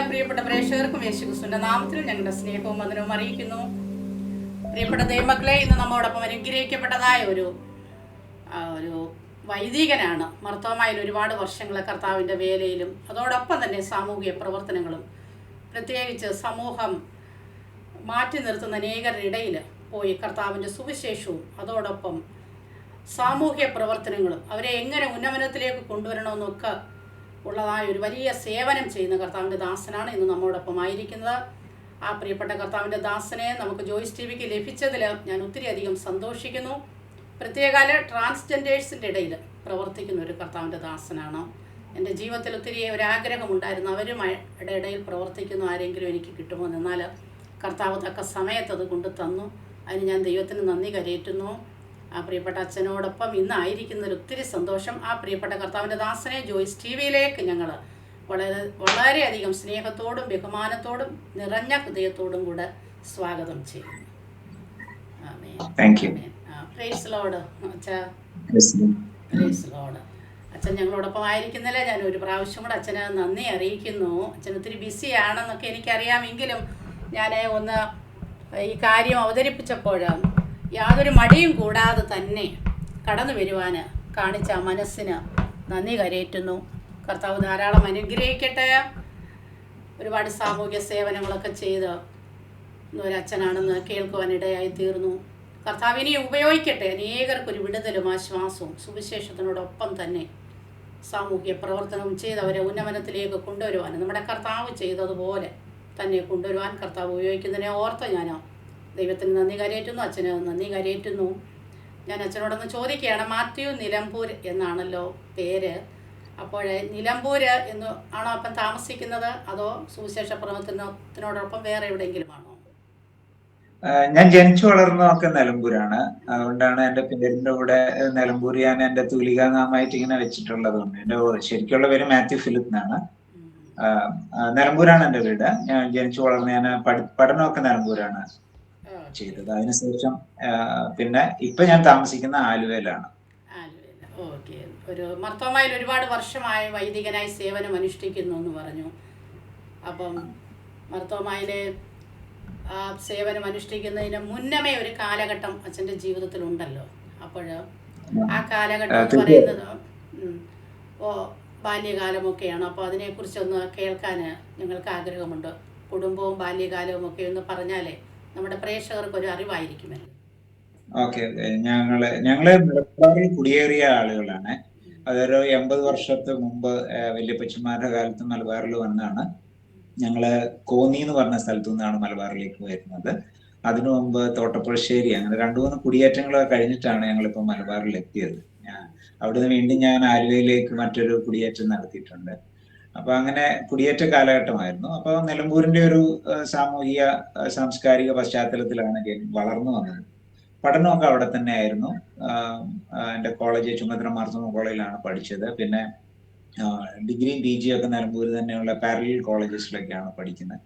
എല്ലാ പ്രിയപ്പെട്ട പ്രേക്ഷകർക്കും യേശുക്രിസ്തുവിന്റെ നാമത്തിൽ ഞങ്ങളുടെ സ്നേഹവും വന്ദനവും അറിയിക്കുന്നു. പ്രിയപ്പെട്ട ദൈവമക്കളെ, ഇന്ന് നമ്മോടൊപ്പം അനുഗ്രഹിക്കപ്പെട്ടതായ ഒരു വൈദികനാണ്. മർത്തോമായിൽ ഒരുപാട് വർഷങ്ങളെ കർത്താവിൻ്റെ വേലയിലും അതോടൊപ്പം തന്നെ സാമൂഹിക പ്രവർത്തനങ്ങളും പ്രത്യേകിച്ച് സമൂഹം മാറ്റി നിർത്തുന്ന അനേകരുടെ ഇടയിൽ പോയി കർത്താവിൻ്റെ സുവിശേഷവും അതോടൊപ്പം സാമൂഹ്യ പ്രവർത്തനങ്ങളും അവരെ എങ്ങനെ ഉന്നമനത്തിലേക്ക് കൊണ്ടുവരണമെന്നൊക്കെ ഉള്ളതായ ഒരു വലിയ സേവനം ചെയ്യുന്ന കർത്താവിൻ്റെ ദാസനാണ് ഇന്ന് നമ്മോടൊപ്പം ആയിരിക്കുന്നത്. ആ പ്രിയപ്പെട്ട കർത്താവിൻ്റെ ദാസനെ നമുക്ക് ജോയ്സ് ടി വിക്ക് ലഭിച്ചതിൽ ഞാൻ ഒത്തിരി അധികം സന്തോഷിക്കുന്നു. പ്രത്യേകാല ട്രാൻസ്ജെൻഡേഴ്സിൻ്റെ ഇടയിൽ പ്രവർത്തിക്കുന്ന ഒരു കർത്താവിൻ്റെ ദാസനാണ്. എൻ്റെ ജീവിതത്തിൽ ഒത്തിരി ഒരാഗ്രഹമുണ്ടായിരുന്നു, അവരുമായിട്ട് ഇടയിൽ പ്രവർത്തിക്കുന്ന ആരെങ്കിലും എനിക്ക് കിട്ടുമോ എന്നാൽ കർത്താവ് തക്ക സമയത്ത് അത് കൊണ്ട് തന്നു. അതിന് ഞാൻ ദൈവത്തിന് നന്ദി കരയേറ്റുന്നു. ആ പ്രിയപ്പെട്ട അച്ഛനോടൊപ്പം ഇന്നായിരിക്കുന്നതിൽ ഒത്തിരി സന്തോഷം. ആ പ്രിയപ്പെട്ട കർത്താവിൻ്റെ ദാസനെ ജോയ്സ് ടി വിയിലേക്ക് ഞങ്ങൾ വളരെയധികം സ്നേഹത്തോടും ബഹുമാനത്തോടും നിറഞ്ഞ ഹൃദയത്തോടും കൂടെ സ്വാഗതം ചെയ്യുന്നു. പ്രൈസ് ലോർഡ് അച്ഛാ. Praise lord. അച്ഛൻ ഞങ്ങളോടൊപ്പം ആയിരിക്കുന്നില്ല. ഞാൻ ഒരു പ്രാവശ്യം കൂടെ അച്ഛന് നന്ദി അറിയിക്കുന്നു. അച്ഛൻ ഒത്തിരി ബിസിയാണെന്നൊക്കെ എനിക്കറിയാമെങ്കിലും ഞാൻ ഒന്ന് ഈ കാര്യം അവതരിപ്പിച്ചപ്പോൾ യാതൊരു മടിയും കൂടാതെ തന്നെ കടന്നു വരുവാൻ കാണിച്ച മനസ്സിന് നന്ദി കരയേറ്റുന്നു. കർത്താവ് ധാരാളം അനുഗ്രഹിക്കട്ടെ. ഒരുപാട് സാമൂഹ്യ സേവനങ്ങളൊക്കെ ചെയ്ത് ഒരച്ഛനാണെന്ന് കേൾക്കുവാനിടയായി തീർന്നു. കർത്താവിനെ ഉപയോഗിക്കട്ടെ. അനേകർക്കൊരു വിടുതലും ആശ്വാസവും സുവിശേഷത്തിനോടൊപ്പം തന്നെ സാമൂഹ്യ പ്രവർത്തനവും ചെയ്ത് അവരെ ഉന്നമനത്തിലേക്ക് കൊണ്ടുവരുവാൻ നമ്മുടെ കർത്താവ് ചെയ്തതുപോലെ തന്നെ കൊണ്ടുവരുവാൻ കർത്താവ് ഉപയോഗിക്കുന്നതിനെ ഓർത്ത് ഞാൻ ദൈവത്തിന് നന്ദി കരയേറ്റുന്നു. അച്ഛന് നന്ദി കരയേറ്റുന്നു. ഞാൻ അച്ഛനോടൊന്ന് ചോദിക്കുകയാണ്, മാത്യു നിലമ്പൂർ എന്നാണല്ലോ പേര്. അപ്പോൾ നിലമ്പൂർ എന്ന് ആണോ അപ്പം താമസിക്കുന്നത്, അതോ സുവിശേഷ പ്രവർത്തനത്തിനോടൊപ്പം വേറെ എവിടെയെങ്കിലും ആണോ? ഞാൻ ജനിച്ചു വളർന്നതൊക്കെ നിലമ്പൂരാണ്. അതുകൊണ്ടാണ് എൻ്റെ പേരിൻ്റെ കൂടെ നിലമ്പൂർ ഞാൻ എൻ്റെ തൂലികാനാമമായിട്ട് ഇങ്ങനെ വെച്ചിട്ടുള്ളതുകൊണ്ട്. എൻ്റെ ശരിക്കുള്ള പേര് മാത്യു ഫിലിപ്പ് എന്നാണ്. നിലമ്പൂരാണ് എൻ്റെ വീട്. ഞാൻ ജനിച്ചു വളർന്ന് ഞാൻ പഠനമൊക്കെ നിലമ്പൂരാണ് ചെയ്തത്. അതിനുശേഷം പിന്നെ ഇപ്പൊ ഞാൻ താമസിക്കുന്ന ആലുവയിലാണ്. ഓക്കെ. ഒരു മർത്തോമായിൽ ഒരുപാട് വർഷമായി വൈദികനായി സേവനം അനുഷ്ഠിക്കുന്നു എന്ന് പറഞ്ഞു. അപ്പം മർത്തോമായിലെ ആ സേവനം അനുഷ്ഠിക്കുന്നതിന് മുന്നമേ ഒരു കാലഘട്ടം അച്ഛൻ്റെ ജീവിതത്തിലുണ്ടല്ലോ. അപ്പോൾ ആ കാലഘട്ടം എന്ന് പറയുന്നത് ബാല്യകാലമൊക്കെയാണ്. അപ്പോൾ അതിനെക്കുറിച്ചൊന്ന് കേൾക്കാൻ ഞങ്ങൾക്ക് ആഗ്രഹമുണ്ട്. കുടുംബവും ബാല്യകാലവും ഒക്കെ ഒന്ന് പറഞ്ഞാലേ നമ്മുടെ പ്രേക്ഷകർക്ക് ഒരു അറിവായിരിക്കുമല്ലോ. ഓക്കെ. ഞങ്ങള് മലബാറിൽ കുടിയേറിയ ആളുകളാണ്. അതൊരു 80 വർഷത്തെ മുമ്പ് വല്യപ്പച്ചന്മാരുടെ കാലത്ത് മലബാറിൽ വന്നാണ്. ഞങ്ങള് കോന്നി എന്ന് പറഞ്ഞ സ്ഥലത്തു നിന്നാണ് മലബാറിലേക്ക് വരുന്നത്. അതിനു മുമ്പ് തോട്ടപ്പുഴശ്ശേരി, അങ്ങനെ 2-3 കുടിയേറ്റങ്ങളൊക്കെ കഴിഞ്ഞിട്ടാണ് ഞങ്ങളിപ്പോൾ മലബാറിൽ എത്തിയത്. അവിടുന്ന് വീണ്ടും ഞാൻ ആലുവയിലേക്ക് മറ്റൊരു കുടിയേറ്റം നടത്തിയിട്ടുണ്ട്. അപ്പൊ അങ്ങനെ കുടിയേറ്റ കാലഘട്ടമായിരുന്നു. അപ്പൊ നിലമ്പൂരിന്റെ ഒരു സാമൂഹിക സാംസ്കാരിക പശ്ചാത്തലത്തിലാണ് വളർന്നു വന്നത്. പഠനമൊക്കെ അവിടെ തന്നെ ആയിരുന്നു. എൻ്റെ കോളേജ് ചുമതല മാർത്തോമ കോളേജിലാണ് പഠിച്ചത്. പിന്നെ ഡിഗ്രി PG ഒക്കെ നിലമ്പൂർ തന്നെയുള്ള പാരലൽ കോളേജസിലൊക്കെയാണ് പഠിക്കുന്നത്.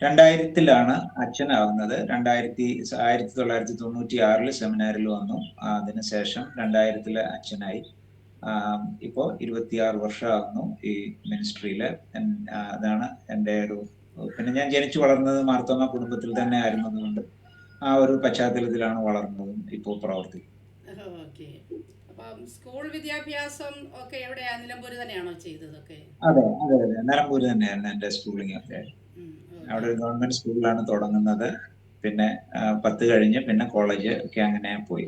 2000-ലാണ് അച്ഛനാവുന്നത്. 1996 സെമിനാറിൽ വന്നു. അതിനുശേഷം 2000 അച്ഛനായി. ഇപ്പോ 26 വർഷമാകുന്നു ഈ മിനിസ്ട്രിയില്. അതാണ് എൻ്റെ ഒരു. പിന്നെ ഞാൻ ജനിച്ചു വളർന്നത് മാർത്തോമ കുടുംബത്തിൽ തന്നെ ആയിരുന്നതുകൊണ്ട് ആ ഒരു പശ്ചാത്തലത്തിലാണ് വളർന്നതും ഇപ്പോൾ പ്രവർത്തിക്കുന്നത്. സ്കൂൾ വിദ്യാഭ്യാസം ഒക്കെ എവിടെയാ? നിലമ്പൂർ തന്നെയാണോ ചെയ്തതൊക്കെ? അതെ അതെ അതെ, നിലമ്പൂർ തന്നെയായിരുന്നു എൻ്റെ സ്കൂളിംഗ് ഒക്കെ. അവിടെ ഒരു ഗവൺമെന്റ് സ്കൂളിലാണ് തുടങ്ങുന്നത്. പിന്നെ 10 കഴിഞ്ഞ് പിന്നെ കോളേജ് ഒക്കെ അങ്ങനെ പോയി.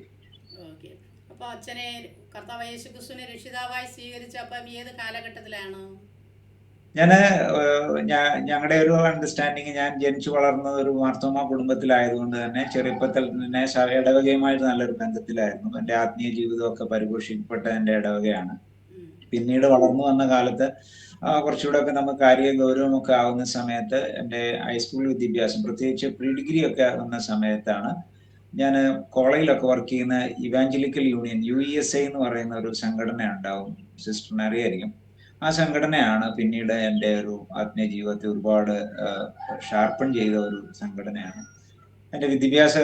അപ്പൊ അച്ഛനെ കർത്താവ് യേശുക്രിസ്തുവിനെ രക്ഷിതാവായി സ്വീകരിച്ചപ്പം ഏത് കാലഘട്ടത്തിലാണ്? ഞങ്ങളുടെ ഒരു അണ്ടർസ്റ്റാൻഡിങ്, ഞാൻ ജനിച്ചു വളർന്നത് ഒരു മാർത്തോമ കുടുംബത്തിലായതുകൊണ്ട് തന്നെ ചെറുപ്പത്തിൽ തന്നെ ഇടവകയുമായിട്ട് നല്ലൊരു ബന്ധത്തിലായിരുന്നു. എൻ്റെ ആത്മീയ ജീവിതമൊക്കെ പരിപോഷിക്കപ്പെട്ട എൻ്റെ ഇടവകയാണ്. പിന്നീട് വളർന്നു വന്ന കാലത്ത് കുറച്ചുകൂടെ ഒക്കെ നമുക്ക് കാര്യ ഗൗരവമൊക്കെ ആവുന്ന സമയത്ത് എൻ്റെ ഹൈസ്കൂൾ വിദ്യാഭ്യാസം, പ്രത്യേകിച്ച് പ്രീ ഡിഗ്രി ഒക്കെ വന്ന സമയത്താണ് ഞാൻ കോളേജിലൊക്കെ വർക്ക് ചെയ്യുന്ന ഇവാഞ്ചലിക്കൽ യൂണിയൻ UESI എന്ന് പറയുന്ന ഒരു സംഘടന ഉണ്ടാവും, സിസ്റ്ററിന് അറിയായിരിക്കും. ആ സംഘടനയാണ് പിന്നീട് എൻ്റെ ഒരു ആത്മീയ ജീവിതത്തെ ഒരുപാട് ഷാർപ്പൺ ചെയ്ത ഒരു സംഘടനയാണ്. എൻ്റെ വിദ്യാഭ്യാസ,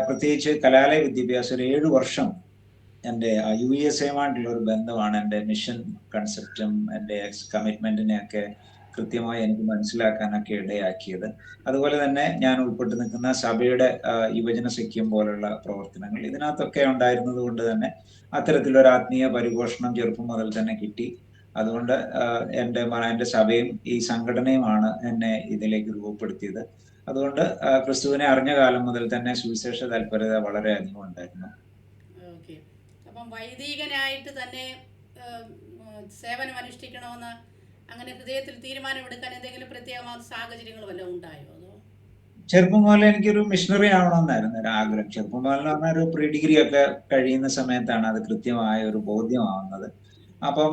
പ്രത്യേകിച്ച് കലാലയ വിദ്യാഭ്യാസം ഒരു 7 വർഷം എൻ്റെ UESIയുമായിട്ടുള്ള ഒരു ബന്ധമാണ് എൻ്റെ മിഷൻ കൺസെപ്റ്റും എൻ്റെ കമ്മിറ്റ്മെന്റിനെയൊക്കെ കൃത്യമായി എനിക്ക് മനസ്സിലാക്കാനൊക്കെ ഇടയാക്കിയത്. അതുപോലെ തന്നെ ഞാൻ ഉൾപ്പെട്ട് നിൽക്കുന്ന സഭയുടെ യുവജന സഖ്യം പോലുള്ള പ്രവർത്തനങ്ങൾ ഇതിനകത്തൊക്കെ ഉണ്ടായിരുന്നത് കൊണ്ട് തന്നെ അത്തരത്തിലൊരു ആത്മീയ പരിപോഷണം ചെറുപ്പം മുതൽ തന്നെ കിട്ടി. അതുകൊണ്ട് എൻ്റെ സഭയും ഈ സംഘടനയുമാണ് എന്നെ ഇതിലേക്ക് രൂപപ്പെടുത്തിയത്. അതുകൊണ്ട് ക്രിസ്തുവിനെ അറിഞ്ഞ കാലം മുതൽ തന്നെ സുവിശേഷ താല്പര്യത വളരെയധികം ഉണ്ടായിരുന്നു. ഓക്കെ. അപ്പം വൈദികനായിട്ട് തന്നെ സേവനം അനുഷ്ഠിക്കണമെന്ന് അങ്ങനെ ഹൃദയത്തിൽ തീരുമാനമെടുക്കാൻ എന്തെങ്കിലും പ്രത്യേകമായ സാഹചര്യങ്ങൾ വല്ലതും ഉണ്ടായോ? അതോ ചെറുപ്പം മുതൽ എനിക്കൊരു മിഷണറി ആവണമെന്നായിരുന്നു ഒരു ആഗ്രഹം. ചെറുപ്പം മുതൽ എന്ന് പറഞ്ഞാൽ ഒരു പ്രീ ഡിഗ്രി ഒക്കെ കഴിയുന്ന സമയത്താണ് അത് കൃത്യമായ ഒരു ബോധ്യമാവുന്നത്. അപ്പം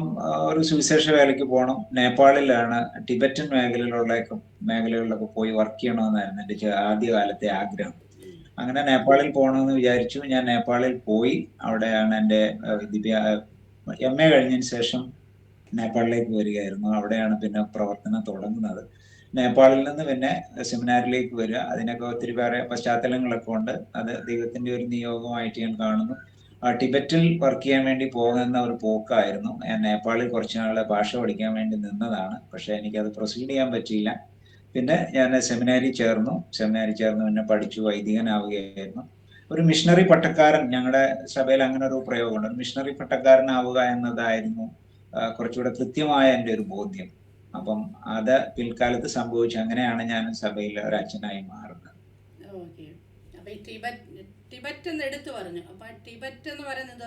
ഒരു സുവിശേഷ വേലയ്ക്ക് പോകണം. നേപ്പാളിലാണ് ടിബറ്റൻ മേഖലകളിലൊക്കെ പോയി വർക്ക് ചെയ്യണമെന്നായിരുന്നു എൻ്റെ ആദ്യകാലത്തെ ആഗ്രഹം. അങ്ങനെ നേപ്പാളിൽ പോകണമെന്ന് വിചാരിച്ചു. ഞാൻ നേപ്പാളിൽ പോയി. അവിടെയാണ് എൻ്റെ MA കഴിഞ്ഞതിന് ശേഷം നേപ്പാളിലേക്ക് വരികയായിരുന്നു. അവിടെയാണ് പിന്നെ പ്രവർത്തനം തുടങ്ങുന്നത്. നേപ്പാളിൽ നിന്ന് പിന്നെ സെമിനാരിലേക്ക് വരിക, അതിനൊക്കെ ഒത്തിരി വേറെ പശ്ചാത്തലങ്ങളൊക്കെ ഉണ്ട്. അത് ദൈവത്തിന്റെ ഒരു നിയോഗമായിട്ട് ഞാൻ കാണുന്നു. ടിബറ്റിൽ വർക്ക് ചെയ്യാൻ വേണ്ടി പോകുന്ന ഒരു പോക്കായിരുന്നു. ഞാൻ നേപ്പാളിൽ കുറച്ചു നാളെ ഭാഷ പഠിക്കാൻ വേണ്ടി നിന്നതാണ്. പക്ഷെ എനിക്കത് പ്രൊസീഡ് ചെയ്യാൻ പറ്റിയില്ല. പിന്നെ ഞാൻ സെമിനാരി ചേർന്നു പിന്നെ പഠിച്ചു, വൈദികനാവുകയായിരുന്നു. ഒരു മിഷണറി പട്ടക്കാരൻ, ഞങ്ങളുടെ സഭയിൽ അങ്ങനെ ഒരു പ്രയോഗമുണ്ട്, ഒരു മിഷണറി പട്ടക്കാരനാവുക എന്നതായിരുന്നു കുറച്ചുകൂടെ കൃത്യമായ എൻ്റെ ഒരു ബോധ്യം. അപ്പം അത് പിൽക്കാലത്ത് സംഭവിച്ചു. അങ്ങനെയാണ് ഞാൻ സഭയിൽ ഒരു അച്ഛനായി മാറുന്നത്. ഓക്കെ. അപ്പൊ ഈ ടിബറ്റ് എന്ന് എടുത്തു പറഞ്ഞു. അപ്പൊ ടിബറ്റ് എന്ന് പറയുന്നത്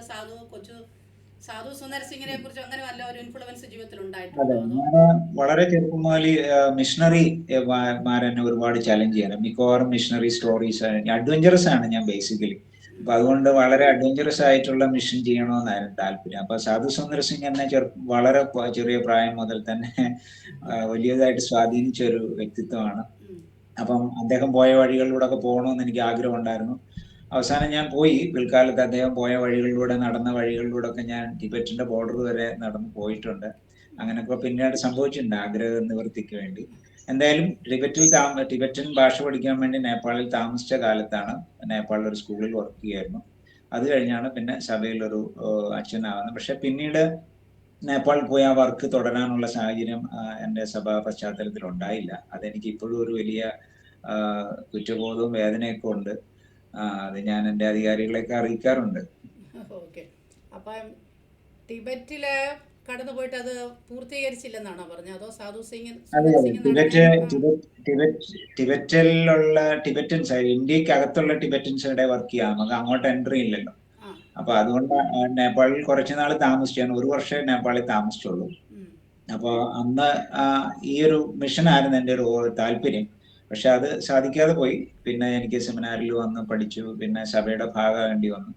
സാധു സുന്ദർ സിംഗിനെ കുറിച്ച് അങ്ങനെ വല്ല ഒരു ഇൻഫ്ലുവൻസ് ജീവിതത്തിൽ ഉണ്ടായിട്ടുണ്ടോ? വളരെ ചെറുപ്പം മുതൽ മിഷണറിമാരെന്നെ ഒരുപാട് ചലഞ്ച് ചെയ്യാൻ, മിക്കവാറും മിഷണറി സ്റ്റോറീസ് അഡ്വഞ്ചറസ് ആണ് ഞാൻ ബേസിക്കലി. അപ്പൊ അതുകൊണ്ട് വളരെ അഡ്വഞ്ചറസ് ആയിട്ടുള്ള മിഷൻ ചെയ്യണമെന്നായിരുന്നു താല്പര്യം. അപ്പൊ സാധു സുന്ദർ സിംഗ് എന്നെ വളരെ ചെറിയ പ്രായം മുതൽ തന്നെ വലിയതായിട്ട് സ്വാധീനിച്ച ഒരു വ്യക്തിത്വമാണ്. അപ്പം അദ്ദേഹം പോയ വഴികളിലൂടെ ഒക്കെ പോകണമെന്ന് എനിക്ക് ആഗ്രഹം ഉണ്ടായിരുന്നു. അവസാനം ഞാൻ പോയി. പിൽക്കാലത്ത് അദ്ദേഹം പോയ വഴികളിലൂടെ, നടന്ന വഴികളിലൂടെ ഒക്കെ ഞാൻ ടിബറ്റിന്റെ ബോർഡർ വരെ നടന്നു പോയിട്ടുണ്ട്. അങ്ങനെയൊക്കെ പിന്നീട് സംഭവിച്ചിട്ടുണ്ട് ആഗ്രഹ നിവൃത്തിക്ക് വേണ്ടി. എന്തായാലും ടിബറ്റൻ ഭാഷ പഠിക്കാൻ വേണ്ടി നേപ്പാളിൽ താമസിച്ച കാലത്താണ് നേപ്പാളിൽ ഒരു സ്കൂളിൽ വർക്ക് ചെയ്യായിരുന്നു. അത് കഴിഞ്ഞാണ് പിന്നെ സഭയിൽ ഒരു അച്ഛനാവുന്നത്. പക്ഷെ പിന്നീട് നേപ്പാളിൽ പോയി ആ വർക്ക് തുടരാനുള്ള സാഹചര്യം എൻ്റെ സഭാ പശ്ചാത്തലത്തിൽ ഉണ്ടായില്ല. അതെനിക്ക് ഇപ്പോഴും ഒരു വലിയ കുറ്റബോധവും വേദനയൊക്കെ ഉണ്ട്. അത് ഞാൻ എൻ്റെ അധികാരികളെയൊക്കെ അറിയിക്കാറുണ്ട്. ഓക്കെ. അപ്പം ടിബറ്റില് കടന്നു പോയിട്ട് അത് പൂർത്തീകരിച്ചില്ലെന്നാണോ പറഞ്ഞത്? അതോ സാധു സിംഗ് ടിബറ്റിലുള്ള ടിബറ്റൻസ്, ഇന്ത്യക്കകത്തുള്ള ടിബറ്റൻസിടെ വർക്ക് ചെയ്യാം, നമുക്ക് അങ്ങോട്ട് എൻട്രി ഇല്ലല്ലോ. അപ്പൊ അതുകൊണ്ട് നേപ്പാളിൽ കുറച്ചുനാൾ താമസിച്ചു. 1 വർഷം നേപ്പാളിൽ താമസിച്ചുള്ളൂ. അപ്പൊ അന്ന് ഈ ഒരു മിഷനായിരുന്നു എൻ്റെ ഒരു താല്പര്യം. പക്ഷെ അത് സാധിക്കാതെ പോയി. പിന്നെ എനിക്ക് സെമിനാറിൽ വന്ന് പഠിച്ചു, പിന്നെ സഭയുടെ ഭാഗമാകേണ്ടി വന്നു.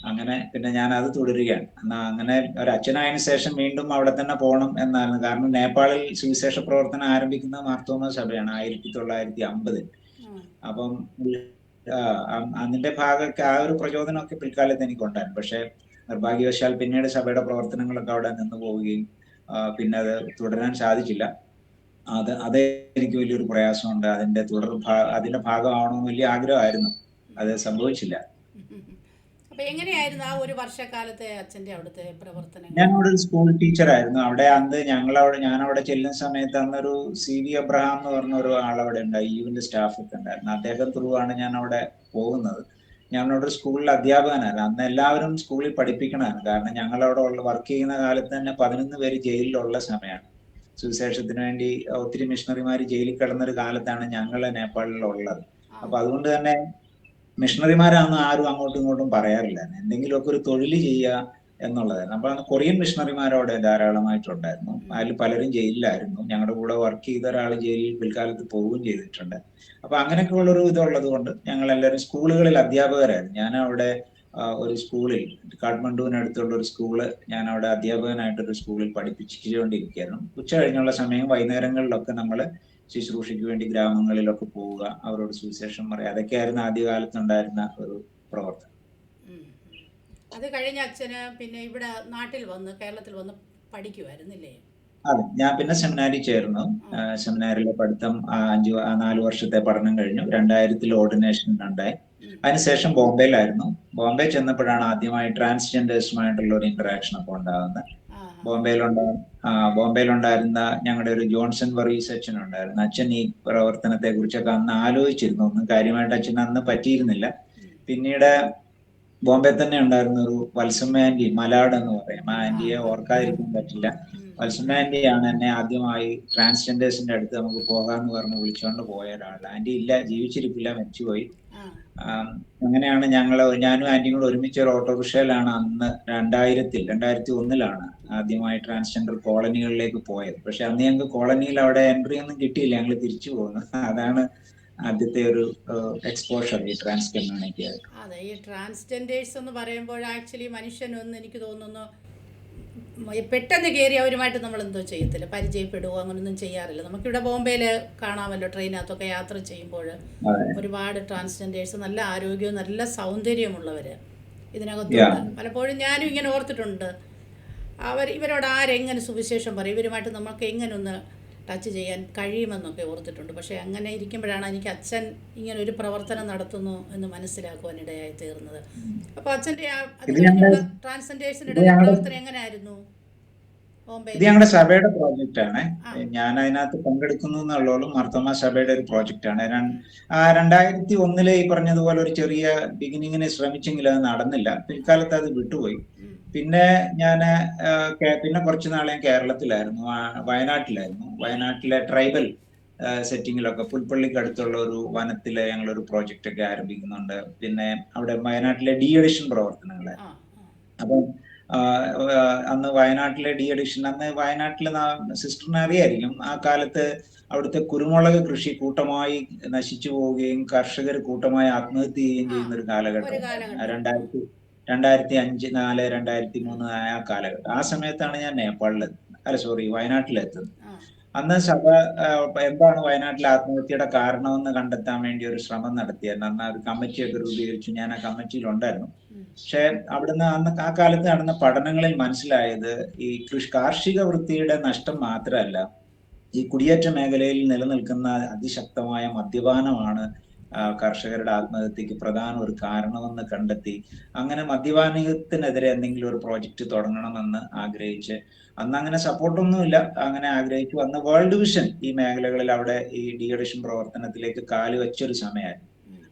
അങ്ങനെ പിന്നെ ഞാൻ അത് തുടരുകയാണ്. അങ്ങനെ ഒരു അച്ഛനായതിനു ശേഷം വീണ്ടും അവിടെ തന്നെ പോകണം എന്നായിരുന്നു. കാരണം നേപ്പാളിൽ സുവിശേഷ പ്രവർത്തനം ആരംഭിക്കുന്ന മാർത്തോമ സഭയാണ് 1950. അപ്പം അതിന്റെ ഭാഗമൊക്കെ ആ ഒരു പ്രചോദനമൊക്കെ പിൽക്കാലത്ത് എനിക്കുണ്ടായിരുന്നു. പക്ഷെ നിർഭാഗ്യവശാൽ പിന്നീട് സഭയുടെ പ്രവർത്തനങ്ങളൊക്കെ അവിടെ നിന്ന് പോവുകയും പിന്നെ അത് തുടരാൻ സാധിച്ചില്ല. അത് എനിക്ക് വലിയൊരു പ്രയാസമുണ്ട്. അതിന്റെ ഭാഗമാവണമെന്ന് വലിയ ആഗ്രഹമായിരുന്നു. അത് സംഭവിച്ചില്ല. അപ്പൊ എങ്ങനെയായിരുന്നു ആ ഒരു വർഷക്കാലത്തെ അച്ഛന്റെ അവിടുത്തെ പ്രവർത്തനം? ഞാൻ അവിടെ ഒരു സ്കൂൾ ടീച്ചറായിരുന്നു. അവിടെ അന്ന് ഞാൻ അവിടെ ചെല്ലുന്ന സമയത്ത് അന്നൊരു CV അബ്രഹാം എന്ന് പറഞ്ഞ ഒരു ആളവിടെ ഉണ്ടായി. ഈവന്റ് സ്റ്റാഫ് ഒക്കെ ഉണ്ടായിരുന്നു. അദ്ദേഹം ത്രൂ ആണ് ഞാൻ അവിടെ പോകുന്നത്. ഞങ്ങളവിടെ ഒരു സ്കൂളിൽ അധ്യാപകനായിരുന്നു. അന്ന് എല്ലാവരും സ്കൂളിൽ പഠിപ്പിക്കണമായിരുന്നു. കാരണം ഞങ്ങളവിടെ വർക്ക് ചെയ്യുന്ന കാലത്ത് തന്നെ 11 പേര് ജയിലിലുള്ള സമയമാണ്. സുവിശേഷത്തിന് വേണ്ടി ഒത്തിരി മിഷണറിമാർ ജയിലിൽ കിടന്നൊരു കാലത്താണ് ഞങ്ങൾ നേപ്പാളിലുള്ളത്. അപ്പൊ അതുകൊണ്ട് തന്നെ മിഷണറിമാരാണെന്ന് ആരും അങ്ങോട്ടും ഇങ്ങോട്ടും പറയാറില്ല. എന്തെങ്കിലുമൊക്കെ ഒരു തൊഴിൽ ചെയ്യുക എന്നുള്ളതായിരുന്നു. അപ്പൊ അന്ന് കൊറിയൻ മിഷണറിമാരവിടെ ധാരാളമായിട്ടുണ്ടായിരുന്നു. അതിൽ പലരും ജയിലിലായിരുന്നു. ഞങ്ങളുടെ കൂടെ വർക്ക് ചെയ്ത ഒരാൾ ജയിലിൽ പിൽക്കാലത്ത് പോവുകയും ചെയ്തിട്ടുണ്ട്. അപ്പൊ അങ്ങനെയൊക്കെയുള്ളൊരു ഇതുള്ളത് കൊണ്ട് ഞങ്ങൾ എല്ലാവരും സ്കൂളുകളിൽ അധ്യാപകരായിരുന്നു. ഞാൻ അവിടെ ഒരു സ്കൂളിൽ, കാഠ്മണ്ഡുവിനടുത്തുള്ള ഒരു സ്കൂള്, ഞാൻ അവിടെ അധ്യാപകനായിട്ടൊരു സ്കൂളിൽ പഠിപ്പിച്ചുകൊണ്ടിരിക്കുകയായിരുന്നു. ഉച്ച കഴിഞ്ഞുള്ള സമയം വൈകുന്നേരങ്ങളിലൊക്കെ നമ്മൾ ശുശ്രൂഷയ്ക്ക് വേണ്ടി ഗ്രാമങ്ങളിലൊക്കെ പോവുക, അവരോട് സുവിശേഷം പറയുക, അതൊക്കെയായിരുന്നു ആദ്യകാലത്തുണ്ടായിരുന്ന ഒരു പ്രവർത്തനം. അത് കഴിഞ്ഞ അച്ഛന് പിന്നെ ഇവിടെ കേരളത്തിൽ വന്ന് പഠിക്കുമായിരുന്നില്ലേ? അതെ, ഞാൻ പിന്നെ സെമിനാരി ചേർന്നു. സെമിനാരിലെ പഠിത്തം 4 വർഷത്തെ പഠനം കഴിഞ്ഞു. 2000 ഓർഡിനേഷൻ ഉണ്ടായി. അതിനുശേഷം ബോംബെയിലായിരുന്നു. ബോംബെ ചെന്നപ്പോഴാണ് ആദ്യമായി ട്രാൻസ്ജെൻഡേഴ്സുമായിട്ടുള്ള ഒരു ഇന്ററാക്ഷൻ ഒക്കെ ഉണ്ടാകുന്നത്. ബോംബെയിലുണ്ടായിരുന്ന ഞങ്ങളുടെ ഒരു ജോൺസൺ വർഗീസ് അച്ഛൻ ഉണ്ടായിരുന്നു. അച്ഛൻ ഈ പ്രവർത്തനത്തെ കുറിച്ചൊക്കെ അന്ന് ആലോചിച്ചിരുന്നു. ഒന്നും കാര്യമായിട്ട് അച്ഛൻ അന്ന് പറ്റിയിരുന്നില്ല. പിന്നീട് ബോംബെ തന്നെ ഉണ്ടായിരുന്ന ഒരു വത്സമ്മ ആന്റി, മലാഡ് എന്ന് പറയും, ആ ആന്റിയെ ഓർക്കാതിരിക്കാൻ പറ്റില്ല. വത്സമ്മ ആന്റിയാണ് എന്നെ ആദ്യമായി ട്രാൻസ്ജെൻഡേഴ്സിന്റെ അടുത്ത് നമുക്ക് പോകാമെന്ന് പറഞ്ഞ് വിളിച്ചുകൊണ്ട് പോയ ഒരാൾ. ആന്റി ഇല്ല, ജീവിച്ചിരിപ്പില്ല, മരിച്ചുപോയി. അങ്ങനെയാണ് ഞാനും ആന്റിയും കൂടെ ഒരുമിച്ച് ഒരു ഓട്ടോറിക്ഷയിലാണ് അന്ന് 2001 ആദ്യമായി ട്രാൻസ്ജെൻഡർ കോളനികളിലേക്ക് പോയത്. പക്ഷെ അന്ന് ഞങ്ങൾക്ക് കോളനിയിൽ അവിടെ എൻട്രി ഒന്നും കിട്ടിയില്ല, ഞങ്ങൾ തിരിച്ചു പോകുന്നു. അതാണ് ആദ്യത്തെ ഒരു എക്സ്പോഷർ ഈ ട്രാൻസ് കമ്മ്യൂണിറ്റി ആയിട്ട്. അതെ, ഈ ട്രാൻസ്ജെൻഡേഴ്സ് എന്ന് പറയുമ്പോൾ ആക്ച്വലി മനുഷ്യനൊന്നും എനിക്ക് തോന്നുന്നു പെട്ടെന്ന് കയറി അവരുമായിട്ട് നമ്മൾ എന്തോ ചെയ്യത്തില്ല, പരിചയപ്പെടുവോ അങ്ങനൊന്നും ചെയ്യാറില്ല. നമുക്കിവിടെ ബോംബെയിൽ കാണാമല്ലോ, ട്രെയിനകത്തൊക്കെ യാത്ര ചെയ്യുമ്പോൾ ഒരുപാട് ട്രാൻസ്ജെൻഡേഴ്സ്, നല്ല ആരോഗ്യവും നല്ല സൗന്ദര്യമുള്ളവർ ഇതിനകത്തുണ്ട്. പലപ്പോഴും ഞാനും ഇങ്ങനെ ഓർത്തിട്ടുണ്ട്, ഇവരോട് ആരെങ്ങനെ സുവിശേഷം പറയും, ഇവരുമായിട്ട് നമുക്ക് എങ്ങനെ ഒന്ന് ടച്ച് ചെയ്യാൻ കഴിയുമെന്നൊക്കെ ഓർത്തിട്ടുണ്ട്. പക്ഷേ അങ്ങനെ ഇരിക്കുമ്പോഴാണ് എനിക്ക് അച്ഛൻ ഇങ്ങനെ ഒരു പ്രവർത്തനം നടത്തുന്നു എന്ന് മനസ്സിലാക്കുവാനിടയായി തീർന്നത്. അപ്പോൾ അച്ഛൻ്റെ ട്രാൻസ്ജെൻഡേഴ്സിൻ്റെ പ്രവർത്തനം എങ്ങനെയായിരുന്നു? ഇത് ഞങ്ങളുടെ സഭയുടെ പ്രോജക്റ്റ് ആണ്. ഞാൻ അതിനകത്ത് പങ്കെടുക്കുന്നു എന്നുള്ളൂ. മാർത്തോമാ സഭയുടെ ഒരു പ്രോജക്റ്റ് ആണ്. 2001 ഈ പറഞ്ഞതുപോലെ ഒരു ചെറിയ ബിഗിനിങ്ങിന് ശ്രമിച്ചെങ്കിലും അത് നടന്നില്ല. പിൽക്കാലത്ത് അത് വിട്ടുപോയി. പിന്നെ പിന്നെ കുറച്ചു നാൾ ഞാൻ കേരളത്തിലായിരുന്നു, വയനാട്ടിലായിരുന്നു. വയനാട്ടിലെ ട്രൈബൽ സെറ്റിങ്ങിലൊക്കെ പുൽപ്പള്ളിക്ക് അടുത്തുള്ള ഒരു വനത്തിലെ ഞങ്ങളൊരു പ്രോജക്റ്റ് ഒക്കെ ആരംഭിക്കുന്നുണ്ട്. പിന്നെ അവിടെ വയനാട്ടിലെ ഡി അഡിഷൻ പ്രവർത്തനങ്ങളെ, അപ്പം അന്ന് വയനാട്ടിലെ ഡി അഡിഷൻ, അന്ന് വയനാട്ടിലെ സിസ്റ്ററിനെ അറിയായിരിക്കും, ആ കാലത്ത് അവിടുത്തെ കുരുമുളക് കൃഷി കൂട്ടമായി നശിച്ചു പോവുകയും കർഷകർ കൂട്ടമായി ആത്മഹത്യ ചെയ്യുകയും ചെയ്യുന്ന ഒരു കാലഘട്ടം. 2005, 2004, 2003 ആ കാലഘട്ടം. ആ സമയത്താണ് ഞാൻ വയനാട്ടിലെത്തുന്നത്. അന്ന് സഭ എന്താണ് വയനാട്ടിലെ ആത്മഹത്യയുടെ കാരണമെന്ന് കണ്ടെത്താൻ വേണ്ടി ഒരു ശ്രമം നടത്തിയായിരുന്നു. അന്ന് ഒരു കമ്മിറ്റിയൊക്കെ രൂപീകരിച്ചു. ഞാൻ ആ കമ്മിറ്റിയിൽ ഉണ്ടായിരുന്നു. പക്ഷെ അവിടുന്ന് ആ കാലത്ത് നടന്ന പഠനങ്ങളിൽ മനസ്സിലായത് ഈ കാർഷിക വൃത്തിയുടെ നഷ്ടം മാത്രമല്ല, ഈ കുടിയേറ്റ മേഖലയിൽ നിലനിൽക്കുന്ന അതിശക്തമായ മദ്യപാനമാണ് കർഷകരുടെ ആത്മഹത്യക്ക് പ്രധാന ഒരു കാരണമെന്ന് കണ്ടെത്തി. അങ്ങനെ മദ്യപാനത്തിനെതിരെ എന്തെങ്കിലും ഒരു പ്രോജക്റ്റ് തുടങ്ങണമെന്ന് ആഗ്രഹിച്ച്, അന്ന് അങ്ങനെ സപ്പോർട്ടൊന്നുമില്ല, അങ്ങനെ ആഗ്രഹിച്ചു. അന്ന് വേൾഡ് വിഷൻ ഈ മേഖലകളിൽ അവിടെ ഈ ഡി അഡിഷൻ പ്രവർത്തനത്തിലേക്ക് കാല് വെച്ചൊരു സമയമായിരുന്നു.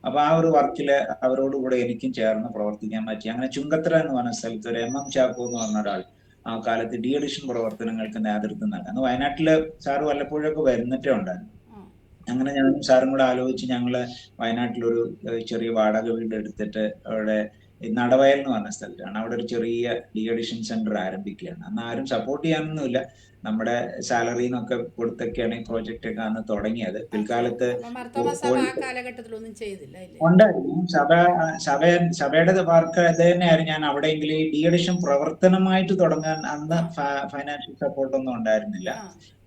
അപ്പൊ ആ ഒരു വർക്കില് അവരോടുകൂടെ എനിക്കും ചേർന്ന് പ്രവർത്തിക്കാൻ പറ്റി. അങ്ങനെ ചുങ്കത്തറ എന്ന് പറഞ്ഞ സ്ഥലത്ത് ഒരു MM ചാക്കോ എന്ന് പറഞ്ഞ ഒരാൾ ആ കാലത്ത് ഡി അഡിഷൻ പ്രവർത്തനങ്ങൾക്ക് നേതൃത്വം നൽകി. അന്ന് വയനാട്ടില് സാറ് വല്ലപ്പോഴൊക്കെ വരുന്നിട്ടേ ഉണ്ടായിരുന്നു. അങ്ങനെ ഞാനും സാറും കൂടെ ആലോചിച്ച് ഞങ്ങള് വയനാട്ടിലൊരു ചെറിയ വാടക വീട് എടുത്തിട്ട് അവിടെ നടവയൽ എന്ന് പറഞ്ഞ സ്ഥലത്താണ്, അവിടെ ഒരു ചെറിയ ഡി അഡിഷൻ സെന്റർ ആരംഭിക്കുകയാണ്. അന്ന് ആരും സപ്പോർട്ട് ചെയ്യാനൊന്നുമില്ല, നമ്മുടെ സാലറിന്നൊക്കെ കൊടുത്തൊക്കെയാണ് ഈ പ്രോജക്റ്റ് ഒക്കെ അന്ന് തുടങ്ങിയത്. പിൽക്കാലത്ത് ഉണ്ടായിരുന്നു സഭയുടെ വർക്ക് അത് തന്നെയായിരുന്നു. ഞാൻ അവിടെയെങ്കിലും ഈ ഡി അഡിഷൻ പ്രവർത്തനമായിട്ട് തുടങ്ങാൻ അന്ന് ഫൈനാൻഷ്യൽ സപ്പോർട്ടൊന്നും ഉണ്ടായിരുന്നില്ല.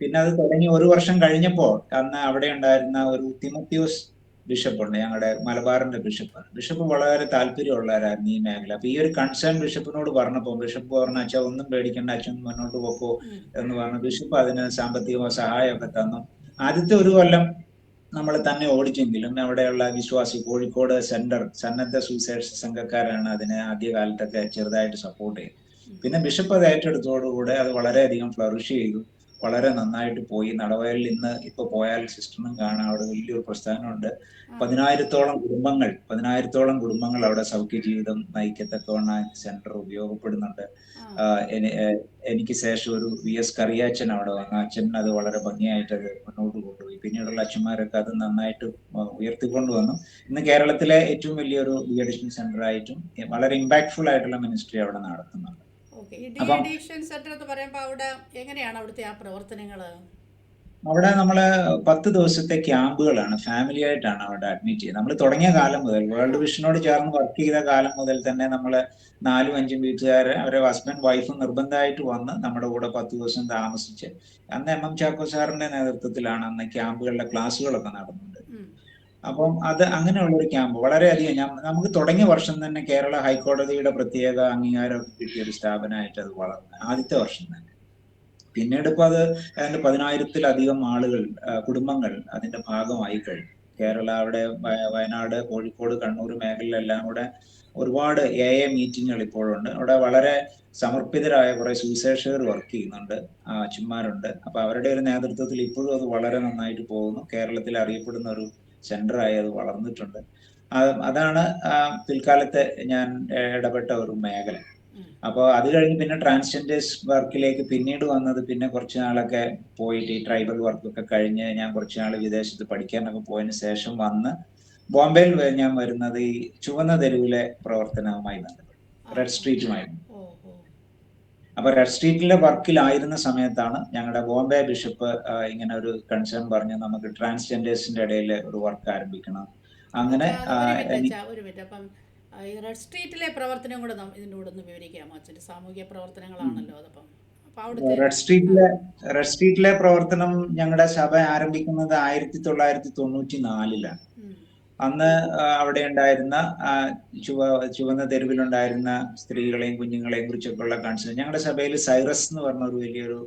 പിന്നെ അത് തുടങ്ങി 1 വർഷം കഴിഞ്ഞപ്പോൾ അന്ന് അവിടെ ഉണ്ടായിരുന്ന ഒരു തിമോത്തിയോസ് ബിഷപ്പുണ്ട്, ഞങ്ങളുടെ മലബാറിന്റെ ബിഷപ്പ് വളരെ താല്പര്യമുള്ളവരായിരുന്നു ഈ മേഖല. അപ്പൊ ഈ ഒരു കൺസേൺ ബിഷപ്പിനോട് പറഞ്ഞപ്പോൾ ബിഷപ്പ് പറഞ്ഞ, അച്ഛാ ഒന്നും പേടിക്കേണ്ട, അച്ഛൻ മുന്നോട്ട് പോക്കോ എന്ന് പറഞ്ഞു. ബിഷപ്പ് അതിന് സാമ്പത്തിക സഹായമൊക്കെ തന്നു. ആദ്യത്തെ 1 കൊല്ലം നമ്മൾ തന്നെ ഓടിച്ചെങ്കിലും അവിടെയുള്ള വിശ്വാസി കോഴിക്കോട് സെന്റർ സന്നദ്ധ സുവിശേഷ സംഘക്കാരാണ് അതിനെ ആദ്യകാലത്തൊക്കെ ചെറുതായിട്ട് സപ്പോർട്ട് ചെയ്തത്. പിന്നെ ബിഷപ്പ് അത് ഏറ്റെടുത്തോടുകൂടെ അത് വളരെയധികം ഫ്ലറിഷ് ചെയ്തു, വളരെ നന്നായിട്ട് പോയി. നടവയലിൽ ഇന്ന് ഇപ്പൊ പോയാൽ സിസ്റ്ററിനും കാണാം, അവിടെ വലിയൊരു പ്രസ്ഥാനമുണ്ട്. 10,000-ഓളം കുടുംബങ്ങൾ അവിടെ സൗഖ്യ ജീവിതം നയിക്കത്തക്കവണ്ണം സെന്റർ ഉപയോഗപ്പെടുന്നുണ്ട്. എനിക്ക് ശേഷം ഒരു VS കറിയാച്ചൻ അവിടെ വന്നു. അച്ഛൻ അത് വളരെ ഭംഗിയായിട്ട് അത് മുന്നോട്ട് കൊണ്ടുപോയി. പിന്നീടുള്ള അച്ഛന്മാരൊക്കെ അത് നന്നായിട്ട് ഉയർത്തിക്കൊണ്ടുവന്നു. ഇന്ന് കേരളത്തിലെ ഏറ്റവും വലിയൊരു ഡി അഡിഷൻ സെന്റർ ആയിട്ടും വളരെ ഇമ്പാക്ട്ഫുൾ ആയിട്ടുള്ള മിനിസ്ട്രി അവിടെ നടത്തുന്നുണ്ട്. അവിടെ നമ്മള് 10 ദിവസത്തെ ക്യാമ്പുകളാണ്, ഫാമിലി ആയിട്ടാണ് അവിടെ അഡ്മിറ്റ് ചെയ്യുന്നത്. നമ്മൾ തുടങ്ങിയ കാലം മുതൽ, വേൾഡ് വിഷനോട് ചേർന്ന് വർക്ക് ചെയ്ത കാലം മുതൽ തന്നെ നമ്മൾ 4-5 വീട്ടുകാരെ, അവരെ ഹസ്ബൻഡ് വൈഫും നിർബന്ധമായിട്ട് വന്ന് നമ്മുടെ കൂടെ 10 ദിവസം താമസിച്ച്, അന്ന് MM ചാക്കോ സാറിന്റെ നേതൃത്വത്തിലാണ് അന്ന് ക്യാമ്പുകളിലെ ക്ലാസ്സുകളൊക്കെ നടന്നത്. അപ്പം അത് അങ്ങനെയുള്ള ഒരു ക്യാമ്പ് വളരെയധികം നമുക്ക് തുടങ്ങിയ വർഷം തന്നെ കേരള ഹൈക്കോടതിയുടെ പ്രത്യേക അംഗീകാരമൊക്കെ കിട്ടിയ ഒരു സ്ഥാപനമായിട്ട് അത് വളർന്നു, ആദ്യത്തെ വർഷം തന്നെ. പിന്നീട് ഇപ്പൊ അത് 10,000-ലധികം ആളുകൾ, കുടുംബങ്ങൾ അതിന്റെ ഭാഗമായി കഴിഞ്ഞു. കേരള, അവിടെ വയനാട്, കോഴിക്കോട്, കണ്ണൂർ മേഖലയിലെല്ലാം കൂടെ ഒരുപാട് AA മീറ്റിങ്ങുകൾ ഇപ്പോഴുണ്ട്. അവിടെ വളരെ സമർപ്പിതരായ കുറെ സുവിശേഷകർ വർക്ക് ചെയ്യുന്നുണ്ട്, അച്ഛന്മാരുണ്ട്. അപ്പൊ അവരുടെ ഒരു നേതൃത്വത്തിൽ ഇപ്പോഴും അത് വളരെ നന്നായിട്ട് പോകുന്നു. കേരളത്തിൽ അറിയപ്പെടുന്ന ഒരു സെന്ററായി അത് വളർന്നിട്ടുണ്ട്. അതാണ് പിൽക്കാലത്ത് ഞാൻ ഇടപെട്ട ഒരു മേഖല. അപ്പോൾ അത് കഴിഞ്ഞ് പിന്നെ ട്രാൻസ്ജെൻഡേഴ്സ് വർക്കിലേക്ക് പിന്നീട് വന്നത്, പിന്നെ കുറച്ച് നാളൊക്കെ പോയിട്ട് ഈ ട്രൈബൽ വർക്കൊക്കെ കഴിഞ്ഞ് ഞാൻ കുറച്ച് നാൾ വിദേശത്ത് പഠിക്കാനൊക്കെ പോയതിന് ശേഷം വന്ന് ബോംബെയിൽ ഞാൻ വരുന്നത് ഈ ചുവന്ന തെരുവിലെ പ്രവർത്തനവുമായി ബന്ധപ്പെട്ടു, റെഡ് സ്ട്രീറ്റുമായിരുന്നു. അപ്പൊ റെഡ് സ്ട്രീറ്റിലെ വർക്കിലായിരുന്ന സമയത്താണ് ഞങ്ങളുടെ ബോംബെ ബിഷപ്പ് ഇങ്ങനെ ഒരു കൺസേൺ പറഞ്ഞു, നമുക്ക് ട്രാൻസ്ജെൻഡേഴ്സിന്റെ ഇടയിൽ ഒരു വർക്ക് ആരംഭിക്കണം. അങ്ങനെ അപ്പം ഈ റെഡ് സ്ട്രീറ്റിലെ പ്രവർത്തനം കൂടെ ഇതിൻ്റെ കൂടെ ഒന്ന് വിവരിക്കാമോ അച്ഛൻ? സാമൂഹ്യ പ്രവർത്തനങ്ങളാണല്ലോ അതപ്പം. റെഡ് സ്ട്രീറ്റിലെ പ്രവർത്തനം ഞങ്ങളുടെ സഭ ആരംഭിക്കുന്നത് 1994-ലാണ്. അന്ന് അവിടെ ഉണ്ടായിരുന്ന ചുവന്ന തെരുവിലുണ്ടായിരുന്ന സ്ത്രീകളെയും കുഞ്ഞുങ്ങളെയും കുറിച്ചൊക്കെയുള്ള കൺസേൺ, ഞങ്ങളുടെ സഭയിൽ സൈറസ് എന്ന് പറഞ്ഞ ഒരു വലിയൊരു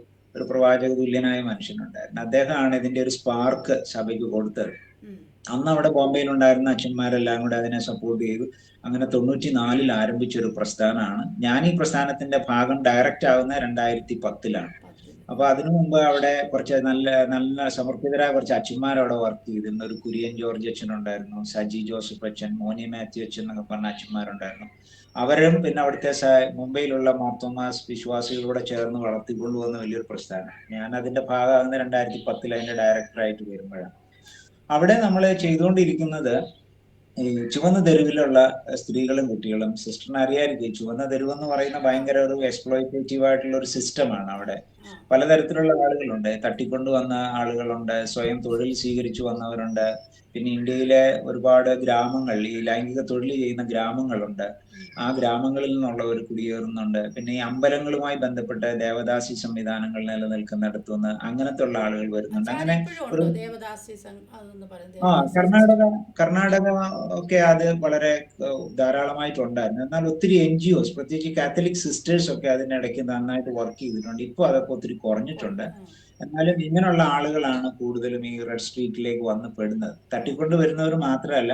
പ്രവാചക തുല്യനായ മനുഷ്യനുണ്ടായിരുന്നു. അദ്ദേഹമാണ് ഇതിന്റെ ഒരു സ്പാർക്ക് സഭയ്ക്ക് കൊടുത്തത്. അന്ന് അവിടെ ബോംബെയിൽ ഉണ്ടായിരുന്ന അച്ഛന്മാരെല്ലാം കൂടെ അതിനെ സപ്പോർട്ട് ചെയ്തു. അങ്ങനെ 94-ൽ ആരംഭിച്ച ഒരു പ്രസ്ഥാനമാണ്. ഞാൻ ഈ പ്രസ്ഥാനത്തിന്റെ ഭാഗം ഡയറക്റ്റ് ആവുന്ന 2010-ലാണ്. അപ്പൊ അതിനു മുമ്പ് അവിടെ കുറച്ച് നല്ല സമർപ്പിതരായ കുറച്ച് അച്ഛന്മാർ അവിടെ വർക്ക് ചെയ്തിരുന്നു. ഒരു കുര്യൻ ജോർജ് അച്ഛൻ ഉണ്ടായിരുന്നു, സജി ജോസഫ് അച്ഛൻ, മോനി മാത്യു അച്ഛൻ എന്നൊക്കെ പറഞ്ഞ അച്ഛന്മാരുണ്ടായിരുന്നു. അവരും പിന്നെ അവിടുത്തെ മുംബൈയിലുള്ള മാർത്തോമാസ് വിശ്വാസികളോടെ ചേർന്ന് വളർത്തിക്കൊണ്ടുവന്ന വലിയൊരു പ്രസ്ഥാനം. ഞാൻ അതിന്റെ ഭാഗമാകുന്ന 2010-ൽ അതിന്റെ ഡയറക്ടറായിട്ട് വരുമ്പോഴാണ്. അവിടെ നമ്മൾ ചെയ്തുകൊണ്ടിരിക്കുന്നത് ഈ ചുവന്ന തെരുവിലുള്ള സ്ത്രീകളും കുട്ടികളും, സിസ്റ്ററിന് അറിയായിരിക്കും, ചുവന്ന തെരുവ് എന്ന് പറയുന്ന ഭയങ്കര ഒരു എക്സ്പ്ലോയിറ്റേറ്റീവ് ആയിട്ടുള്ള ഒരു സിസ്റ്റമാണ്. അവിടെ പലതരത്തിലുള്ള ആളുകളുണ്ട്. തട്ടിക്കൊണ്ടുവന്ന ആളുകളുണ്ട്, സ്വയം തൊഴിൽ സ്വീകരിച്ചു വന്നവരുണ്ട്. പിന്നെ ഇന്ത്യയിലെ ഒരുപാട് ഗ്രാമങ്ങൾ, ഈ ലൈംഗിക തൊഴിൽ ചെയ്യുന്ന ഗ്രാമങ്ങളുണ്ട്. ആ ഗ്രാമങ്ങളിൽ നിന്നുള്ളവർ കുടിയേറുന്നുണ്ട്. പിന്നെ ഈ അമ്പലങ്ങളുമായി ബന്ധപ്പെട്ട് ദേവദാസി സംവിധാനങ്ങൾ നിലനിൽക്കുന്നിടത്തുനിന്ന് അങ്ങനത്തെ ഉള്ള ആളുകൾ വരുന്നുണ്ട്. അങ്ങനെ ഒരു കർണാടക ഒക്കെ അത് വളരെ ധാരാളമായിട്ടുണ്ടായിരുന്നു. എന്നാൽ ഒത്തിരി NGOs, പ്രത്യേകിച്ച് കാത്തലിക് സിസ്റ്റേഴ്സ് ഒക്കെ അതിനിടയ്ക്ക് നന്നായിട്ട് വർക്ക് ചെയ്തിട്ടുണ്ട്. ഇപ്പൊ അതൊക്കെ ഒത്തിരി കുറഞ്ഞിട്ടുണ്ട്. എന്നാലും ഇങ്ങനെയുള്ള ആളുകളാണ് കൂടുതലും ഈ റെഡ് സ്ട്രീറ്റിലേക്ക് വന്ന് പെടുന്നത്. തട്ടിക്കൊണ്ട് വരുന്നവർ മാത്രമല്ല,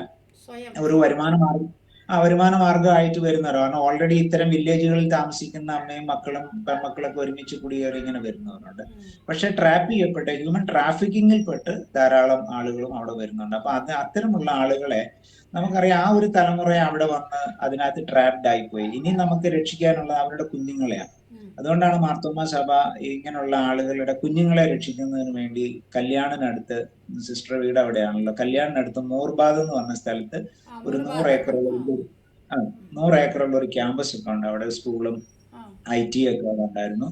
ഒരു വരുമാന മാർഗമായിട്ട് വരുന്നവർ. കാരണം ഓൾറെഡി ഇത്തരം വില്ലേജുകളിൽ താമസിക്കുന്ന അമ്മയും മക്കളും പെൺമക്കളൊക്കെ ഒരുമിച്ച് കുടിയേറി ഇങ്ങനെ വരുന്നവരുണ്ട്. പക്ഷെ ട്രാപ്പ് ചെയ്യപ്പെട്ട് ഹ്യൂമൻ ട്രാഫിക്കിങ്ങിൽ പെട്ട് ധാരാളം ആളുകളും അവിടെ വരുന്നുണ്ട്. അപ്പൊ അത്തരമുള്ള ആളുകളെ നമുക്കറിയാം, ആ ഒരു തലമുറ അവിടെ വന്ന് അതിനകത്ത് ട്രാപ്ഡ് ആയിപ്പോയി. ഇനി നമുക്ക് രക്ഷിക്കാനുള്ളത് അവരുടെ കുഞ്ഞുങ്ങളെയാണ്. അതുകൊണ്ടാണ് മാർത്തോമാ സഭ ഇങ്ങനെയുള്ള ആളുകളുടെ കുഞ്ഞുങ്ങളെ രക്ഷിക്കുന്നതിന് വേണ്ടി കല്യാണിനടുത്ത്, സിസ്റ്റർ വീട് അവിടെയാണല്ലോ, കല്യാണിനടുത്ത് മോർബാദ് എന്ന് പറഞ്ഞ സ്ഥലത്ത് ഒരു 100 ഏക്കറുള്ള ഒരു ക്യാമ്പസ് ഒക്കെ ഉണ്ട്. അവിടെ സ്കൂളും IT ഒക്കെ ഉണ്ടായിരുന്നു.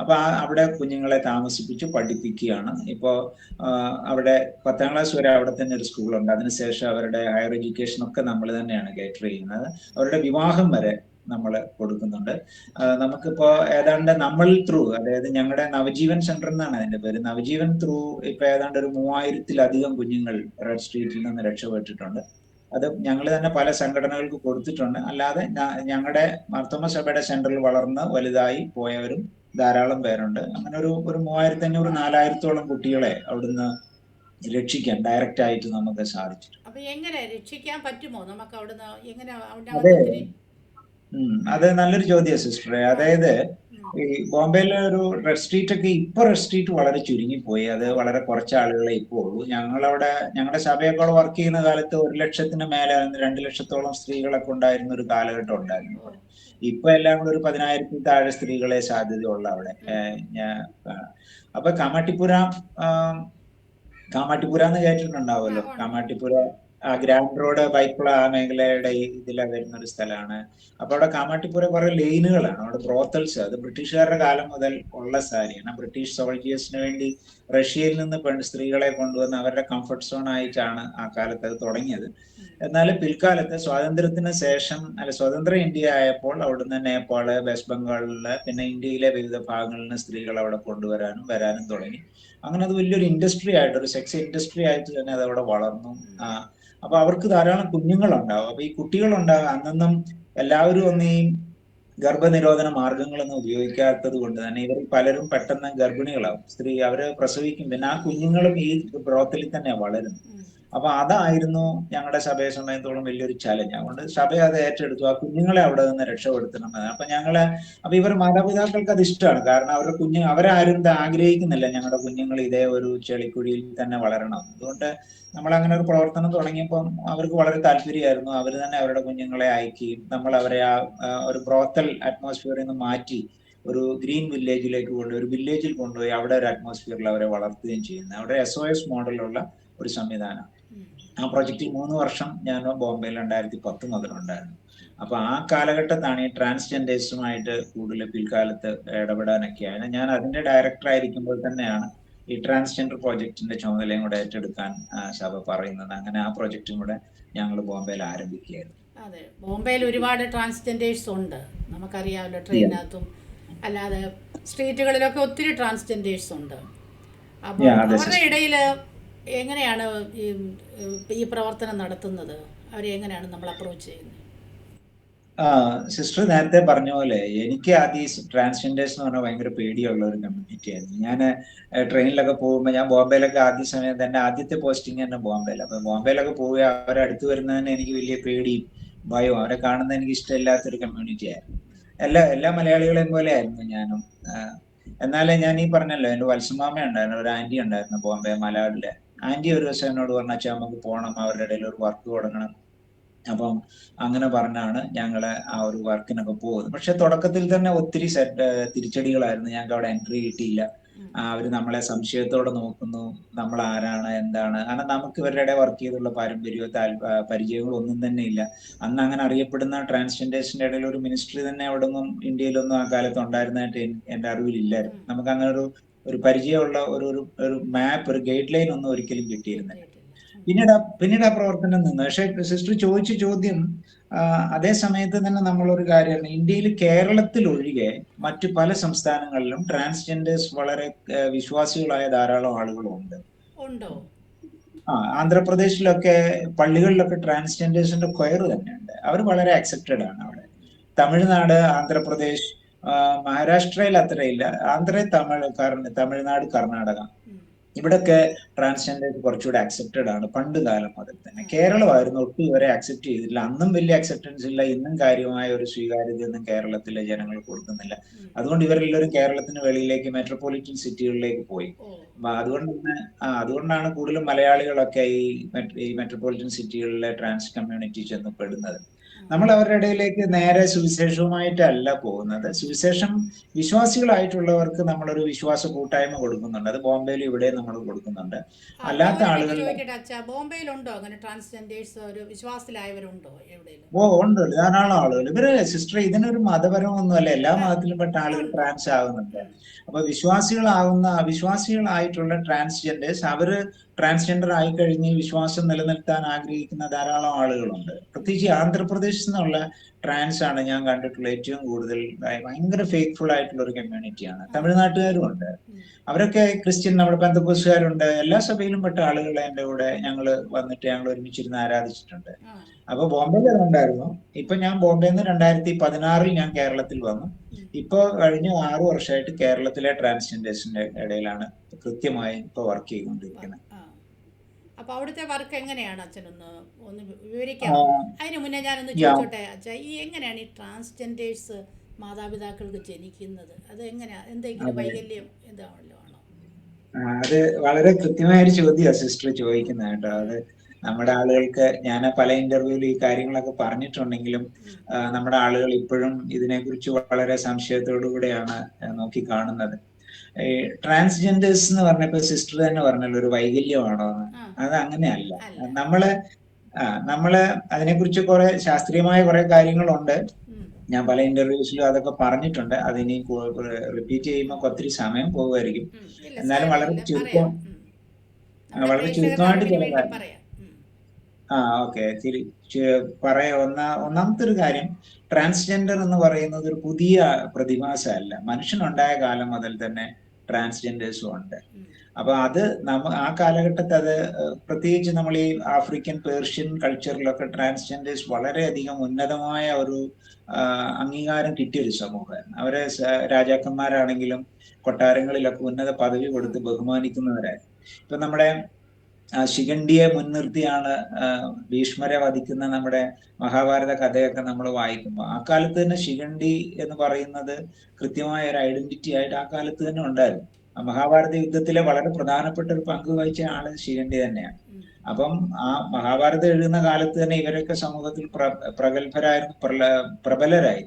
അപ്പൊ അവിടെ കുഞ്ഞുങ്ങളെ താമസിപ്പിച്ച് പഠിപ്പിക്കുകയാണ്. ഇപ്പോ അവിടെ 10ാം ക്ലാസ് വരെ അവിടെ തന്നെ ഒരു സ്കൂളുണ്ട്. അതിനുശേഷം അവരുടെ ഹയർ എഡ്യൂക്കേഷൻ ഒക്കെ നമ്മൾ തന്നെയാണ് കേറ്റർ ചെയ്യുന്നത്. അവരുടെ വിവാഹം വരെ നമ്മൾ കൊടുക്കുന്നുണ്ട്. നമുക്കിപ്പോ ഏതാണ്ട് നമ്മൾ ത്രൂ, അതായത് ഞങ്ങളുടെ നവജീവൻ സെന്റർ എന്നാണ് അതിന്റെ പേര്, നവജീവൻ ത്രൂ ഇപ്പൊ ഏതാണ്ട് ഒരു 3000-ലധികം കുഞ്ഞുങ്ങൾ റെഡ് സ്ട്രീറ്റിൽ നിന്ന് രക്ഷപ്പെട്ടിട്ടുണ്ട്. അത് ഞങ്ങൾ തന്നെ പല സംഘടനകൾക്ക് കൊടുത്തിട്ടുണ്ട്. അല്ലാതെ ഞങ്ങളുടെ മാർത്തോമാ സഭയുടെ സെന്ററിൽ വളർന്ന് വലുതായി പോയവരും ധാരാളം പേരുണ്ട്. അങ്ങനെ ഒരു 3500-4000-ഓളം കുട്ടികളെ അവിടുന്ന് രക്ഷിക്കാൻ ഡയറക്റ്റ് ആയിട്ട് നമുക്ക് സാധിച്ചിട്ടുണ്ട്. അപ്പൊ എങ്ങനെ രക്ഷിക്കാൻ പറ്റുമോ നമുക്ക് അവിടുന്ന്? എങ്ങനെ? അത് നല്ലൊരു ചോദ്യം സിസ്റ്ററെ. അതായത് ഈ ബോംബെയിലെ ഒരു റെഡ് സ്ട്രീറ്റ് ഒക്കെ ഇപ്പൊ റെഡ് സ്ട്രീറ്റ് വളരെ ചുരുങ്ങിപ്പോയി. അത് വളരെ കുറച്ച് ആളുകളെ ഇപ്പോൾ ഉള്ളൂ. ഞങ്ങളവിടെ ഞങ്ങളുടെ സഭയൊക്കെ വർക്ക് ചെയ്യുന്ന കാലത്ത് 1 ലക്ഷത്തിന് മേലെ 2 ലക്ഷത്തോളം സ്ത്രീകളൊക്കെ ഉണ്ടായിരുന്ന ഒരു കാലഘട്ടം ഉണ്ടായിരുന്നു. ഇപ്പൊ എല്ലാം കൂടെ ഒരു 10,000-ൽ താഴെ സ്ത്രീകളെ സാധ്യതയുള്ള അവിടെ. അപ്പൊ കാമാട്ടിപ്പുര എന്ന് കേട്ടിട്ടുണ്ടാവുമല്ലോ. കാമാട്ടിപ്പുര ഗ്രാൻഡ് റോഡ്, ബൈക്കുള ആ മേഖലയുടെ ഇതിലെ വരുന്ന ഒരു സ്ഥലമാണ്. അപ്പൊ അവിടെ കാമാട്ടിപ്പുര കുറെ ലൈനുകളാണ്, അവിടെ ബ്രോത്തൽസ്. അത് ബ്രിട്ടീഷുകാരുടെ കാലം മുതൽ ഉള്ള കാര്യമാണ്. ബ്രിട്ടീഷ് സോൾജിയേഴ്സിന് വേണ്ടി റഷ്യയിൽ നിന്ന് സ്ത്രീകളെ കൊണ്ടുവന്ന് അവരുടെ കംഫർട്ട് സോൺ ആയിട്ടാണ് ആ കാലത്ത് അത് തുടങ്ങിയത്. എന്നാൽ പിൽക്കാലത്ത് സ്വാതന്ത്ര്യത്തിന് ശേഷം, സ്വതന്ത്ര ഇന്ത്യ ആയപ്പോൾ അവിടുന്ന് നേപ്പാള്, വെസ്റ്റ് ബംഗാളില്, പിന്നെ ഇന്ത്യയിലെ വിവിധ ഭാഗങ്ങളിൽ നിന്ന് സ്ത്രീകൾ അവിടെ വരാനും തുടങ്ങി. അങ്ങനെ അത് വലിയൊരു ഇൻഡസ്ട്രി ആയിട്ട്, ഒരു സെക്സ് ഇൻഡസ്ട്രി ആയിട്ട് തന്നെ അത് അവിടെ വളർന്നു. അപ്പൊ അവർക്ക് ധാരാളം കുഞ്ഞുങ്ങളുണ്ടാവും. അപ്പൊ ഈ കുട്ടികളുണ്ടാകും. അന്നൊന്നും എല്ലാവരും ഒന്നും ഈ ഗർഭനിരോധന മാർഗങ്ങളൊന്നും ഉപയോഗിക്കാത്തത് കൊണ്ട് തന്നെ ഇവർ പലരും പെട്ടെന്ന് ഗർഭിണികളാവും. അവര് പ്രസവിക്കും. പിന്നെ ആ കുഞ്ഞുങ്ങളും ഈ ബ്രോത്തലിൽ തന്നെ വളരുന്നു. അപ്പൊ അതായിരുന്നു ഞങ്ങളുടെ സഭയെ സംബന്ധിച്ചോളം വലിയൊരു ചലഞ്ച്. അതുകൊണ്ട് സഭ അത് ഏറ്റെടുത്തു, ആ കുഞ്ഞുങ്ങളെ അവിടെ നിന്ന് രക്ഷപ്പെടുത്തണം. അപ്പൊ ഇവർ മാതാപിതാക്കൾക്ക് അത് ഇഷ്ടമാണ്. കാരണം അവരുടെ അവരാരും ആഗ്രഹിക്കുന്നില്ല ഞങ്ങളുടെ കുഞ്ഞുങ്ങൾ ഇതേ ഒരു ചെളിക്കുഴിയിൽ തന്നെ വളരണം. അതുകൊണ്ട് നമ്മൾ അങ്ങനെ ഒരു പ്രവർത്തനം തുടങ്ങിയപ്പം അവർക്ക് വളരെ താല്പര്യമായിരുന്നു. അവർ തന്നെ അവരുടെ കുഞ്ഞുങ്ങളെ അയക്കുകയും നമ്മൾ അവരെ ഒരു ബ്രോത്തൽ അറ്റ്മോസ്ഫിയറിൽ നിന്ന് മാറ്റി ഒരു ഗ്രീൻ വില്ലേജിലേക്ക് കൊണ്ടുപോയി, ഒരു വില്ലേജിൽ കൊണ്ടുപോയി അവിടെ ഒരു അറ്റ്മോസ്ഫിയറിൽ അവരെ വളർത്തുകയും ചെയ്യുന്നത്. അവിടെ SOS മോഡലുള്ള ഒരു സംവിധാനം. ആ പ്രൊജക്റ്റിൽ 3 വർഷം ഞാൻ ബോംബെയിൽ 2010 മുതലുണ്ടായിരുന്നു. അപ്പൊ ആ കാലഘട്ടത്താണ് ഈ ട്രാൻസ്ജെൻഡേഴ്സുമായിട്ട് കൂടുതൽ പിൽക്കാലത്ത് ഇടപെടാനൊക്കെ ആയത്. ഞാൻ അതിന്റെ ഡയറക്ടർ ആയിരിക്കുമ്പോൾ തന്നെയാണ് ഈ ട്രാൻസ്ജെൻഡർ പ്രോജക്റ്റിന്റെ ചുമതലയും കൂടെ ഏറ്റെടുക്കാൻ സഭ പറയുന്നത്. അങ്ങനെ ആ പ്രൊജക്റ്റും കൂടെ ഞങ്ങൾ ബോംബെയിൽ ആരംഭിക്കുകയായിരുന്നു. അതെ, ബോംബെയിൽ ഒരുപാട് ട്രാൻസ്ജെൻഡേഴ്സ് ഉണ്ട്, നമുക്കറിയാമല്ലോ. ട്രെയിനകത്തും അല്ലാതെ സ്ട്രീറ്റുകളിലൊക്കെ ഒത്തിരി ട്രാൻസ്ജെൻഡേഴ്സ് ഉണ്ട്. അപ്പോൾ അവരുടെ ഇടയിൽ എങ്ങനെയാണ് ഈ പ്രവർത്തനം നടത്തുന്നത്? അവരെ എങ്ങനെയാണ് നമ്മൾ അപ്രോച്ച് ചെയ്യുന്നത്? സിസ്റ്റർ നേരത്തെ പറഞ്ഞ പോലെ എനിക്ക് ആദ്യം ട്രാൻസ്ജെൻഡേഴ്സ് എന്ന് പറഞ്ഞാൽ ഭയങ്കര പേടിയുള്ള ഒരു കമ്മ്യൂണിറ്റി ആയിരുന്നു. ഞാൻ ട്രെയിനിലൊക്കെ പോകുമ്പോൾ, ഞാൻ ബോംബെയിലൊക്കെ ആദ്യ സമയത്ത് എൻ്റെ ആദ്യത്തെ പോസ്റ്റിംഗ് തന്നെ ബോംബെയിൽ. അപ്പൊ ബോംബെയിലൊക്കെ പോവുക, അവരെ അടുത്ത് വരുന്നതിന് എനിക്ക് വലിയ പേടിയും ഭയവും, അവരെ കാണുന്നത് എനിക്ക് ഇഷ്ടമില്ലാത്തൊരു കമ്മ്യൂണിറ്റി ആയിരുന്നു. എല്ലാ മലയാളികളെയും പോലെ ആയിരുന്നു ഞാനും. എന്നാലും ഞാൻ ഈ പറഞ്ഞല്ലോ, എൻ്റെ വത്സമാമ ഉണ്ടായിരുന്നു, ഒരു ആന്റി ഉണ്ടായിരുന്നു ബോംബെ മലയാളിലെ ആന്റി. ഒരു ദിവസം എന്നോട് പറഞ്ഞു, അച്ഛാ നമുക്ക് പോകണം, അവരുടെ ഇടയിൽ ഒരു വർക്ക് തുടങ്ങണം. അപ്പം അങ്ങനെ പറഞ്ഞാണ് ഞങ്ങള് ആ ഒരു വർക്കിനൊക്കെ പോകുന്നത്. പക്ഷെ തുടക്കത്തിൽ തന്നെ ഒത്തിരി തിരിച്ചടികളായിരുന്നു. ഞങ്ങൾക്ക് അവിടെ എൻട്രി കിട്ടിയില്ല. അവര് നമ്മളെ സംശയത്തോടെ നോക്കുന്നു, നമ്മൾ ആരാണ് എന്താണ്. കാരണം നമുക്ക് ഇവരുടെ വർക്ക് ചെയ്തുള്ള പാരമ്പര്യമോ പരിചയങ്ങളോ ഒന്നും തന്നെ ഇല്ല. അന്ന് അങ്ങനെ അറിയപ്പെടുന്ന ട്രാൻസ്ജെൻഡേഴ്സിന്റെ ഇടയിൽ ഒരു മിനിസ്ട്രി തന്നെ അവിടെ ഒന്നും ഇന്ത്യയിലൊന്നും ആ കാലത്ത് ഉണ്ടായിരുന്നതായിട്ട് എന്റെ അറിവിലില്ലായിരുന്നു. നമുക്ക് അങ്ങനെ ഒരു പരിചയമുള്ള ഒരു മാപ്പ്, ഒരു ഗൈഡ് ലൈൻ ഒന്നും ഒരിക്കലും കിട്ടിയിരുന്നില്ല. പിന്നീട് ആ പ്രവർത്തനം നിന്ന്. പക്ഷെ സിസ്റ്റർ ചോദിച്ച ചോദ്യം, അതേ സമയത്ത് തന്നെ നമ്മളൊരു കാര്യമാണ്, ഇന്ത്യയിൽ കേരളത്തിൽ ഒഴികെ മറ്റു പല സംസ്ഥാനങ്ങളിലും ട്രാൻസ്ജെൻഡേഴ്സ് വളരെ വിശ്വാസികളായ ധാരാളം ആളുകളുണ്ട്. ആന്ധ്രാപ്രദേശിലൊക്കെ പള്ളികളിലൊക്കെ ട്രാൻസ്ജെൻഡേഴ്സിന്റെ ക്വയർ തന്നെയുണ്ട്. അവർ വളരെ അക്സെപ്റ്റഡ് ആണ് അവിടെ. തമിഴ്നാട്, ആന്ധ്രാപ്രദേശ്, മഹാരാഷ്ട്രയിൽ അത്രയില്ല. തമിഴ്നാട്, കർണാടക, ഇവിടൊക്കെ ട്രാൻസ്ജെൻഡേഴ്സ് കുറച്ചുകൂടെ അക്സെപ്റ്റഡ് ആണ് പണ്ട് കാലം മുതൽ തന്നെ. കേരളമായിരുന്നു ഒട്ടും ഇവരെ അക്സെപ്റ്റ് ചെയ്തിട്ടില്ല. അന്നും വലിയ അക്സെപ്റ്റൻസ് ഇല്ല, ഇന്നും കാര്യമായ ഒരു സ്വീകാര്യതയൊന്നും കേരളത്തിലെ ജനങ്ങൾ കൊടുക്കുന്നില്ല. അതുകൊണ്ട് ഇവരെല്ലാവരും കേരളത്തിന് വെളിയിലേക്ക്, മെട്രോപൊളിറ്റൻ സിറ്റികളിലേക്ക് പോയി. അതുകൊണ്ടാണ് കൂടുതലും മലയാളികളൊക്കെ ഈ മെട്രോപൊളിറ്റൻ സിറ്റികളിലെ ട്രാൻസ് കമ്മ്യൂണിറ്റി ചെന്ന് പെടുന്നത്. നമ്മൾ അവരുടെ ഇടയിലേക്ക് നേരെ സുവിശേഷവുമായിട്ടല്ല പോകുന്നത്. സുവിശേഷം വിശ്വാസികളായിട്ടുള്ളവർക്ക് നമ്മളൊരു വിശ്വാസ കൂട്ടായ്മ കൊടുക്കുന്നുണ്ട്. അത് ബോംബെയിൽ ഇവിടെ നമ്മൾ കൊടുക്കുന്നുണ്ട്. അല്ലാത്ത ആളുകൾ ബോംബെയിലുണ്ടോ അങ്ങനെ ട്രാൻസ്ജെൻഡേഴ്സ് ഒരു വിശ്വാസത്തിലായവരുണ്ടോ? ഉണ്ട്, ധാരാളം ആളുകൾ. ഇവര് സിസ്റ്റർ ഇതിനൊരു മതപരമൊന്നുമല്ല, എല്ലാ മതത്തിലും പെട്ട ആളുകൾ ട്രാൻസ് ആകുന്നുണ്ട്. അപ്പൊ അവിശ്വാസികളായിട്ടുള്ള ട്രാൻസ്ജെൻഡേഴ്സ്, അവര് ട്രാൻസ്ജെൻഡർ ആയി കഴിഞ്ഞ് വിശ്വാസം നിലനിർത്താൻ ആഗ്രഹിക്കുന്ന ധാരാളം ആളുകളുണ്ട്. പ്രത്യേകിച്ച് ആന്ധ്രാപ്രദേശിൽ നിന്നുള്ള ട്രാൻസ് ആണ് ഞാൻ കണ്ടിട്ടുള്ള ഏറ്റവും കൂടുതൽ ഭയങ്കര ഫെയ്ത്ത്ഫുൾ ആയിട്ടുള്ള ഒരു കമ്മ്യൂണിറ്റിയാണ്. തമിഴ്നാട്ടുകാരും ഉണ്ട്. അവരൊക്കെ ക്രിസ്ത്യൻ, നമ്മുടെ പെന്തക്കോസ്തുകാരുണ്ട്. എല്ലാ സഭയിലും പെട്ട ആളുകളെ എൻ്റെ കൂടെ ഞങ്ങൾ ഒരുമിച്ചിരുന്ന് ആരാധിച്ചിട്ടുണ്ട്. അപ്പൊ ബോംബെയിൽ അതുണ്ടായിരുന്നു. ഇപ്പൊ ഞാൻ ബോംബെയിൽ നിന്ന് 2016 ഞാൻ കേരളത്തിൽ വന്നു. ഇപ്പൊ കഴിഞ്ഞ 6 വർഷമായിട്ട് കേരളത്തിലെ ട്രാൻസ്ജെൻഡേഴ്സിന്റെ ഇടയിലാണ് കൃത്യമായി ഇപ്പൊ വർക്ക് ചെയ്തുകൊണ്ടിരിക്കുന്നത്. അപ്പൊ അവിടുത്തെ വർക്ക് എങ്ങനെയാണ് ഒന്ന് വിവരിക്കാമോ? അതിന് മുന്നേ ഞാനൊന്ന് ചോദിച്ചോട്ടെ അച്ഛാ, എങ്ങനെയാണ് ഈ ട്രാൻസ്ജെൻഡേഴ്സ് മാതാപിതാക്കൾക്ക് ജനിക്കുന്നത്? അത് എങ്ങനെയാ, എന്തെങ്കിലും വൈകല്യം എന്താണല്ലോ ആണോ? അത് വളരെ കൃത്യമായൊരു ചോദ്യമാണ് സിസ്റ്റർ ചോദിക്കുന്നത് കേട്ടോ. അത് നമ്മുടെ ആളുകൾക്ക്, ഞാൻ പല ഇന്റർവ്യൂവിൽ ഈ കാര്യങ്ങളൊക്കെ പറഞ്ഞിട്ടുണ്ടെങ്കിലും നമ്മുടെ ആളുകൾ ഇപ്പോഴും ഇതിനെക്കുറിച്ച് വളരെ സംശയത്തോടു കൂടെയാണ് നോക്കി കാണുന്നത്. ഈ ട്രാൻസ്ജെൻഡേഴ്സ് എന്ന് പറഞ്ഞപ്പോ സിസ്റ്റർ തന്നെ പറഞ്ഞല്ലോ ഒരു വൈകല്യമാണോ എന്ന്. അത് അങ്ങനെയല്ല. നമ്മള് അതിനെക്കുറിച്ച് കുറെ ശാസ്ത്രീയമായ കുറെ കാര്യങ്ങളുണ്ട്. ഞാൻ പല ഇന്റർവ്യൂസിലും അതൊക്കെ പറഞ്ഞിട്ടുണ്ട്. അതിനി റിപ്പീറ്റ് ചെയ്യുമ്പോൾ ഒത്തിരി സമയം പോകുമായിരിക്കും. എന്നാലും വളരെ ചുരുക്കമായിട്ട് ചില കാര്യം ഓക്കെ ഒന്നാമത്തെ ഒരു കാര്യം, ട്രാൻസ്ജെൻഡർ എന്ന് പറയുന്നത് ഒരു പുതിയ പ്രതിഭാസമല്ല. മനുഷ്യനുണ്ടായ കാലം മുതൽ തന്നെ ട്രാൻസ്ജെൻഡേഴ്സും ഉണ്ട്. അപ്പൊ അത് ആ കാലഘട്ടത്തിൽ അത് പ്രത്യേകിച്ച് നമ്മൾ ഈ ആഫ്രിക്കൻ പേർഷ്യൻ കൾച്ചറിലൊക്കെ ട്രാൻസ്ജെൻഡേഴ്സ് വളരെയധികം ഉന്നതമായ ഒരു അംഗീകാരം കിട്ടിയൊരു സമൂഹമായിരുന്നു. അവരെ രാജാക്കന്മാരാണെങ്കിലും കൊട്ടാരങ്ങളിലൊക്കെ ഉന്നത പദവി കൊടുത്ത് ബഹുമാനിക്കുന്നവരായിരുന്നു. ഇപ്പൊ നമ്മുടെ ശിഖണ്ഡിയെ മുൻനിർത്തിയാണ് ഭീഷ്മരെ വധിക്കുന്ന നമ്മുടെ മഹാഭാരത കഥയൊക്കെ നമ്മൾ വായിക്കുമ്പോൾ ആ കാലത്ത് തന്നെ ശിഖണ്ഡി എന്ന് പറയുന്നത് കൃത്യമായ ഒരു ഐഡന്റിറ്റി ആയിട്ട് ആ കാലത്ത് തന്നെ ഉണ്ടായിരുന്നു. മഹാഭാരത യുദ്ധത്തിലെ വളരെ പ്രധാനപ്പെട്ട ഒരു പങ്ക് വഹിച്ച ആള് ശിഖണ്ഡി തന്നെയാണ്. അപ്പം ആ മഹാഭാരതം എഴുതുന്ന കാലത്ത് തന്നെ ഇവരൊക്കെ സമൂഹത്തിൽ പ്രഗത്ഭരായിരുന്നു, പ്രബലരായി.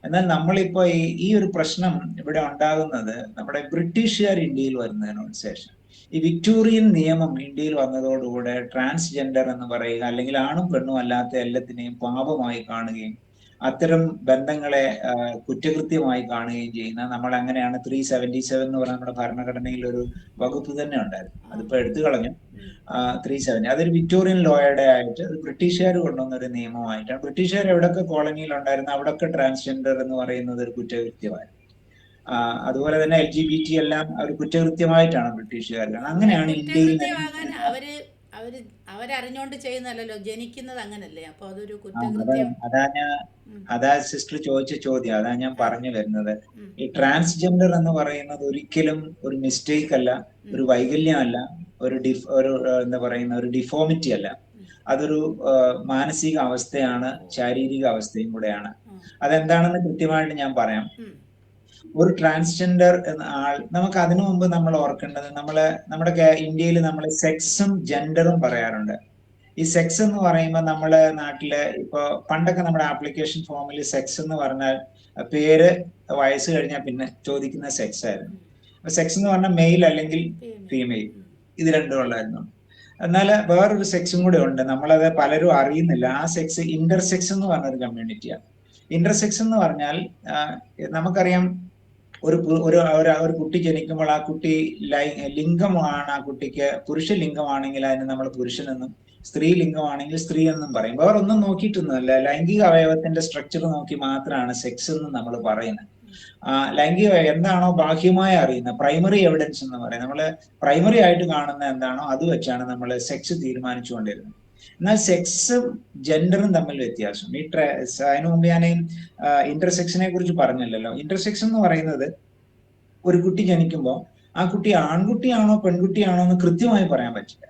എന്നാൽ നമ്മളിപ്പോ ഈ ഒരു പ്രശ്നം ഇവിടെ ഉണ്ടാകുന്നത് നമ്മുടെ ബ്രിട്ടീഷുകാർ ഇന്ത്യയിൽ വരുന്നതിനോട് ശേഷം. ഈ വിക്ടോറിയൻ നിയമം ഇന്ത്യയിൽ വന്നതോടുകൂടെ ട്രാൻസ്ജെൻഡർ എന്ന് പറയുക, അല്ലെങ്കിൽ ആണും പെണ്ണും അല്ലാത്ത എല്ലാത്തിനെയും പാപമായി കാണുകയും അത്തരം ബന്ധങ്ങളെ കുറ്റകൃത്യമായി കാണുകയും ചെയ്യുന്ന, നമ്മൾ അങ്ങനെയാണ് 377 എന്ന് പറഞ്ഞ നമ്മുടെ ഭരണഘടനയിൽ ഒരു വകുപ്പ് തന്നെ ഉണ്ടായിരുന്നു. അതിപ്പോ എടുത്തു കളഞ്ഞു. 370 അതൊരു വിക്ടോറിയൻ ലോയുടെ ആയിട്ട് അത് ബ്രിട്ടീഷുകാർ കൊണ്ടുവന്ന ഒരു നിയമമായിട്ടാണ്. ബ്രിട്ടീഷുകാർ എവിടെയൊക്കെ കോളനിയിൽ ഉണ്ടായിരുന്നു അവിടെയൊക്കെ ട്രാൻസ്ജെൻഡർ എന്ന് പറയുന്നത് ഒരു കുറ്റകൃത്യമായിരുന്നു. അതുപോലെ തന്നെ LGBT എല്ലാം ഒരു കുറ്റകൃത്യമായിട്ടാണ് ബ്രിട്ടീഷുകാർ. അങ്ങനെയാണ് ഇന്ത്യയിൽ അവരറിഞ്ഞോണ്ട് ചെയ്യുന്നല്ലോ, ജനിക്കുന്നത് അങ്ങനല്ലേ, അപ്പൊ അതൊരു അതാ സിസ്റ്റർ ചോദിച്ച ചോദ്യം, അതാ ഞാൻ പറഞ്ഞു വരുന്നത്. ഈ ട്രാൻസ്ജെൻഡർ എന്ന് പറയുന്നത് ഒരിക്കലും ഒരു മിസ്റ്റേക്ക് അല്ല, ഒരു വൈകല്യമല്ല, ഒരു എന്താ പറയുന്ന ഒരു ഡിഫോമിറ്റി അല്ല. അതൊരു മാനസിക അവസ്ഥയാണ്, ശാരീരിക അവസ്ഥയും കൂടെയാണ്. അതെന്താണെന്ന് കൃത്യമായിട്ട് ഞാൻ പറയാം. ഒരു ട്രാൻസ്ജെൻഡർ എന്ന ആൾ, നമുക്ക് അതിനു മുമ്പ് നമ്മൾ ഓർക്കേണ്ടത്, നമ്മുടെ ഇന്ത്യയിൽ നമ്മൾ സെക്സും ജെൻഡറും പറയാറുണ്ട്. ഈ സെക്സ് എന്ന് പറയുമ്പോൾ നമ്മുടെ നാട്ടില് ഇപ്പൊ പണ്ടൊക്കെ നമ്മുടെ ആപ്ലിക്കേഷൻ ഫോമിൽ സെക്സ് എന്ന് പറഞ്ഞാൽ പേര്, വയസ്സ് കഴിഞ്ഞാൽ പിന്നെ ചോദിക്കുന്ന സെക്സ് ആയിരുന്നു. സെക്സ് എന്ന് പറഞ്ഞാൽ മെയിൽ അല്ലെങ്കിൽ ഫീമെയിൽ, ഇത് രണ്ടും ഉള്ളായിരുന്നു. എന്നാൽ വേറൊരു സെക്സും കൂടെ ഉണ്ട്, നമ്മളത് പലരും അറിയുന്നില്ല. ആ സെക്സ് ഇന്റർസെക്സ് എന്ന് പറഞ്ഞൊരു കമ്മ്യൂണിറ്റിയാണ്. ഇന്റർസെക്സ് എന്ന് പറഞ്ഞാൽ നമുക്കറിയാം, ഒരു കുട്ടി ജനിക്കുമ്പോൾ ആ കുട്ടി ലിംഗമാണ്, ആ കുട്ടിക്ക് പുരുഷ ലിംഗമാണെങ്കിൽ അതിന് നമ്മൾ പുരുഷനെന്നും, സ്ത്രീ ലിംഗമാണെങ്കിൽ സ്ത്രീ എന്നും പറയും. വേറെ ഒന്നും നോക്കിയിട്ടൊന്നുമല്ല, ലൈംഗിക അവയവത്തിന്റെ സ്ട്രക്ചർ നോക്കി മാത്രമാണ് സെക്സ് എന്ന് നമ്മൾ പറയുന്നത്. ലൈംഗിക എന്താണോ ബാഹ്യമായി അറിയുന്നത്, പ്രൈമറി എവിഡൻസ് എന്ന് പറയും. നമ്മൾ പ്രൈമറി ആയിട്ട് കാണുന്ന എന്താണോ അത് വെച്ചാണ് നമ്മൾ സെക്സ് തീരുമാനിച്ചുകൊണ്ടിരുന്നത്. എന്നാൽ സെക്സും ജെൻഡറും തമ്മിൽ വ്യത്യാസം. അതിനു മുമ്പ് ഞാൻ ഇന്റർസെക്ഷനെ കുറിച്ച് പറഞ്ഞില്ലല്ലോ. ഇന്റർസെക്ഷൻ എന്ന് പറയുന്നത് ഒരു കുട്ടി ജനിക്കുമ്പോൾ ആ കുട്ടി ആൺകുട്ടിയാണോ പെൺകുട്ടിയാണോ എന്ന് കൃത്യമായി പറയാൻ പറ്റില്ല.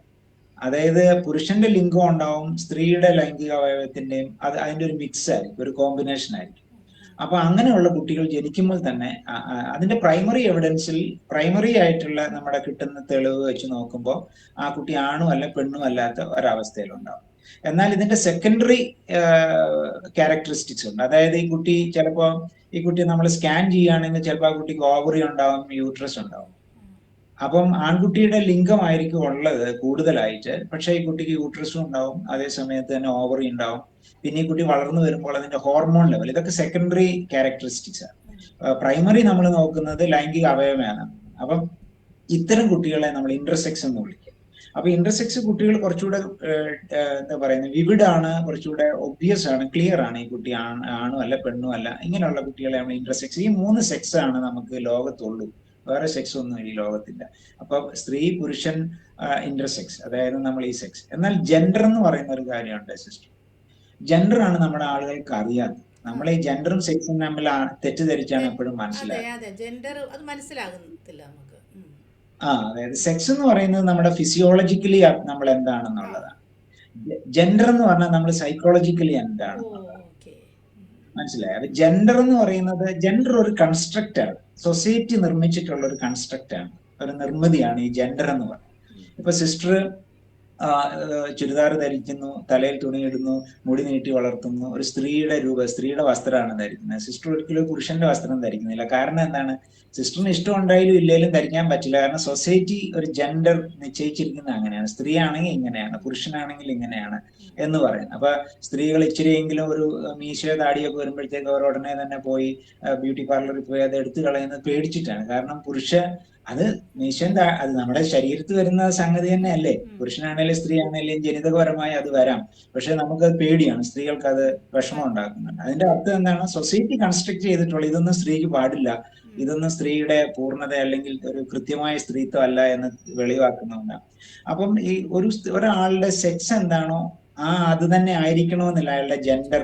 അതായത് പുരുഷന്റെ ലിംഗം ഉണ്ടാവും, സ്ത്രീയുടെ ലൈംഗിക അവയവത്തിന്റെയും അതിന്റെ ഒരു മിക്സ് ആയിരിക്കും, ഒരു കോമ്പിനേഷൻ ആയിരിക്കും. അപ്പൊ അങ്ങനെയുള്ള കുട്ടികൾ ജനിക്കുമ്പോൾ തന്നെ അതിന്റെ പ്രൈമറി എവിഡൻസിൽ, പ്രൈമറി ആയിട്ടുള്ള നമ്മുടെ കിട്ടുന്ന തെളിവ് വെച്ച് നോക്കുമ്പോൾ ആ കുട്ടി ആണും അല്ല പെണ്ണും അല്ലാത്ത ഒരവസ്ഥയിലുണ്ടാവും. എന്നാൽ ഇതിന്റെ സെക്കൻഡറി ക്യാരക്ടറിസ്റ്റിക്സ് ഉണ്ട്. അതായത് ഈ കുട്ടി നമ്മൾ സ്കാൻ ചെയ്യുകയാണെങ്കിൽ ചിലപ്പോൾ ആ കുട്ടിക്ക് ഓവറി ഉണ്ടാവും, യൂട്രസ് ഉണ്ടാവും. അപ്പം ആൺകുട്ടിയുടെ ലിംഗമായിരിക്കും ഉള്ളത് കൂടുതലായിട്ട്, പക്ഷെ ഈ കുട്ടിക്ക് യൂട്രസും ഉണ്ടാവും, അതേ സമയത്ത് തന്നെ ഓവറി ഉണ്ടാവും. പിന്നെ ഈ കുട്ടി വളർന്നു വരുമ്പോൾ അതിന്റെ ഹോർമോൺ ലെവൽ, ഇതൊക്കെ സെക്കൻഡറി ക്യാരക്ടറിസ്റ്റിക്സ് ആണ്. പ്രൈമറി നമ്മൾ നോക്കുന്നത് ലൈംഗിക അവയവമാണ്. അപ്പം ഇത്തരം കുട്ടികളെ നമ്മൾ ഇന്റർസെക്സ് എന്ന് വിളിക്കും. അപ്പൊ ഇന്റർസെക്സ് കുട്ടികൾ കുറച്ചുകൂടെ എന്താ പറയുന്നത്, വിവിഡാണ്, കുറച്ചുകൂടെ ഒബ്വിയസ് ആണ്, ക്ലിയർ ആണ്. ഈ കുട്ടി ആണും അല്ല പെണ്ണും അല്ല, ഇങ്ങനെയുള്ള കുട്ടികളെ നമ്മൾ ഇന്റർസെക്സ്. ഈ 3 സെക്സ് ആണ് നമുക്ക് ലോകത്തുള്ളൂ, വേറെ സെക്സ് ഒന്നും ഈ ലോകത്തില്ല. അപ്പൊ സ്ത്രീ പുരുഷൻ ഇന്റർസെക്സ്, അതായത് നമ്മൾ ഈ സെക്സ്. എന്നാൽ ജെൻഡർ എന്ന് പറയുന്ന ഒരു കാര്യമുണ്ട് സിസ്റ്റർ. ജെൻഡർ ആണ് നമ്മുടെ ആളുകൾക്ക് അറിയാത്തത്. നമ്മൾ ഈ ജെൻഡറും സെക്സും തമ്മിൽ തെറ്റിദ്ധരിച്ചാണ് എപ്പോഴും മനസ്സിലാകുന്നില്ല നമുക്ക്. അതായത് സെക്സ് എന്ന് പറയുന്നത് നമ്മുടെ ഫിസിയോളജിക്കലി നമ്മൾ എന്താണെന്നുള്ളതാണ്. ജെൻഡർ എന്ന് പറഞ്ഞാൽ നമ്മൾ സൈക്കോളജിക്കലി എന്താണെന്നുള്ളതാണ്. മനസ്സിലായി? അപ്പൊ ജെൻഡർ എന്ന് പറയുന്നത്, ജെൻഡർ ഒരു കൺസ്ട്രക്റ്റ് ആണ്, സൊസൈറ്റി നിർമ്മിച്ചിട്ടുള്ള ഒരു കൺസ്ട്രക്റ്റ് ആണ്, ഒരു നിർമ്മിതിയാണ് ഈ ജെൻഡർ എന്ന് പറയുന്നത്. ഇപ്പൊ സിസ്റ്റർ ചുരിദാർ ധരിക്കുന്നു, തലയിൽ തുണിയിടുന്നു, മുടി നീട്ടി വളർത്തുന്നു, ഒരു സ്ത്രീയുടെ വസ്ത്രമാണ് ധരിക്കുന്നത്. സിസ്റ്റർ ഒരിക്കലും പുരുഷന്റെ വസ്ത്രം ധരിക്കുന്നില്ല. കാരണം എന്താണ്? സിസ്റ്ററിന് ഇഷ്ടം ഉണ്ടായാലും ഇല്ലെങ്കിലും ധരിക്കാൻ പറ്റില്ല. കാരണം സൊസൈറ്റി ഒരു ജെൻഡർ നിശ്ചയിച്ചിരിക്കുന്നത് അങ്ങനെയാണ്. സ്ത്രീ ആണെങ്കിൽ ഇങ്ങനെയാണ്, പുരുഷനാണെങ്കിൽ ഇങ്ങനെയാണ് എന്ന് പറയുന്നത്. അപ്പൊ സ്ത്രീകൾ ഇച്ചിരിയെങ്കിലും ഒരു മീശയോ താടിയൊക്കെ വരുമ്പോഴത്തേക്ക് അവർ ഉടനെ തന്നെ പോയി ബ്യൂട്ടി പാർലറിൽ പോയി അത് എടുത്തു കളയുന്നത് പേടിച്ചിട്ടാണ്. കാരണം അത് അത് നമ്മുടെ ശരീരത്തിൽ വരുന്ന സംഗതി തന്നെ അല്ലേ. പുരുഷനാണേലും സ്ത്രീ ആണേലും ജനിതകപരമായി അത് വരാം. പക്ഷെ നമുക്കത് പേടിയാണ്, സ്ത്രീകൾക്ക് അത് വിഷമം ഉണ്ടാക്കുന്നുണ്ട്. അതിന്റെ അർത്ഥം എന്താണ്? സൊസൈറ്റി കൺസ്ട്രക്ട് ചെയ്തിട്ടുള്ള ഇതൊന്നും സ്ത്രീക്ക് പാടില്ല, ഇതൊന്നും സ്ത്രീയുടെ പൂർണ്ണത അല്ലെങ്കിൽ ഒരു കൃത്യമായ സ്ത്രീത്വം അല്ല എന്ന് വെളിവാക്കുന്നുണ്ടാണ്. അപ്പം ഈ ഒരാളുടെ സെക്സ് എന്താണോ അത് തന്നെ ആയിരിക്കണമെന്നില്ല അയാളുടെ ജെൻഡർ.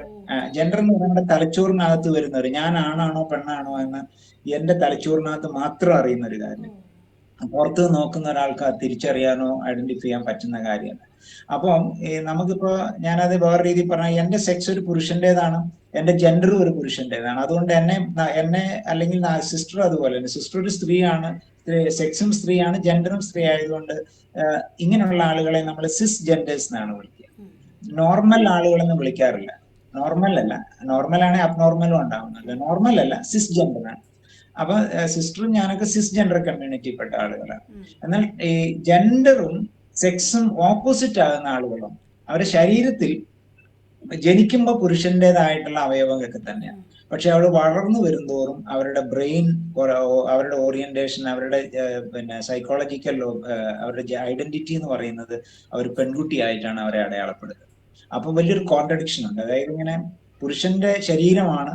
ജെൻഡർ എന്ന് പറയുന്നത് തലച്ചോറിനകത്ത് വരുന്ന ഞാൻ ആണാണോ പെണ്ണാണോ എന്ന് എന്റെ തലച്ചോറിനകത്ത് മാത്രം അറിയുന്ന ഒരു കാര്യം. പുറത്ത് നോക്കുന്ന ഒരാൾക്ക് അത് തിരിച്ചറിയാനോ ഐഡന്റിഫൈ ചെയ്യാൻ പറ്റുന്ന കാര്യമല്ല. അപ്പം നമുക്കിപ്പോ ഞാനത് വേറെ രീതിയിൽ പറഞ്ഞാൽ എന്റെ സെക്സ് ഒരു പുരുഷന്റേതാണ്, എന്റെ ജെൻഡർ ഒരു പുരുഷന്റേതാണ്. അതുകൊണ്ട് എന്നെ അല്ലെങ്കിൽ സിസ്റ്റർ അതുപോലെ തന്നെ, സിസ്റ്റർ ഒരു സ്ത്രീയാണ്, സെക്സും സ്ത്രീയാണ്, ജെൻഡറും സ്ത്രീ ആയതുകൊണ്ട് ഇങ്ങനെയുള്ള ആളുകളെ നമ്മൾ സിസ് ജെൻഡേഴ്സ് എന്നാണ് വിളിക്കുക. നോർമൽ ആളുകളെന്ന് വിളിക്കാറില്ല. നോർമൽ അല്ല, നോർമൽ ആണെങ്കിൽ അബ്നോർമലും ഉണ്ടാവുന്നുണ്ട്. നോർമൽ അല്ല, സിസ് ജെൻഡർ ആണ്. അപ്പൊ സിസ്റ്ററും ഞാനൊക്കെ സിസ് ജെൻഡർ കമ്മ്യൂണിറ്റിയിൽപ്പെട്ട ആളുകളാണ്. എന്നാൽ ഈ ജെൻഡറും സെക്സും ഓപ്പോസിറ്റ് ആകുന്ന ആളുകളും അവരുടെ ശരീരത്തിൽ ജനിക്കുമ്പോൾ പുരുഷന്റേതായിട്ടുള്ള അവയവങ്ങളൊക്കെ തന്നെയാണ്. പക്ഷെ അവൾ വളർന്നു വരുന്തോറും അവരുടെ ബ്രെയിൻ, അവരുടെ ഓറിയന്റേഷൻ, അവരുടെ പിന്നെ സൈക്കോളജിക്കൽ, അവരുടെ ഐഡന്റിറ്റി എന്ന് പറയുന്നത് അവർ പെൺകുട്ടിയായിട്ടാണ് അവരെ അടയാളപ്പെടുത്തുന്നത്. അപ്പൊ വലിയൊരു കോൺട്രഡിക്ഷൻ ഉണ്ട്. അതായത് ഇങ്ങനെ പുരുഷന്റെ ശരീരമാണ്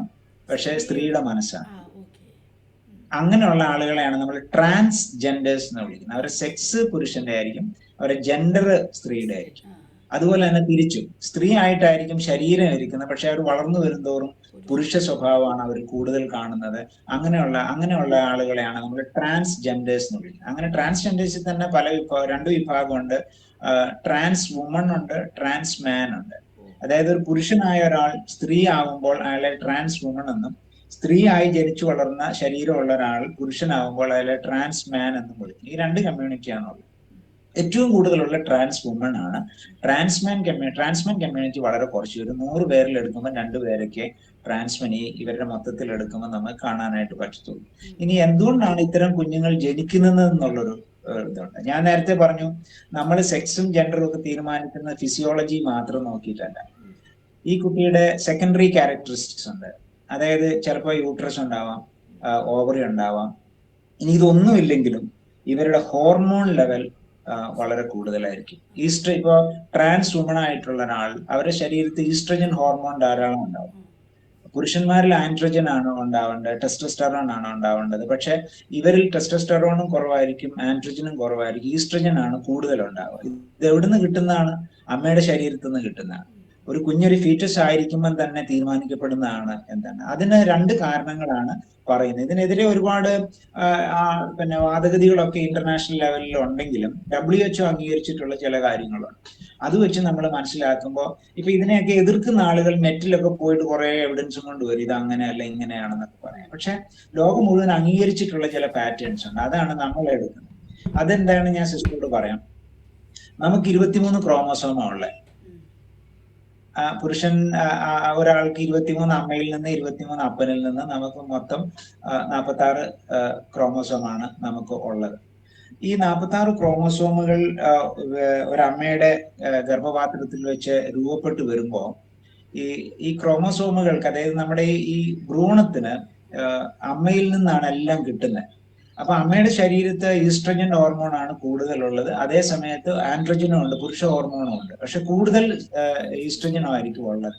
പക്ഷെ സ്ത്രീയുടെ മനസ്സാണ്. അങ്ങനെയുള്ള ആളുകളെയാണ് നമ്മൾ ട്രാൻസ് ജെൻഡേഴ്സ് എന്ന് വിളിക്കുന്നത്. അവരുടെ സെക്സ് പുരുഷന്റെ ആയിരിക്കും, അവരുടെ ജെൻഡർ സ്ത്രീയുടെ ആയിരിക്കും. അതുപോലെ തന്നെ തിരിച്ചും സ്ത്രീ ആയിട്ടായിരിക്കും ശരീരം ഇരിക്കുന്നത്, പക്ഷെ അവർ വളർന്നു വരുന്തോറും പുരുഷ സ്വഭാവമാണ് അവർ കൂടുതൽ കാണുന്നത്. അങ്ങനെയുള്ള ആളുകളെയാണ് നമ്മൾ ട്രാൻസ് ജെൻഡേഴ്സ് എന്ന് വിളിക്കുന്നത്. അങ്ങനെ ട്രാൻസ്ജെൻഡേഴ്സിൽ തന്നെ രണ്ട് വിഭാഗമുണ്ട്. ട്രാൻസ് വുമൺ ഉണ്ട്, ട്രാൻസ് മാൻ ഉണ്ട്. അതായത് ഒരു പുരുഷനായ ഒരാൾ സ്ത്രീ ആകുമ്പോൾ അയാളെ ട്രാൻസ് വുമൺ എന്നും, സ്ത്രീ ആയി ജനിച്ചു വളർന്ന ശരീരമുള്ള ഒരാൾ പുരുഷനാകുമ്പോൾ അയാളെ ട്രാൻസ് മാൻ എന്നും വിളിക്കും. ഈ രണ്ട് കമ്മ്യൂണിറ്റിയാണുള്ളത്. ഏറ്റവും കൂടുതലുള്ള ട്രാൻസ് വുമൺ ആണ്. ട്രാൻസ്മാൻ കമ്മ്യൂണിറ്റി വളരെ കുറച്ച്, ഒരു 100 പേരിൽ എടുക്കുമ്പോൾ 2 പേരൊക്കെ ട്രാൻസ്മെൻ ഇവരുടെ മൊത്തത്തിൽ എടുക്കുമ്പോൾ നമുക്ക് കാണാനായിട്ട് പറ്റത്തുള്ളൂ. ഇനി എന്തുകൊണ്ടാണ് ഇത്തരം കുഞ്ഞുങ്ങൾ ജനിക്കുന്നത് എന്നുള്ളൊരു ഇതുണ്ട്. ഞാൻ നേരത്തെ പറഞ്ഞു, നമ്മൾ സെക്സും ജെൻഡറും ഒക്കെ തീരുമാനിക്കുന്ന ഫിസിയോളജി മാത്രം നോക്കിയിട്ടല്ല. ഈ കുട്ടിയുടെ സെക്കൻഡറി ക്യാരക്ടറിസ്റ്റിക്സ് ഉണ്ട്. അതായത് ചിലപ്പോൾ യൂട്രസ് ഉണ്ടാവാം, ഓവറി ഉണ്ടാവാം. ഇനി ഇതൊന്നുമില്ലെങ്കിലും ഇവരുടെ ഹോർമോൺ ലെവൽ വളരെ കൂടുതലായിരിക്കും. ഇപ്പോ ട്രാൻസ് വുമൺ ആയിട്ടുള്ള ഒരാൾ, അവരുടെ ശരീരത്തിൽ ഈസ്ട്രജൻ ഹോർമോൺ ധാരാളം ഉണ്ടാവും. പുരുഷന്മാരിൽ ആൻഡ്രോജൻ ആണ് ഉണ്ടാവേണ്ടത്, ടെസ്റ്റോസ്റ്റെറോൺ ആണ് ഉണ്ടാവേണ്ടത്. പക്ഷെ ഇവരിൽ ടെസ്റ്റോസ്റ്റെറോണും കുറവായിരിക്കും, ആൻഡ്രോജനും കുറവായിരിക്കും, ഈസ്ട്രജൻ ആണ് കൂടുതൽ ഉണ്ടാവുക. ഇത് എവിടുന്ന് കിട്ടുന്നതാണ്? അമ്മയുടെ ശരീരത്തിൽ നിന്ന് കിട്ടുന്നതാണ്. ഒരു കുഞ്ഞൊരു ഫീറ്റസ് ആയിരിക്കുമ്പോൾ തന്നെ തീരുമാനിക്കപ്പെടുന്നതാണ് എന്താണ്. അതിന് 2 കാരണങ്ങളാണ് പറയുന്നത്. ഇതിനെതിരെ ഒരുപാട് പിന്നെ വാദഗതികളൊക്കെ ഇന്റർനാഷണൽ ലെവലിൽ ഉണ്ടെങ്കിലും WHO അംഗീകരിച്ചിട്ടുള്ള ചില കാര്യങ്ങളുണ്ട്. അത് വെച്ച് നമ്മൾ മനസ്സിലാക്കുമ്പോൾ ഇപ്പൊ ഇതിനെയൊക്കെ എതിർക്കുന്ന ആളുകൾ നെറ്റിലൊക്കെ പോയിട്ട് കുറെ എവിഡൻസും കൊണ്ടുവരും, ഇത് അങ്ങനെയല്ല ഇങ്ങനെയാണെന്നൊക്കെ പറയാം. പക്ഷെ ലോകം മുഴുവൻ അംഗീകരിച്ചിട്ടുള്ള ചില പാറ്റേൺസ് ഉണ്ട്, അതാണ് നമ്മൾ എടുക്കുന്നത്. അതെന്താണ് ഞാൻ സിസ്റ്ററോട് പറയാം. നമുക്ക് 23 ക്രോമോസോമാണ് ഉള്ളത്. പുരുഷൻ ഒരാൾക്ക് 23 അമ്മയിൽ നിന്ന് 23 അപ്പനിൽ നിന്ന് നമുക്ക് മൊത്തം 46 ക്രോമോസോമാണ് നമുക്ക് ഉള്ളത്. ഈ 46 ക്രോമോസോമുകൾ ഒരമ്മയുടെ ഗർഭപാത്രത്തിൽ വെച്ച് രൂപപ്പെട്ടു വരുമ്പോൾ ഈ ക്രോമോസോമുകൾക്ക്, അതായത് നമ്മുടെ ഈ ഭ്രൂണത്തിന് അമ്മയിൽ നിന്നാണ് എല്ലാം കിട്ടുന്നത്. അപ്പൊ അമ്മയുടെ ശരീരത്ത് ഈസ്ട്രജൻ ഹോർമോൺ ആണ് കൂടുതലുള്ളത്. അതേ സമയത്ത് ആൻഡ്രോജനും ഉണ്ട്, പുരുഷ ഹോർമോണും ഉണ്ട്. പക്ഷെ കൂടുതൽ ഈസ്ട്രജനും ആയിരിക്കും ഉള്ളത്.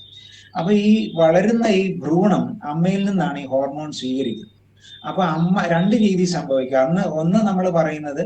അപ്പൊ ഈ വളരുന്ന ഈ ഭ്രൂണം അമ്മയിൽ നിന്നാണ് ഈ ഹോർമോൺ സ്വീകരിക്കുന്നത്. അപ്പൊ അമ്മ 2 രീതി സംഭവിക്കുക. ഒന്ന് നമ്മൾ പറയുന്നത്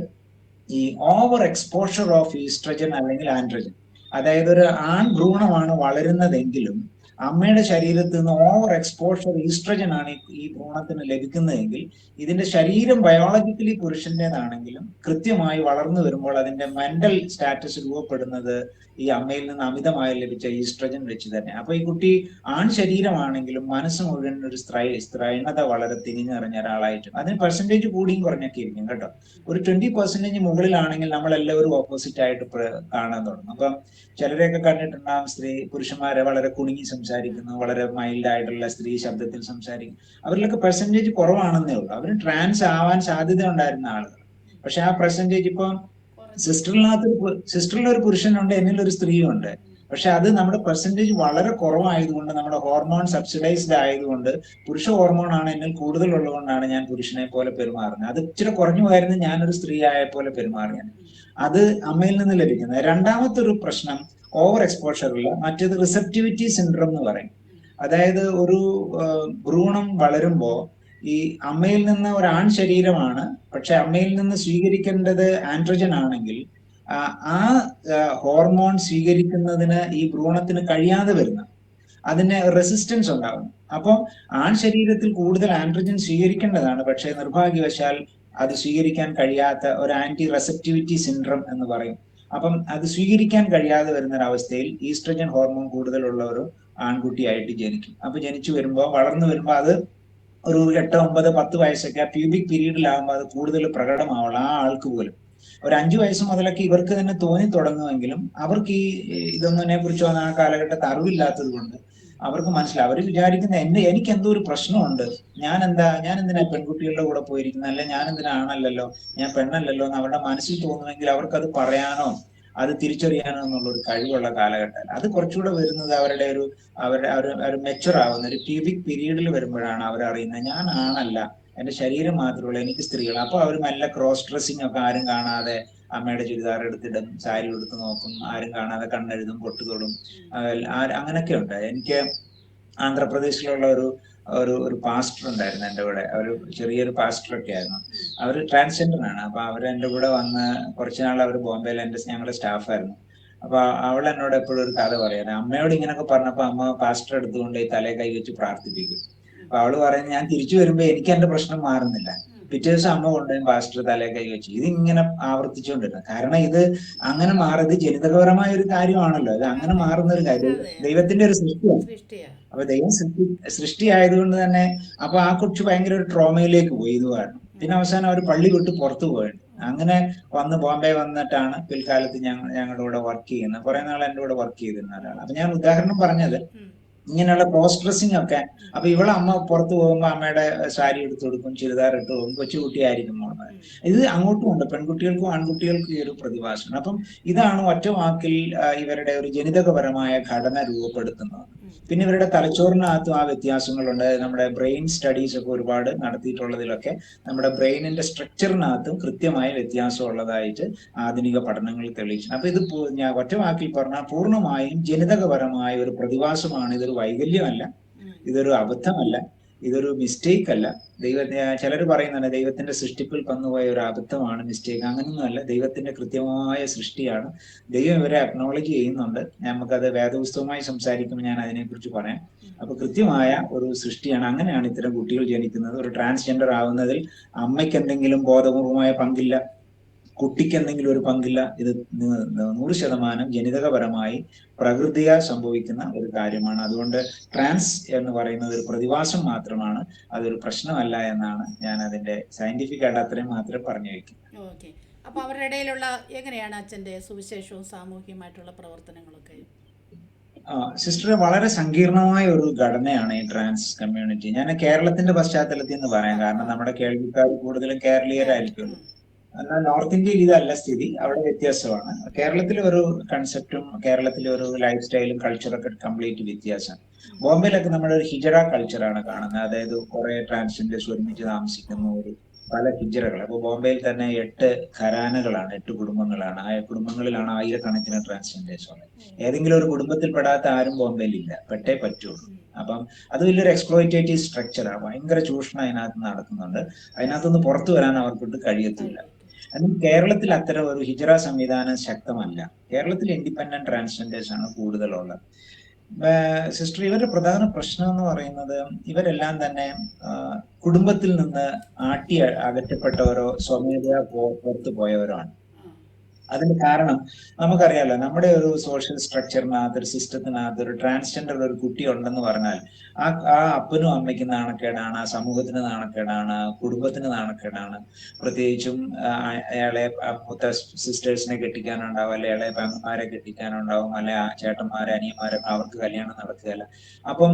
ഈ ഓവർ എക്സ്പോഷർ ഓഫ് ഈസ്ട്രജൻ അല്ലെങ്കിൽ ആൻഡ്രോജൻ. അതായത് ഒരു ആൺ ഭ്രൂണമാണ് വളരുന്നതെങ്കിലും അമ്മയുടെ ശരീരത്തിൽ നിന്ന് ഓവർ എക്സ്പോഷർ ഈസ്ട്രജൻ ആണ് ഈ ഭ്രൂണത്തിന് ലഭിക്കുന്നതെങ്കിൽ ഇതിന്റെ ശരീരം ബയോളജിക്കലി പുരുഷന്റേതാണെങ്കിലും കൃത്യമായി വളർന്നു വരുമ്പോൾ അതിന്റെ മെന്റൽ സ്റ്റാറ്റസ് രൂപപ്പെടുന്നത് ഈ അമ്മയിൽ നിന്ന് അമിതമായി ലഭിച്ച ഈസ്ട്രജൻ വെച്ച് തന്നെ. അപ്പൊ ഈ കുട്ടി ആൺ ശരീരമാണെങ്കിലും മനസ്സ് മുഴുവൻ ഒരു സ്ത്രൈണത വളരെ തിരിഞ്ഞറിഞ്ഞ ഒരാളായിട്ടും, അതിന് പെർസെന്റേജ് കൂടിയും കുറഞ്ഞൊക്കെ ഇരിക്കും കേട്ടോ. ഒരു 20% മുകളിലാണെങ്കിൽ നമ്മളെല്ലാവരും ഓപ്പോസിറ്റ് ആയിട്ട് കാണാൻ തുടങ്ങും. അപ്പം ചിലരെയൊക്കെ കണ്ടിട്ടുണ്ടാകും, പുരുഷന്മാരെ വളരെ കുണുങ്ങി സംസാരിക്കുന്നു, വളരെ മൈൽഡ് ആയിട്ടുള്ള സ്ത്രീ ശബ്ദത്തിൽ സംസാരിക്കും. അവരിലൊക്കെ പെർസെന്റേജ് കുറവാണെന്നേ ഉള്ളൂ. അവർ ട്രാൻസ് ആവാൻ സാധ്യത ഉണ്ടായിരുന്ന ആളുകൾ. പക്ഷെ ആ പെർസെന്റേജ് ഇപ്പൊ സിസ്റ്ററിൽ ഒരു പുരുഷനുണ്ട്, എന്നിലൊരു സ്ത്രീയുണ്ട്. പക്ഷെ അത് നമ്മുടെ പെർസെന്റേജ് വളരെ കുറവായതുകൊണ്ട്, നമ്മുടെ ഹോർമോൺ സബ്സിഡൈസ്ഡ് ആയതുകൊണ്ട്, പുരുഷ ഹോർമോൺ ആണ് എന്നിൽ കൂടുതൽ ഉള്ളതുകൊണ്ടാണ് ഞാൻ പുരുഷനെ പോലെ പെരുമാറുന്നത്. അത് ഇച്ചിരി കുറഞ്ഞു പോയിരുന്നു ഞാനൊരു സ്ത്രീ ആയ പോലെ പെരുമാറിയാണ്. അത് അമ്മയിൽ നിന്ന് ലഭിക്കുന്നത്. രണ്ടാമത്തെ ഒരു പ്രശ്നം ഓവർ എക്സ്പോഷറില്ല. മറ്റേത് റിസെപ്റ്റിവിറ്റി സിൻഡ്രോം എന്ന് പറയും. അതായത് ഒരു ഭ്രൂണം വളരുമ്പോ ഈ അമ്മയിൽ നിന്ന് ഒരു ആൺ ശരീരമാണ്, പക്ഷെ അമ്മയിൽ നിന്ന് സ്വീകരിക്കേണ്ടത് ആൻഡ്രോജൻ ആണെങ്കിൽ ആ ഹോർമോൺ സ്വീകരിക്കുന്നതിന് ഈ ഭ്രൂണത്തിന് കഴിയാതെ വരുന്ന, അതിന് റെസിസ്റ്റൻസ് ഉണ്ടാകും. അപ്പം ആൺ ശരീരത്തിൽ കൂടുതൽ ആൻഡ്രോജൻ സ്വീകരിക്കേണ്ടതാണ്, പക്ഷെ നിർഭാഗ്യവശാൽ അത് സ്വീകരിക്കാൻ കഴിയാത്ത ഒരു ആന്റി റെസപ്റ്റിവിറ്റി സിൻഡ്രം എന്ന് പറയും. അപ്പം അത് സ്വീകരിക്കാൻ കഴിയാതെ വരുന്ന ഒരു അവസ്ഥയിൽ ഈസ്ട്രജൻ ഹോർമോൺ കൂടുതലുള്ള ഒരു ആൺകുട്ടിയായിട്ട് ജനിക്കും. അപ്പൊ ജനിച്ചു വരുമ്പോൾ വളർന്നു വരുമ്പോൾ അത് ഒരു 8, 9, 10 വയസ്സൊക്കെ ആ പ്യൂബിക് പീരീഡിലാകുമ്പോൾ അത് കൂടുതൽ പ്രകടമാവുള്ളൂ ആ ആൾക്ക് പോലും. ഒരു 5 വയസ്സ് മുതലൊക്കെ ഇവർക്ക് തന്നെ തോന്നി തുടങ്ങുമെങ്കിലും അവർക്ക് ഈ ഇതൊന്നിനെ കുറിച്ചോ ആ കാലഘട്ടത്തിൽ അറിവില്ലാത്തത് കൊണ്ട് അവർക്ക് മനസ്സിലാവും. അവർ വിചാരിക്കുന്ന എനിക്ക് എന്തോ ഒരു പ്രശ്നമുണ്ട്, ഞാൻ എന്തിനാ പെൺകുട്ടികളുടെ കൂടെ പോയിരിക്കുന്നത്, അല്ലെ ഞാൻ എന്തിനാ ആണല്ലല്ലോ, ഞാൻ പെണ്ണല്ലല്ലോ എന്ന് അവരുടെ മനസ്സിൽ തോന്നുമെങ്കിൽ അവർക്കത് പറയാനോ അത് തിരിച്ചറിയാനോ എന്നുള്ള ഒരു കഴിവുള്ള കാലഘട്ടം. അത് കുറച്ചുകൂടെ വരുന്നത് അവരുടെ ഒരു മെച്ചുർ ആവുന്ന ഒരു പ്യൂബിക് പീരീഡിൽ വരുമ്പോഴാണ് അവർ അറിയുന്നത് ഞാൻ ആണല്ല, എന്റെ ശരീരം മാത്രമുള്ള എനിക്ക് സ്ത്രീകൾ. അപ്പൊ അവർ മെല്ലെ ക്രോസ് ഡ്രസ്സിങ് ഒക്കെ ആരും കാണാതെ അമ്മയുടെ ചുരിദാർ എടുത്തിടും, സാരി എടുത്ത് നോക്കും, ആരും കാണാതെ കണ്ണെഴുതും, പൊട്ടുതൊടും, അങ്ങനെയൊക്കെ ഉണ്ട്. എനിക്ക് ആന്ധ്രാപ്രദേശിലുള്ള ഒരു പാസ്റ്റർ ഉണ്ടായിരുന്നു എൻ്റെ കൂടെ. ഒരു ചെറിയൊരു പാസ്റ്ററൊക്കെ ആയിരുന്നു. അവർ ട്രാൻസ്ജെൻഡർ ആണ്. അപ്പൊ അവർ എൻ്റെ കൂടെ വന്ന് കുറച്ചുനാൾ അവർ ബോംബെയിൽ ഞങ്ങളുടെ സ്റ്റാഫായിരുന്നു. അപ്പൊ അവൾ എന്നോട് എപ്പോഴും ഒരു കഥ പറയാൻ, അമ്മയോട് ഇങ്ങനൊക്കെ പറഞ്ഞപ്പോ അമ്മ പാസ്റ്റർ എടുത്തുകൊണ്ട് ഈ തലയെ കൈ വെച്ച് പ്രാർത്ഥിപ്പിക്കും. അപ്പൊ അവള് പറയുന്നത് ഞാൻ തിരിച്ചു വരുമ്പോ എനിക്ക് എന്റെ പ്രശ്നം മാറുന്നില്ല, പിറ്റേ ദിവസം അമ്മ കൊണ്ടുപോയി പാസ്റ്റർ തലയെ കൈ വെച്ചു. ഇതിങ്ങനെ ആവർത്തിച്ചുകൊണ്ടിരുന്നു. കാരണം ഇത് അങ്ങനെ മാറിയത് ജനിതകപരമായ ഒരു കാര്യമാണല്ലോ. ഇത് അങ്ങനെ മാറുന്ന ഒരു കാര്യം ദൈവത്തിന്റെ ഒരു സൃഷ്ടിയാണ്. അപ്പൊ ദൈവം സൃഷ്ടി ആയതുകൊണ്ട് തന്നെ അപ്പൊ ആ കൊച്ചു ഭയങ്കര ഒരു ട്രോമയിലേക്ക് പോയി ഇത് കാരണം. പിന്നെ അവസാനം അവർ പള്ളി വിട്ട് പുറത്തു പോയിട്ട് അങ്ങനെ ബോംബെ വന്നിട്ടാണ് പിൽക്കാലത്ത് ഞങ്ങളുടെ കൂടെ വർക്ക് ചെയ്യുന്നത്. കുറെ നാൾ എൻ്റെ കൂടെ വർക്ക് ചെയ്തിരുന്ന ഒരാളാണ്. അപ്പൊ ഞാൻ ഉദാഹരണം പറഞ്ഞത് ഇങ്ങനെയുള്ള ക്രോസ് ഡ്രസ്സിങ് ഒക്കെ. അപ്പൊ ഇവളെ അമ്മ പുറത്തു പോകുമ്പോ അമ്മയുടെ സാരി എടുത്തു കൊടുക്കും, ചുരിദാർ ഇട്ട് പോകും, കൊച്ചുകുട്ടിയായിരിക്കും പോകുന്നത്. ഇത് അങ്ങോട്ടും ഉണ്ട്, പെൺകുട്ടികൾക്കും ആൺകുട്ടികൾക്കും ഈ ഒരു പ്രതിഭാസമാണ്. അപ്പം ഇതാണ് ഒറ്റ വാക്കിൽ ഇവരുടെ ഒരു ജനിതകപരമായ ഘടന രൂപപ്പെടുത്തുന്നത്. പിന്നെ ഇവരുടെ തലച്ചോറിനകത്തും ആ വ്യത്യാസങ്ങളുണ്ട്. നമ്മുടെ ബ്രെയിൻ സ്റ്റഡീസ് ഒക്കെ ഒരുപാട് നടത്തിയിട്ടുള്ളതിലൊക്കെ നമ്മുടെ ബ്രെയിനിന്റെ സ്ട്രക്ചറിനകത്തും കൃത്യമായ വ്യത്യാസം ഉള്ളതായിട്ട് ആധുനിക പഠനങ്ങൾ തെളിയിച്ചു. അപ്പൊ ഇത് ഞാൻ ഒറ്റ വാക്കിൽ പറഞ്ഞാൽ പൂർണ്ണമായും ജനിതകപരമായ ഒരു പ്രതിഭാസമാണ്. ഇതൊരു വൈകല്യമല്ല, ഇതൊരു അബദ്ധമല്ല, ഇതൊരു മിസ്റ്റേക്ക് അല്ല. ചിലർ പറയുന്നുണ്ട് ദൈവത്തിന്റെ സൃഷ്ടിപ്പിൽ വന്നുപോയ ഒരു അബദ്ധമാണ്, മിസ്റ്റേക്ക്. അങ്ങനെയൊന്നുമല്ല, ദൈവത്തിന്റെ കൃത്യമായ സൃഷ്ടിയാണ്. ദൈവം ഇവരെ അക്നോളജ് ചെയ്യുന്നുണ്ട്. നമുക്കത് വേദപുസ്തകമായി സംസാരിക്കുമ്പോൾ ഞാൻ അതിനെക്കുറിച്ച് പറയാം. അപ്പൊ കൃത്യമായ ഒരു സൃഷ്ടിയാണ്. അങ്ങനെയാണ് ഇത്തരം കുട്ടികൾ ജനിക്കുന്നത്. ഒരു ട്രാൻസ്ജെൻഡർ ആവുന്നതിൽ അമ്മയ്ക്ക് എന്തെങ്കിലും ബോധപൂർവമായ പങ്കില്ല, കുട്ടിക്ക് എന്തെങ്കിലും ഒരു പങ്കില്ല. ഇത് 100% ജനിതകപരമായി പ്രകൃതിയാൽ സംഭവിക്കുന്ന ഒരു കാര്യമാണ്. അതുകൊണ്ട് ട്രാൻസ് എന്ന് പറയുന്നത് ഒരു പ്രതിഭാസം മാത്രമാണ്, അതൊരു പ്രശ്നമല്ല എന്നാണ് ഞാൻ അതിന്റെ സയന്റിഫിക് ആയിട്ട് അത്രയും മാത്രമേ പറഞ്ഞു വയ്ക്കുന്നത്. ഓക്കെ. അപ്പൊ അവരുടെ ഇടയിലുള്ള എങ്ങനെയാണ് അച്ഛന്റെ സുവിശേഷവും സാമൂഹികമായിട്ടുള്ള പ്രവർത്തനങ്ങളൊക്കെ? സിസ്റ്റർ, വളരെ സങ്കീർണമായ ഒരു ഘടനയാണ് ഈ ട്രാൻസ് കമ്മ്യൂണിറ്റി. ഞാൻ കേരളത്തിന്റെ പശ്ചാത്തലത്തിൽ നിന്ന് പറയാം, കാരണം നമ്മുടെ കേൾവിക്കാർ കൂടുതലും കേരളീയരായിരിക്കുമല്ലോ. എന്നാൽ നോർത്ത് ഇന്ത്യയിൽ ഇതല്ല സ്ഥിതി, അവിടെ വ്യത്യാസമാണ്. കേരളത്തിലെ ഒരു കൺസെപ്റ്റും കേരളത്തിലെ ഒരു ലൈഫ് സ്റ്റൈലും കൾച്ചറൊക്കെ കംപ്ലീറ്റ് വ്യത്യാസമാണ്. ബോംബെയിലൊക്കെ നമ്മുടെ ഒരു ഹിജറ കൾച്ചറാണ് കാണുന്നത്. അതായത് കുറെ ട്രാൻസ്ജെൻഡേഴ്സ് ഒരുമിച്ച് താമസിക്കുന്ന ഒരു പല ഹിജറകൾ. അപ്പൊ ബോംബെയിൽ തന്നെ 8 ഘരാനകളാണ്, 8 കുടുംബങ്ങളാണ്. ആ കുടുംബങ്ങളിലാണ് ആയിരക്കണക്കിന് ട്രാൻസ്ജെൻഡേഴ്സ് ഉള്ളത്. ഏതെങ്കിലും ഒരു കുടുംബത്തിൽ പെടാത്ത ആരും ബോംബെയിൽ ഇല്ല, പെട്ടേ പറ്റുള്ളൂ. അപ്പം അത് വലിയൊരു എക്സ്പ്ലോയിറ്റേറ്റീവ് സ്ട്രക്ചറാണ്. ഭയങ്കര ചൂഷണം അതിനകത്ത് നടക്കുന്നുണ്ട്. അതിനകത്തൊന്ന് പുറത്തു വരാൻ അവർക്കൊട്ട് കഴിയത്തില്ല. എന്നാൽ കേരളത്തിൽ അത്തരം ഒരു ഹിജറ സംവിധാനം ശക്തമല്ല. കേരളത്തിൽ ഇൻഡിപെൻഡന്റ് ട്രാൻസ്ജെൻഡേഴ്സ് ആണ് കൂടുതലുള്ളത്. സിസ്റ്റർ, ഇവരുടെ പ്രധാന പ്രശ്നം എന്ന് പറയുന്നത് ഇവരെല്ലാം തന്നെ കുടുംബത്തിൽ നിന്ന് അകറ്റപ്പെട്ടവരോ സ്വമേധയാ പുറത്തു പോയവരോ ആണ്. അതിന് കാരണം നമുക്കറിയാലോ, നമ്മുടെ ഒരു സോഷ്യൽ സ്ട്രക്ചറിനകത്ത്, ഒരു സിസ്റ്റത്തിനകത്ത് ഒരു ട്രാൻസ്ജെൻഡർ ഒരു കുട്ടി ഉണ്ടെന്ന് പറഞ്ഞാൽ ആ അപ്പനും അമ്മയ്ക്കും നാണക്കേടാണ്, ആ സമൂഹത്തിന് നാണക്കേടാണ്, കുടുംബത്തിന് നാണക്കേടാണ്. പ്രത്യേകിച്ചും അയാളെ മൂത്ത സിസ്റ്റേഴ്സിനെ കെട്ടിക്കാനുണ്ടാവും, അല്ലെ ഇളയ പെങ്ങന്മാരെ കെട്ടിക്കാനുണ്ടാവും, അല്ലെ ആ ചേട്ടന്മാരെ അനിയന്മാരൊക്കെ അവർക്ക് കല്യാണം നടക്കുകയല്ല. അപ്പം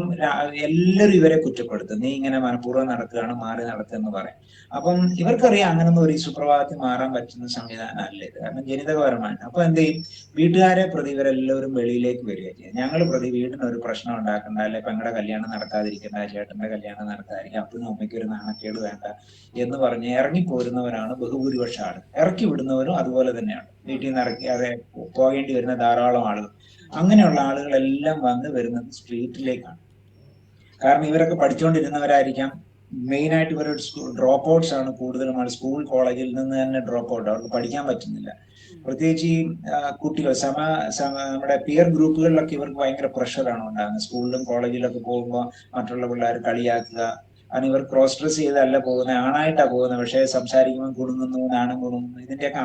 എല്ലാവരും ഇവരെ കുറ്റപ്പെടുത്തും, നീ ഇങ്ങനെ മനഃപൂർവ്വം നടക്കുകയാണ്, മാറി നടത്തുക പറയും. അപ്പം ഇവർക്കറിയാം അങ്ങനൊന്നും ഒരു സുപ്രഭാതത്തിൽ മാറാൻ പറ്റുന്ന സംവിധാനം അല്ല ഇത്, കാരണം ജനിതകപരമാണ്. അപ്പൊ എന്ത് ചെയ്യും, വീട്ടുകാരെ പ്രതി ഇവരെല്ലാവരും വെളിയിലേക്ക് വരിക ചെയ്യുക. ഞങ്ങൾ പ്രതി വീടിനൊരു പ്രശ്നം ഉണ്ടാക്കണ്ട, അല്ലെ പെങ്ങളുടെ കല്യാണം നടക്കാതിരിക്കണ്ട, ചേട്ടന്റെ കല്യാണം നടക്കാതിരിക്കുക, അപ്പനും അമ്മയ്ക്ക് ഒരു നാണക്കേട് വേണ്ട എന്ന് പറഞ്ഞ് ഇറങ്ങിപ്പോരുന്നവരാണ് ബഹുഭൂരിപക്ഷ ആളുകൾ. ഇറക്കി വിടുന്നവരും അതുപോലെ തന്നെയാണ്. വീട്ടിൽ നിന്ന് ഇറക്കി പോകേണ്ടി വരുന്ന ധാരാളം ആളുകൾ. അങ്ങനെയുള്ള ആളുകളെല്ലാം വന്ന് വരുന്നത് സ്ട്രീറ്റിലേക്കാണ്. കാരണം ഇവരൊക്കെ പഠിച്ചുകൊണ്ടിരുന്നവരായിരിക്കാം. മെയിൻ ആയിട്ട് ഇവരുടെ ഡ്രോപ്പ് ഔട്ട്സ് ആണ് കൂടുതലും. സ്കൂൾ കോളേജിൽ നിന്ന് തന്നെ ഡ്രോപ്പ് ഔട്ട്, അവർക്ക് പഠിക്കാൻ പറ്റുന്നില്ല. പ്രത്യേകിച്ച് ഈ കുട്ടികൾ നമ്മുടെ പിയർ ഗ്രൂപ്പുകളിലൊക്കെ ഇവർക്ക് ഭയങ്കര പ്രഷറാണ് ഉണ്ടാകുന്നത്. സ്കൂളിലും കോളേജിലൊക്കെ പോകുമ്പോൾ മറ്റുള്ള പിള്ളേർ കളിയാക്കുക, കാരണം ഇവർ ക്രോസ് ഡ്രസ് ചെയ്തല്ല പോകുന്നത്, ആണായിട്ടാണ് പോകുന്നത്, പക്ഷേ സംസാരിക്കുമ്പോൾ കുണുങ്ങുന്നു, നാണം കുണുങ്ങുന്നു. ഇതിന്റെയൊക്കെ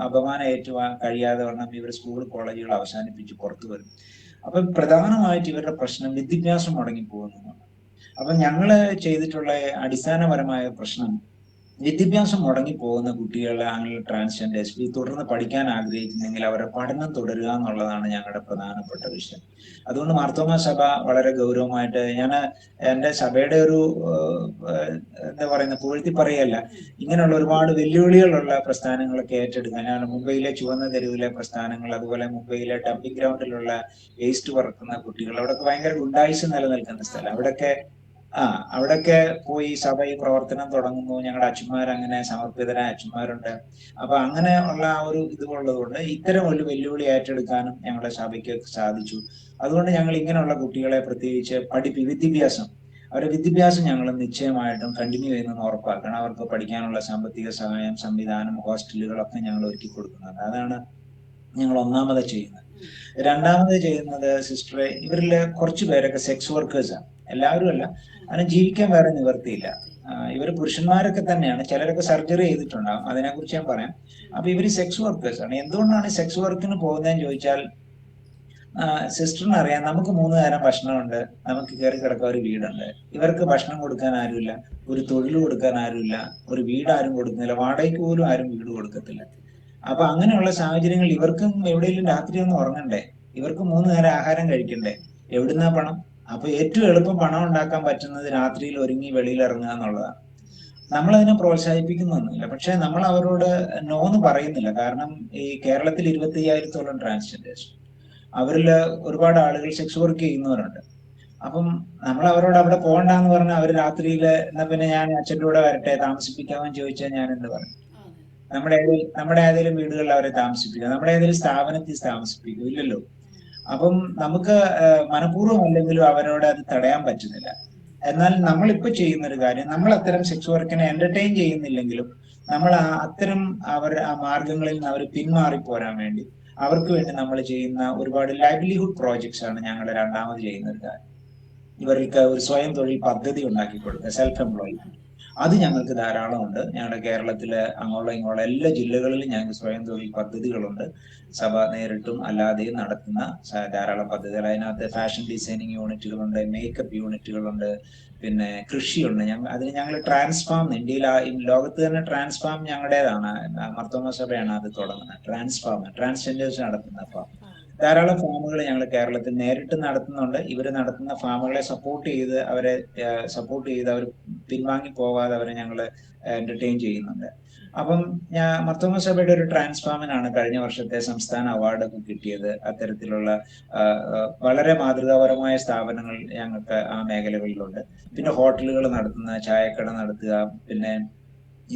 അപമാനം ഏറ്റുവാൻ കഴിയാതെ വണ്ണം ഇവർ സ്കൂൾ കോളേജുകൾ അവസാനിപ്പിച്ച് പുറത്തു വരും. അപ്പൊ പ്രധാനമായിട്ട് ഇവരുടെ പ്രശ്നം വിദ്യാഭ്യാസം മുടങ്ങിപ്പോകുന്നു. അപ്പൊ ഞങ്ങള് ചെയ്തിട്ടുള്ള അടിസ്ഥാനപരമായ പ്രശ്നം, വിദ്യാഭ്യാസം മുടങ്ങിപ്പോകുന്ന കുട്ടികളെ അങ്ങനെ ട്രാൻസ്ജെൻഡേഴ്സ് ഈ തുടർന്ന് പഠിക്കാൻ ആഗ്രഹിക്കുന്നെങ്കിൽ അവരുടെ പഠനം തുടരുക എന്നുള്ളതാണ് ഞങ്ങളുടെ പ്രധാനപ്പെട്ട വിഷയം. അതുകൊണ്ട് മാർത്തോമാ സഭ വളരെ ഗൗരവമായിട്ട്, ഞാൻ എൻ്റെ സഭയുടെ ഒരു എന്താ പറയുന്ന പുകഴ്ത്തി പറയല്ല, ഇങ്ങനെയുള്ള ഒരുപാട് വെല്ലുവിളികളുള്ള പ്രസ്ഥാനങ്ങളൊക്കെ ഏറ്റെടുക്കാൻ. ഞാൻ മുംബൈയിലെ ചുവന്ന തെരുവിലെ പ്രസ്ഥാനങ്ങൾ, അതുപോലെ മുംബൈയിലെ ഡംപിംഗ് ഗ്രൗണ്ടിലുള്ള വേസ്റ്റ് പറക്കുന്ന കുട്ടികൾ, അവിടെയൊക്കെ ഭയങ്കര ഗുണ്ടായിസം നിലനിൽക്കുന്ന സ്ഥലം. അവിടൊക്കെ പോയി സഭ ഈ പ്രവർത്തനം തുടങ്ങുന്നു. ഞങ്ങളുടെ അങ്ങനെ സമർപ്പിതരായ അച്ഛന്മാരുണ്ട്. അപ്പൊ അങ്ങനെ ഉള്ള ആ ഒരു ഇതുള്ളത് കൊണ്ട് ഇത്തരം ഒരു വെല്ലുവിളി ഏറ്റെടുക്കാനും ഞങ്ങളുടെ സഭയ്ക്ക് സാധിച്ചു. അതുകൊണ്ട് ഞങ്ങൾ ഇങ്ങനെയുള്ള കുട്ടികളെ പ്രത്യേകിച്ച് അവരുടെ വിദ്യാഭ്യാസം ഞങ്ങൾ നിശ്ചയമായിട്ടും കണ്ടിന്യൂ ചെയ്യുന്നതെന്ന് ഉറപ്പാക്കണം. അവർക്ക് പഠിക്കാനുള്ള സാമ്പത്തിക സഹായം, സംവിധാനം, ഹോസ്റ്റലുകളൊക്കെ ഞങ്ങൾ ഒരുക്കി കൊടുക്കുന്നുണ്ട്. അതാണ് ഞങ്ങൾ ഒന്നാമത് ചെയ്യുന്നത്. രണ്ടാമത് ചെയ്യുന്നത്, സിസ്റ്ററെ, ഇവരിൽ കുറച്ചു പേരൊക്കെ സെക്സ് വർക്കേഴ്സാണ്. എല്ലാവരും അല്ല, അതിന് ജീവിക്കാൻ വേറെ നിവർത്തിയില്ല. ഇവർ പുരുഷന്മാരൊക്കെ തന്നെയാണ്, ചിലരൊക്കെ സർജറി ചെയ്തിട്ടുണ്ടാകും, അതിനെക്കുറിച്ച് ഞാൻ പറയാം. അപ്പൊ ഇവര് സെക്സ് വർക്കേഴ്സാണ്. എന്തുകൊണ്ടാണ് സെക്സ് വർക്കിന് പോകുന്നതെന്ന് ചോദിച്ചാൽ, സിസ്റ്ററിന് അറിയാം, നമുക്ക് 3 നേരം ഭക്ഷണമുണ്ട്, നമുക്ക് കയറി കിടക്കാൻ ഒരു വീടുണ്ട്. ഇവർക്ക് ഭക്ഷണം കൊടുക്കാൻ ആരുമില്ല, ഒരു തൊഴിൽ കൊടുക്കാൻ ആരുമില്ല, ഒരു വീട് ആരും കൊടുക്കുന്നില്ല, വാടകയ്ക്ക് പോലും ആരും വീട് കൊടുക്കത്തില്ല. അപ്പൊ അങ്ങനെയുള്ള സാഹചര്യങ്ങൾ, ഇവർക്കും എവിടെയെങ്കിലും രാത്രി ഒന്ന് ഉറങ്ങണ്ടേ, ഇവർക്ക് 3 നേരം ആഹാരം കഴിക്കണ്ടേ, എവിടുന്നാ പണം? അപ്പൊ ഏറ്റവും എളുപ്പം പണം ഉണ്ടാക്കാൻ പറ്റുന്നത് രാത്രിയിൽ ഒരുങ്ങി വെളിയിൽ ഇറങ്ങുക എന്നുള്ളതാണ്. നമ്മൾ അതിനെ പ്രോത്സാഹിപ്പിക്കുന്നൊന്നുമില്ല, പക്ഷെ നമ്മൾ അവരോട് നോന്ന് പറയുന്നില്ല. കാരണം ഈ കേരളത്തിൽ 25,000-ഓളം ട്രാൻസ്ജെൻഡേഴ്സ്, അവരില് ഒരുപാട് ആളുകൾ സെക്സ് വർക്ക് ചെയ്യുന്നവരുണ്ട്. അപ്പം നമ്മൾ അവരോട് അവിടെ പോകണ്ടെന്ന് പറഞ്ഞാൽ അവർ രാത്രിയിൽ എന്നാ പിന്നെ ഞാൻ അച്ഛൻ്റെ കൂടെ വരട്ടെ, താമസിപ്പിക്കാമെന്ന് ചോദിച്ചാൽ ഞാൻ എന്ത് പറയും? നമ്മുടെ ഏതെങ്കിലും വീടുകളിൽ അവരെ താമസിപ്പിക്കുക, നമ്മുടെ ഏതെങ്കിലും സ്ഥാപനത്തിൽ താമസിപ്പിക്കുക? ഇല്ലല്ലോ. അപ്പം നമുക്ക് മനഃപൂർവ്വം അല്ലെങ്കിലും അവരോട് അത് തടയാൻ പറ്റുന്നില്ല. എന്നാൽ നമ്മളിപ്പോ ചെയ്യുന്ന ഒരു കാര്യം, നമ്മൾ അത്തരം സെക്സ് വർക്കിനെ എന്റർടൈൻ ചെയ്യുന്നില്ലെങ്കിലും നമ്മൾ അത്തരം ആ മാർഗങ്ങളിൽ നിന്ന് അവർ പിന്മാറിപ്പോരാൻ വേണ്ടി അവർക്ക് വേണ്ടി നമ്മൾ ചെയ്യുന്ന ഒരുപാട് ലൈവ്ലിഹുഡ് പ്രോജക്ട്സ് ആണ് ഞങ്ങൾ രണ്ടാമത് ചെയ്യുന്ന ഒരു കാര്യം. ഇവർക്ക് ഒരു സ്വയം തൊഴിൽ പദ്ധതി ഉണ്ടാക്കി കൊടുക്കുക, സെൽഫ് എംപ്ലോയ്മെന്റ്. അത് ഞങ്ങൾക്ക് ധാരാളമുണ്ട്. ഞങ്ങളുടെ കേരളത്തിലെ അങ്ങോളം ഇങ്ങോളം എല്ലാ ജില്ലകളിലും ഞങ്ങൾക്ക് സ്വയം തൊഴിൽ പദ്ധതികളുണ്ട്. സഭ നേരിട്ടും അല്ലാതെയും നടത്തുന്ന ധാരാളം പദ്ധതികൾ. അതിനകത്ത് ഫാഷൻ ഡിസൈനിങ് യൂണിറ്റുകളുണ്ട്, മേക്കപ്പ് യൂണിറ്റുകളുണ്ട്, പിന്നെ കൃഷിയുണ്ട്. അതിന് ഞങ്ങൾ ട്രാൻസ്ഫാം, ലോകത്ത് തന്നെ ട്രാൻസ്ഫാം ഞങ്ങളുടേതാണ്, മാർത്തോമാ സഭയാണ് അത് തുടങ്ങുന്നത്. ട്രാൻസ്ജെൻഡേഴ്സ് നടത്തുന്ന ഫാം. ധാരാളം ഫാമുകൾ ഞങ്ങൾ കേരളത്തിൽ നേരിട്ട് നടത്തുന്നുണ്ട്. ഇവർ നടത്തുന്ന ഫാമുകളെ സപ്പോർട്ട് ചെയ്ത് അവർ പിൻവാങ്ങി പോകാതെ അവരെ ഞങ്ങൾ എന്റർടൈൻ ചെയ്യുന്നുണ്ട്. അപ്പം മാർത്തോമാ സഭയുടെ ഒരു ട്രാൻസ്ഫാമിനാണ് കഴിഞ്ഞ വർഷത്തെ സംസ്ഥാന അവാർഡൊക്കെ കിട്ടിയത്. അത്തരത്തിലുള്ള വളരെ മാതൃകാപരമായ സ്ഥാപനങ്ങൾ ഞങ്ങൾക്ക് ആ മേഖലകളിലുണ്ട്. പിന്നെ ഹോട്ടലുകൾ നടത്തുന്ന, ചായക്കട നടത്തുക, പിന്നെ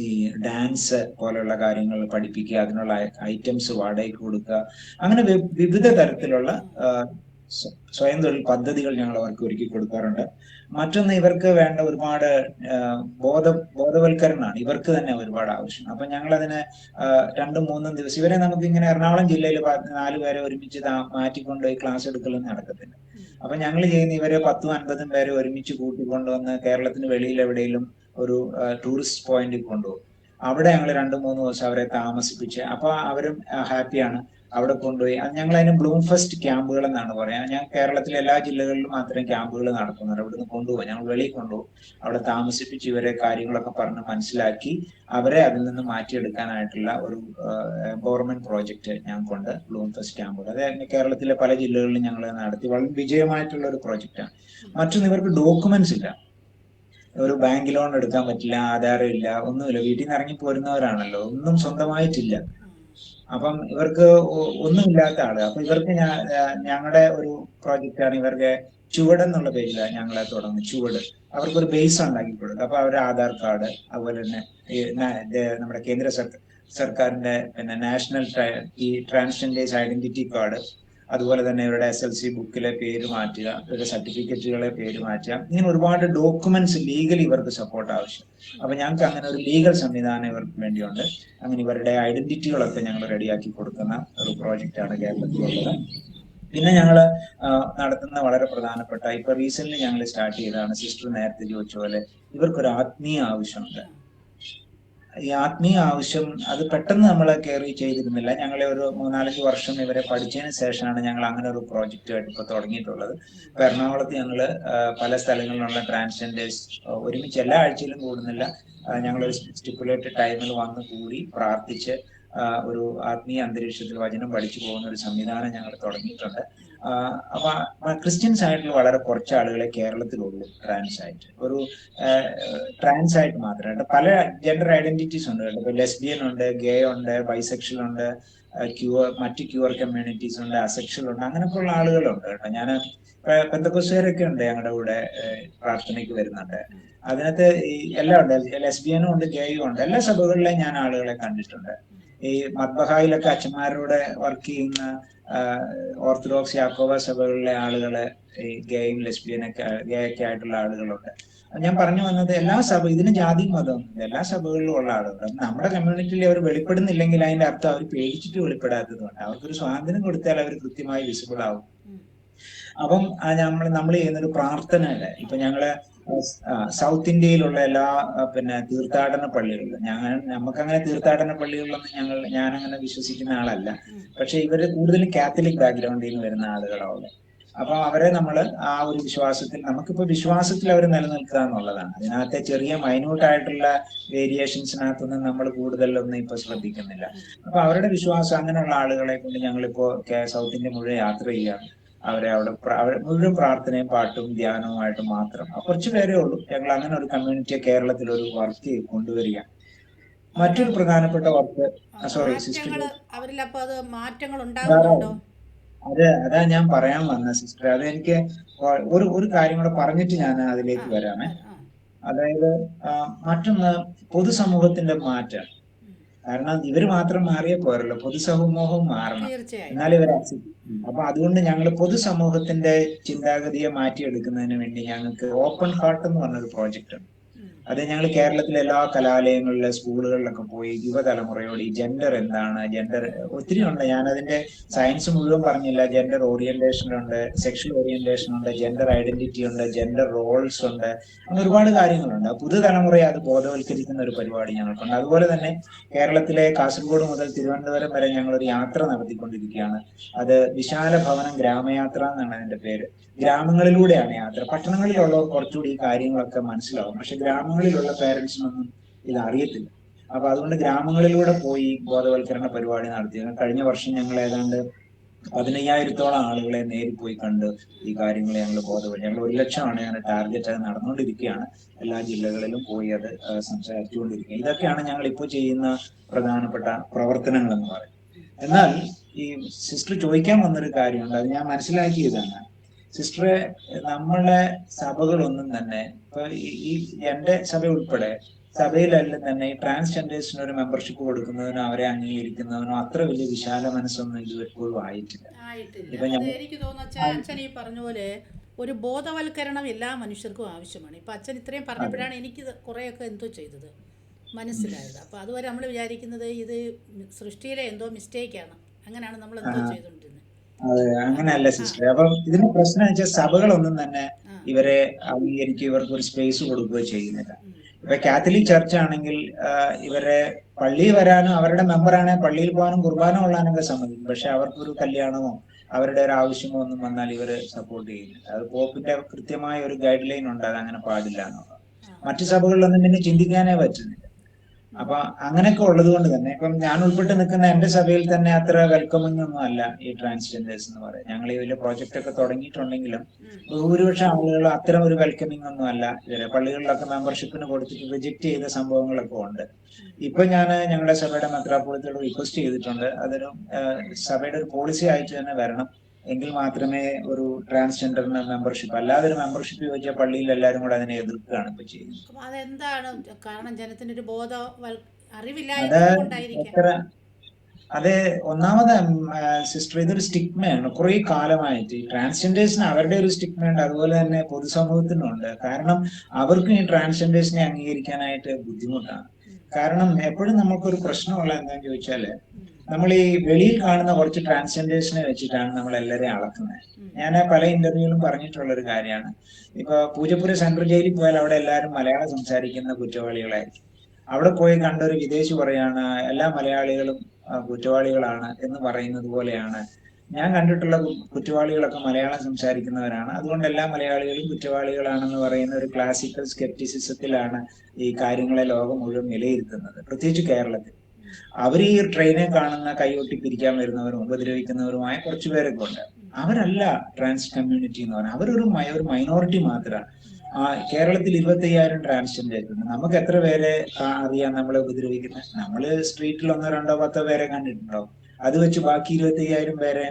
ഈ ഡാൻസ് പോലുള്ള കാര്യങ്ങൾ പഠിപ്പിക്കുക, അതിനുള്ള ഐറ്റംസ് വാടകയ്ക്ക് കൊടുക്കുക, അങ്ങനെ വിവിധ തരത്തിലുള്ള സ്വയം തൊഴിൽ പദ്ധതികൾ ഞങ്ങൾ അവർക്ക് ഒരുക്കി കൊടുക്കാറുണ്ട്. മറ്റൊന്ന്, ഇവർക്ക് വേണ്ട ഒരുപാട് ബോധവൽക്കരണമാണ് ഇവർക്ക് തന്നെ ഒരുപാട് ആവശ്യം. അപ്പൊ ഞങ്ങൾ അതിന് 2-3 ദിവസം ഇവരെ നമുക്ക് ഇങ്ങനെ എറണാകുളം ജില്ലയിൽ 4 പേരെ ഒരുമിച്ച് മാറ്റിക്കൊണ്ടുപോയി ക്ലാസ് എടുക്കലൊന്നും നടക്കത്തില്ല. അപ്പൊ ഞങ്ങൾ ചെയ്യുന്ന, ഇവരെ 10-50 പേരെ ഒരുമിച്ച് കൂട്ടിക്കൊണ്ടുവന്ന് കേരളത്തിന് വെളിയിൽ എവിടെയെങ്കിലും ഒരു ടൂറിസ്റ്റ് പോയിന്റിൽ കൊണ്ടുപോകും. അവിടെ ഞങ്ങൾ 2-3 ദിവസം അവരെ താമസിപ്പിച്ച്, അപ്പൊ അവരും ഹാപ്പിയാണ്. അവിടെ കൊണ്ടുപോയി ഞങ്ങൾ അതിന് ബ്ലൂം ഫെസ്റ്റ് ക്യാമ്പുകൾ എന്നാണ് പറയാ. ഞാൻ കേരളത്തിലെ എല്ലാ ജില്ലകളിലും മാത്രമേ ക്യാമ്പുകൾ നടത്തുന്നുണ്ട്. അവിടുന്ന് കൊണ്ടുപോകും, ഞങ്ങൾ വെളിയിൽ കൊണ്ടുപോകും, അവിടെ താമസിപ്പിച്ച് ഇവരെ കാര്യങ്ങളൊക്കെ പറഞ്ഞ് മനസ്സിലാക്കി അവരെ അതിൽ നിന്ന് മാറ്റിയെടുക്കാനായിട്ടുള്ള ഒരു എംപവർമെന്റ് പ്രോജക്റ്റ് ഞങ്ങൾക്കുണ്ട്, ബ്ലൂം ഫെസ്റ്റ് ക്യാമ്പുകൾ. അത് കേരളത്തിലെ പല ജില്ലകളിലും ഞങ്ങൾ നടത്തി വളരെ വിജയമായിട്ടുള്ള ഒരു പ്രോജക്റ്റാണ്. മറ്റൊന്ന്, ഇവർക്ക് ഡോക്യുമെന്റ്സ് ഇല്ല. ഒരു ബാങ്ക് ലോൺ എടുക്കാൻ പറ്റില്ല, ആധാരം ഇല്ല, ഒന്നുമില്ല. വീട്ടിൽ നിന്ന് ഇറങ്ങി പോരുന്നവരാണല്ലോ, ഒന്നും സ്വന്തമായിട്ടില്ല. അപ്പം ഇവർക്ക് ഒന്നുമില്ലാത്ത ആള്. അപ്പൊ ഇവർക്ക് ഞങ്ങളുടെ ഒരു പ്രോജക്റ്റാണ്, ഇവർക്ക് ചുവട് എന്നുള്ള പേരിലാണ് ഞങ്ങളെ തുടങ്ങുന്നത്. ചുവട് അവർക്കൊരു ബേസ് ഉണ്ടാക്കി കൊടുക്കുക. അപ്പൊ അവരുടെ ആധാർ കാർഡ്, അതുപോലെ തന്നെ നമ്മുടെ കേന്ദ്ര സർക്കാരിന്റെ പിന്നെ നാഷണൽ ഈ ട്രാൻസ്ജെൻഡേഴ്സ് ഐഡന്റിറ്റി കാർഡ്, അതുപോലെ തന്നെ ഇവരുടെ SLC ബുക്കിലെ പേര് മാറ്റുക, ഇവരുടെ സർട്ടിഫിക്കറ്റുകളെ പേര് മാറ്റുക, ഇങ്ങനെ ഒരുപാട് ഡോക്യുമെന്റ്സ് ലീഗലി ഇവർക്ക് സപ്പോർട്ട് ആവശ്യം. അപ്പൊ ഞങ്ങൾക്ക് അങ്ങനെ ഒരു ലീഗൽ സംവിധാനം ഇവർക്ക് വേണ്ടിയുണ്ട്. അങ്ങനെ ഇവരുടെ ഐഡന്റിറ്റികളൊക്കെ ഞങ്ങൾ റെഡിയാക്കി കൊടുക്കുന്ന ഒരു പ്രോജക്റ്റാണ് കേരളത്തിലുള്ളത്. പിന്നെ ഞങ്ങൾ നടത്തുന്ന വളരെ പ്രധാനപ്പെട്ട ഇപ്പൊ റീസെന്റ് ഞങ്ങൾ സ്റ്റാർട്ട് ചെയ്തതാണ്, സിസ്റ്റർ നേരത്തെ ചോദിച്ച പോലെ ഇവർക്കൊരു ആത്മീയ ആവശ്യമുണ്ട്. ഈ ആത്മീയ ആവശ്യം അത് പെട്ടെന്ന് നമ്മൾ കെയർ ചെയ്തിരുന്നില്ല. ഞങ്ങളെ ഒരു 3-4 വർഷം ഇവരെ പഠിച്ചതിന് ശേഷമാണ് ഞങ്ങൾ അങ്ങനെ ഒരു പ്രോജക്റ്റുമായിട്ട് ഇപ്പൊ തുടങ്ങിയിട്ടുള്ളത്. ഇപ്പൊ എറണാകുളത്ത് ഞങ്ങൾ പല സ്ഥലങ്ങളിലുള്ള ട്രാൻസ്ജെൻഡേഴ്സ് ഒരുമിച്ച് എല്ലാ ആഴ്ചയിലും കൂടുന്നില്ല, ഞങ്ങളൊരു സ്റ്റിപ്പുലേറ്റഡ് ടൈമിൽ വന്ന് കൂടി പ്രാർത്ഥിച്ച് ഒരു ആത്മീയ അന്തരീക്ഷത്തിൽ വചനം പഠിച്ചു പോകുന്ന ഒരു സംവിധാനം ഞങ്ങൾ തുടങ്ങിയിട്ടുണ്ട്. അപ്പൊ ക്രിസ്ത്യൻസ് ആയിട്ടുള്ള വളരെ കുറച്ച് ആളുകളെ കേരളത്തിലുള്ളൂ ട്രാൻസ് ആയിട്ട്. ഒരു ട്രാൻസ് ആയിട്ട് മാത്രമല്ല, പല ജെൻഡർ ഐഡന്റിറ്റീസ് ഉണ്ട് കേട്ടോ. ഇപ്പൊ ലെസ്ബിയൻ ഉണ്ട്, ഗേ ഉണ്ട്, ബൈസെക്ഷൽ ഉണ്ട്, മറ്റ് ക്യൂർ കമ്മ്യൂണിറ്റീസ് ഉണ്ട്, അസെക്ഷൽ ഉണ്ട്, അങ്ങനെയൊക്കെ ഉള്ള ആളുകളുണ്ട് കേട്ടോ. ഞാൻ പെന്തക്കോസ്തുകാരൊക്കെ ഉണ്ട് ഞങ്ങളുടെ കൂടെ പ്രാർത്ഥനയ്ക്ക് വരുന്നുണ്ട്. അതിനകത്ത് ഈ എല്ലാം ഉണ്ട്, ലെസ്ബിയനും ഉണ്ട്, ഗേയും ഉണ്ട്. എല്ലാ സഭകളിലെയും ഞാൻ ആളുകളെ കണ്ടിട്ടുണ്ട്. ഈ മദ്ബഹായിലൊക്കെ അച്ഛന്മാരോട് വർക്ക് ചെയ്യുന്ന ഓർത്തഡോക്സ് യാക്കോബ സഭകളിലെ ആളുകള് ഈ ഗേയും ലെസ്ബിയനൊക്കെ ഗേ ഒക്കെ ആയിട്ടുള്ള ആളുകളുണ്ട്. ഞാൻ പറഞ്ഞു വന്നത് എല്ലാ സഭ ഇതിന് ജാതി മതം എല്ലാ സഭകളിലും ഉള്ള ആളുകൾ നമ്മുടെ കമ്മ്യൂണിറ്റിയിൽ അവർ വെളിപ്പെടുന്നില്ലെങ്കിൽ അതിന്റെ അർത്ഥം അവർ പേടിച്ചിട്ട് വെളിപ്പെടാത്തതുകൊണ്ട്. അവർക്കൊരു സ്വാതന്ത്ര്യം കൊടുത്താൽ അവർ കൃത്യമായി വിസിബിൾ ആവും. അപ്പം നമ്മൾ ചെയ്യുന്നൊരു പ്രാർത്ഥനയില് ഇപ്പൊ ഞങ്ങള് സൗത്ത് ഇന്ത്യയിലുള്ള എല്ലാ തീർത്ഥാടന പള്ളികളിലും നമുക്കങ്ങനെ തീർത്ഥാടന പള്ളികളിലൊന്നും ഞാനങ്ങനെ വിശ്വസിക്കുന്ന ആളല്ല. പക്ഷെ ഇവര് കൂടുതലും കാത്തലിക് ബാക്ക്ഗ്രൗണ്ടിൽ നിന്ന് വരുന്ന ആളുകളാണ്. അപ്പൊ അവരെ നമ്മൾ ആ ഒരു വിശ്വാസത്തിൽ, നമുക്കിപ്പോ വിശ്വാസത്തിൽ അവർ നിലനിൽക്കുക എന്നുള്ളതാണ്. അതിനകത്തെ ചെറിയ മൈന്യൂട്ടായിട്ടുള്ള വേരിയേഷൻസിനകത്തൊന്നും നമ്മൾ കൂടുതലൊന്നും ഇപ്പൊ ശ്രദ്ധിക്കുന്നില്ല. അപ്പൊ അവരുടെ വിശ്വാസം അങ്ങനെയുള്ള ആളുകളെ കൊണ്ട് ഞങ്ങളിപ്പോ സൗത്ത് ഇന്ത്യ മുഴുവൻ യാത്ര ചെയ്യുകയാണ്. അവരെ അവിടെ മുഴുവൻ പ്രാർത്ഥനയും പാട്ടും ധ്യാനവുമായിട്ട് മാത്രം. കുറച്ചു പേരേ ഉള്ളൂ. ഞങ്ങൾ അങ്ങനെ ഒരു കമ്മ്യൂണിറ്റിയെ കേരളത്തിൽ ഒരു വർക്ക് കൊണ്ടുവരിക. മറ്റൊരു പ്രധാനപ്പെട്ട വർക്ക് അതാ ഞാൻ പറയാൻ വന്ന സിസ്റ്റർ. അതെനിക്ക് ഒരു കാര്യം കൂടെ പറഞ്ഞിട്ട് ഞാൻ അതിലേക്ക് വരാമേ. അതായത് മറ്റൊന്ന് പൊതുസമൂഹത്തിന്റെ മാറ്റം. കാരണം ഇവര് മാത്രം മാറിയേ പോരല്ലോ, പൊതുസമൂഹവും മാറണം, എന്നാലും ഇവർ അപ്പൊ അതുകൊണ്ട് ഞങ്ങൾ പൊതുസമൂഹത്തിന്റെ ചിന്താഗതിയെ മാറ്റിയെടുക്കുന്നതിന് വേണ്ടി ഞങ്ങൾക്ക് ഓപ്പൺ ഹാർട്ട് എന്ന് പറഞ്ഞൊരു പ്രോജക്റ്റ് ഉണ്ട്. അത് ഞങ്ങൾ കേരളത്തിലെ എല്ലാ കലാലയങ്ങളിലെ സ്കൂളുകളിലൊക്കെ പോയി യുവതലമുറയോട് ഈ ജെൻഡർ എന്താണ്, ജെൻഡർ ഒത്തിരി ഉണ്ട്. ഞാനതിന്റെ സയൻസ് മുഴുവൻ പറഞ്ഞില്ല. ജെൻഡർ ഓറിയന്റേഷൻ ഉണ്ട്, സെക്ഷൽ ഓറിയന്റേഷൻ ഉണ്ട്, ജെൻഡർ ഐഡന്റിറ്റി ഉണ്ട്, ജെൻഡർ റോൾസ് ഉണ്ട്, അങ്ങനെ ഒരുപാട് കാര്യങ്ങളുണ്ട്. പുതുതലമുറയെ അത് ബോധവൽക്കരിക്കുന്ന ഒരു പരിപാടി ഞങ്ങൾക്കുണ്ട്. അതുപോലെ തന്നെ കേരളത്തിലെ കാസർഗോഡ് മുതൽ തിരുവനന്തപുരം വരെ ഞങ്ങളൊരു യാത്ര നടത്തിക്കൊണ്ടിരിക്കുകയാണ്. അത് വിശാല ഭവനം ഗ്രാമയാത്ര എന്നാണ് അതിന്റെ പേര്. ഗ്രാമങ്ങളിലൂടെയാണ് യാത്ര. പട്ടണങ്ങളിലുള്ളവർ കുറച്ചുകൂടി ഈ കാര്യങ്ങളൊക്കെ മനസ്സിലാവും, പക്ഷെ ഗ്രാമങ്ങളിലുള്ള പേരൻസിനൊന്നും ഇത് അറിയത്തില്ല. അപ്പൊ അതുകൊണ്ട് ഗ്രാമങ്ങളിലൂടെ പോയി ബോധവൽക്കരണ പരിപാടി നടത്തി. കഴിഞ്ഞ വർഷം ഞങ്ങൾ ഏതാണ്ട് 15,000-ഓളം ആളുകളെ നേരിൽ പോയി കണ്ട് ഈ കാര്യങ്ങളെ ഞങ്ങൾ ഞങ്ങൾ 1,00,000 ഞങ്ങളുടെ ടാർഗറ്റ്. അത് നടന്നുകൊണ്ടിരിക്കുകയാണ്. എല്ലാ ജില്ലകളിലും പോയി അത് സംസാരിച്ചുകൊണ്ടിരിക്കുക. ഇതൊക്കെയാണ് ഞങ്ങൾ ഇപ്പോൾ ചെയ്യുന്ന പ്രധാനപ്പെട്ട പ്രവർത്തനങ്ങൾ എന്ന് പറയുന്നത്. എന്നാൽ ഈ സിസ്റ്റർ ചോദിക്കാൻ വന്നൊരു കാര്യമുണ്ട്, അത് ഞാൻ മനസ്സിലാക്കിയതാണ്. സിസ്റ്ററെ, നമ്മളുടെ സഭകളൊന്നും തന്നെ ഇപ്പൊ ഈ എന്റെ സഭ ഉൾപ്പെടെ സഭയിലെല്ലാം തന്നെ ഈ ട്രാൻസ്ജെൻഡേഴ്സിന് ഒരു മെമ്പർഷിപ്പ് കൊടുക്കുന്നതിനോ അവരെ അംഗീകരിക്കുന്നതിനോ അത്ര വലിയ വിശാല മനസ്സൊന്നും ഇതുവരെപ്പോഴും ആയിട്ടില്ല. എനിക്ക് തോന്നുന്നു അച്ഛൻ ഈ പറഞ്ഞ പോലെ ഒരു ബോധവൽക്കരണം എല്ലാ മനുഷ്യർക്കും ആവശ്യമാണ്. ഇപ്പൊ അച്ഛൻ ഇത്രയും പറഞ്ഞപ്പോഴാണ് എനിക്ക് കുറെയൊക്കെ എന്തോ ചെയ്തത് മനസ്സിലായത്. അപ്പൊ അതുവരെ നമ്മൾ വിചാരിക്കുന്നത് ഇത് സൃഷ്ടിയിലെ എന്തോ മിസ്റ്റേക്കാണ്, അങ്ങനെയാണ് നമ്മൾ എന്തോ ചെയ്തോണ്ടിരുന്നത്. അതെ, അങ്ങനെയല്ല സിസ്റ്റർ. അപ്പം ഇതിന് പ്രശ്നം വെച്ചാൽ സഭകളൊന്നും തന്നെ ഇവരെ അംഗീകരിക്കുക, ഇവർക്ക് ഒരു സ്പേസ് കൊടുക്കുകയോ ചെയ്യുന്നില്ല. ഇപ്പൊ കാത്തലിക് ചർച്ച് ആണെങ്കിൽ ഇവരെ പള്ളിയിൽ വരാനും അവരുടെ മെമ്പറാണെങ്കിൽ പള്ളിയിൽ പോകാനും കുർബാന കൊള്ളാനൊക്കെ സമ്മതിക്കും. പക്ഷെ അവർക്കൊരു കല്യാണമോ അവരുടെ ഒരു ആവശ്യമോ ഒന്നും വന്നാൽ ഇവര് സപ്പോർട്ട് ചെയ്യുന്നില്ല. അത് പോപ്പിന്റെ കൃത്യമായ ഒരു ഗൈഡ് ലൈൻ ഉണ്ട്, അത് അങ്ങനെ പാടില്ല എന്നുള്ളത്. മറ്റു സഭകളിലൊന്നും പിന്നെ ചിന്തിക്കാനേ പറ്റുന്നില്ല. അപ്പൊ അങ്ങനെയൊക്കെ ഉള്ളത് കൊണ്ട് തന്നെ ഇപ്പം ഞാൻ ഉൾപ്പെട്ട് നിൽക്കുന്ന എന്റെ സഭയിൽ തന്നെ അത്ര വെൽക്കമിംഗ് ഒന്നും അല്ല ഈ ട്രാൻസ്ജെൻഡേഴ്സ് എന്ന് പറയുന്നത്. ഞങ്ങൾ ഈ വലിയ പ്രോജക്റ്റ് ഒക്കെ തുടങ്ങിയിട്ടുണ്ടെങ്കിലും ഭൂരിപക്ഷം ആളുകൾ അത്തരം ഒരു വെൽക്കമിംഗ് ഒന്നും അല്ല. ഇവരെ പള്ളികളിലൊക്കെ മെമ്പർഷിപ്പിന് കൊടുത്തിട്ട് റിജക്ട് ചെയ്ത സംഭവങ്ങളൊക്കെ ഉണ്ട്. ഇപ്പൊ ഞാൻ ഞങ്ങളുടെ സഭയുടെ മെത്രാപ്പോളിത്തോട് റിക്വസ്റ്റ് ചെയ്തിട്ടുണ്ട്, അതൊരു സഭയുടെ ഒരു പോളിസി ആയിട്ട് തന്നെ വരണം. എങ്കിൽ മാത്രമേ ഒരു ട്രാൻസ്ജെൻഡറിന് മെമ്പർഷിപ്പ്, അല്ലാതെ ഒരു മെമ്പർഷിപ്പ് ചോദിച്ചാൽ പള്ളിയിൽ എല്ലാവരും കൂടെ അതിനെ എതിർക്കുകയാണ് ഇപ്പൊ ചെയ്യുന്നത്. അതെന്താണ് കാരണം? ജനത്തിന് ഒരു അതെ, ഒന്നാമത് സിസ്റ്റർ, ഇതൊരു സ്റ്റിഗ്മയാണ്. കുറെ കാലമായിട്ട് ഈ ട്രാൻസ്ജെൻഡേഴ്സിന് അവരുടെ ഒരു സ്റ്റിഗ്മയുണ്ട്, അതുപോലെ തന്നെ പൊതുസമൂഹത്തിനുണ്ട്. കാരണം അവർക്കും ഈ ട്രാൻസ്ജെൻഡേഴ്സിനെ അംഗീകരിക്കാനായിട്ട് ബുദ്ധിമുട്ടാണ്. കാരണം എപ്പോഴും നമുക്കൊരു പ്രശ്നമുള്ള എന്താന്ന് ചോദിച്ചാല് നമ്മൾ ഈ വെളിയിൽ കാണുന്ന കുറച്ച് ട്രാൻസ്ജെൻഡേഴ്സിനെ വെച്ചിട്ടാണ് നമ്മൾ എല്ലാവരെയും അളക്കുന്നത്. ഞാൻ പല ഇന്റർവ്യൂവിലും പറഞ്ഞിട്ടുള്ള ഒരു കാര്യമാണ്. ഇപ്പൊ പൂജപ്പുര സെൻട്രൽ ജയിലിൽ പോയാൽ അവിടെ എല്ലാവരും മലയാളം സംസാരിക്കുന്ന കുറ്റവാളികളായിരിക്കും. അവിടെ പോയി കണ്ട ഒരു വിദേശി പറയാണ് എല്ലാ മലയാളികളും കുറ്റവാളികളാണ് എന്ന് പറയുന്നത് പോലെയാണ് ഞാൻ കണ്ടിട്ടുള്ള കുറ്റവാളികളൊക്കെ മലയാളം സംസാരിക്കുന്നവരാണ്, അതുകൊണ്ട് എല്ലാ മലയാളികളും കുറ്റവാളികളാണെന്ന് പറയുന്ന ഒരു ക്ലാസിക്കൽ സ്കെപ്റ്റിസിസത്തിലാണ് ഈ കാര്യങ്ങളെ ലോകം മുഴുവൻ വിലയിരുത്തുന്നത്, പ്രത്യേകിച്ച് കേരളത്തിൽ. അവർ ഈ ട്രെയിനെ കാണുന്ന കൈയൊട്ടി പിരിക്കാൻ വരുന്നവരും ഉപദ്രവിക്കുന്നവരുമായ കുറച്ചു പേരൊക്കെ ഉണ്ട്. അവരല്ല ട്രാൻസ് കമ്മ്യൂണിറ്റി എന്ന് പറഞ്ഞാൽ അവരൊരു മൈനോറിറ്റി മാത്രമാണ്. കേരളത്തിൽ 25,000 ട്രാൻസ്ജെൻഡേഴ്സ് ഉണ്ട്. നമുക്ക് എത്ര പേരെ അറിയാം നമ്മളെ ഉപദ്രവിക്കുന്നത്? നമ്മള് സ്ട്രീറ്റിൽ 1, 2, 10 പേരെ കണ്ടിട്ടുണ്ടാവും. അത് വെച്ച് ബാക്കി 25,000 പേരെ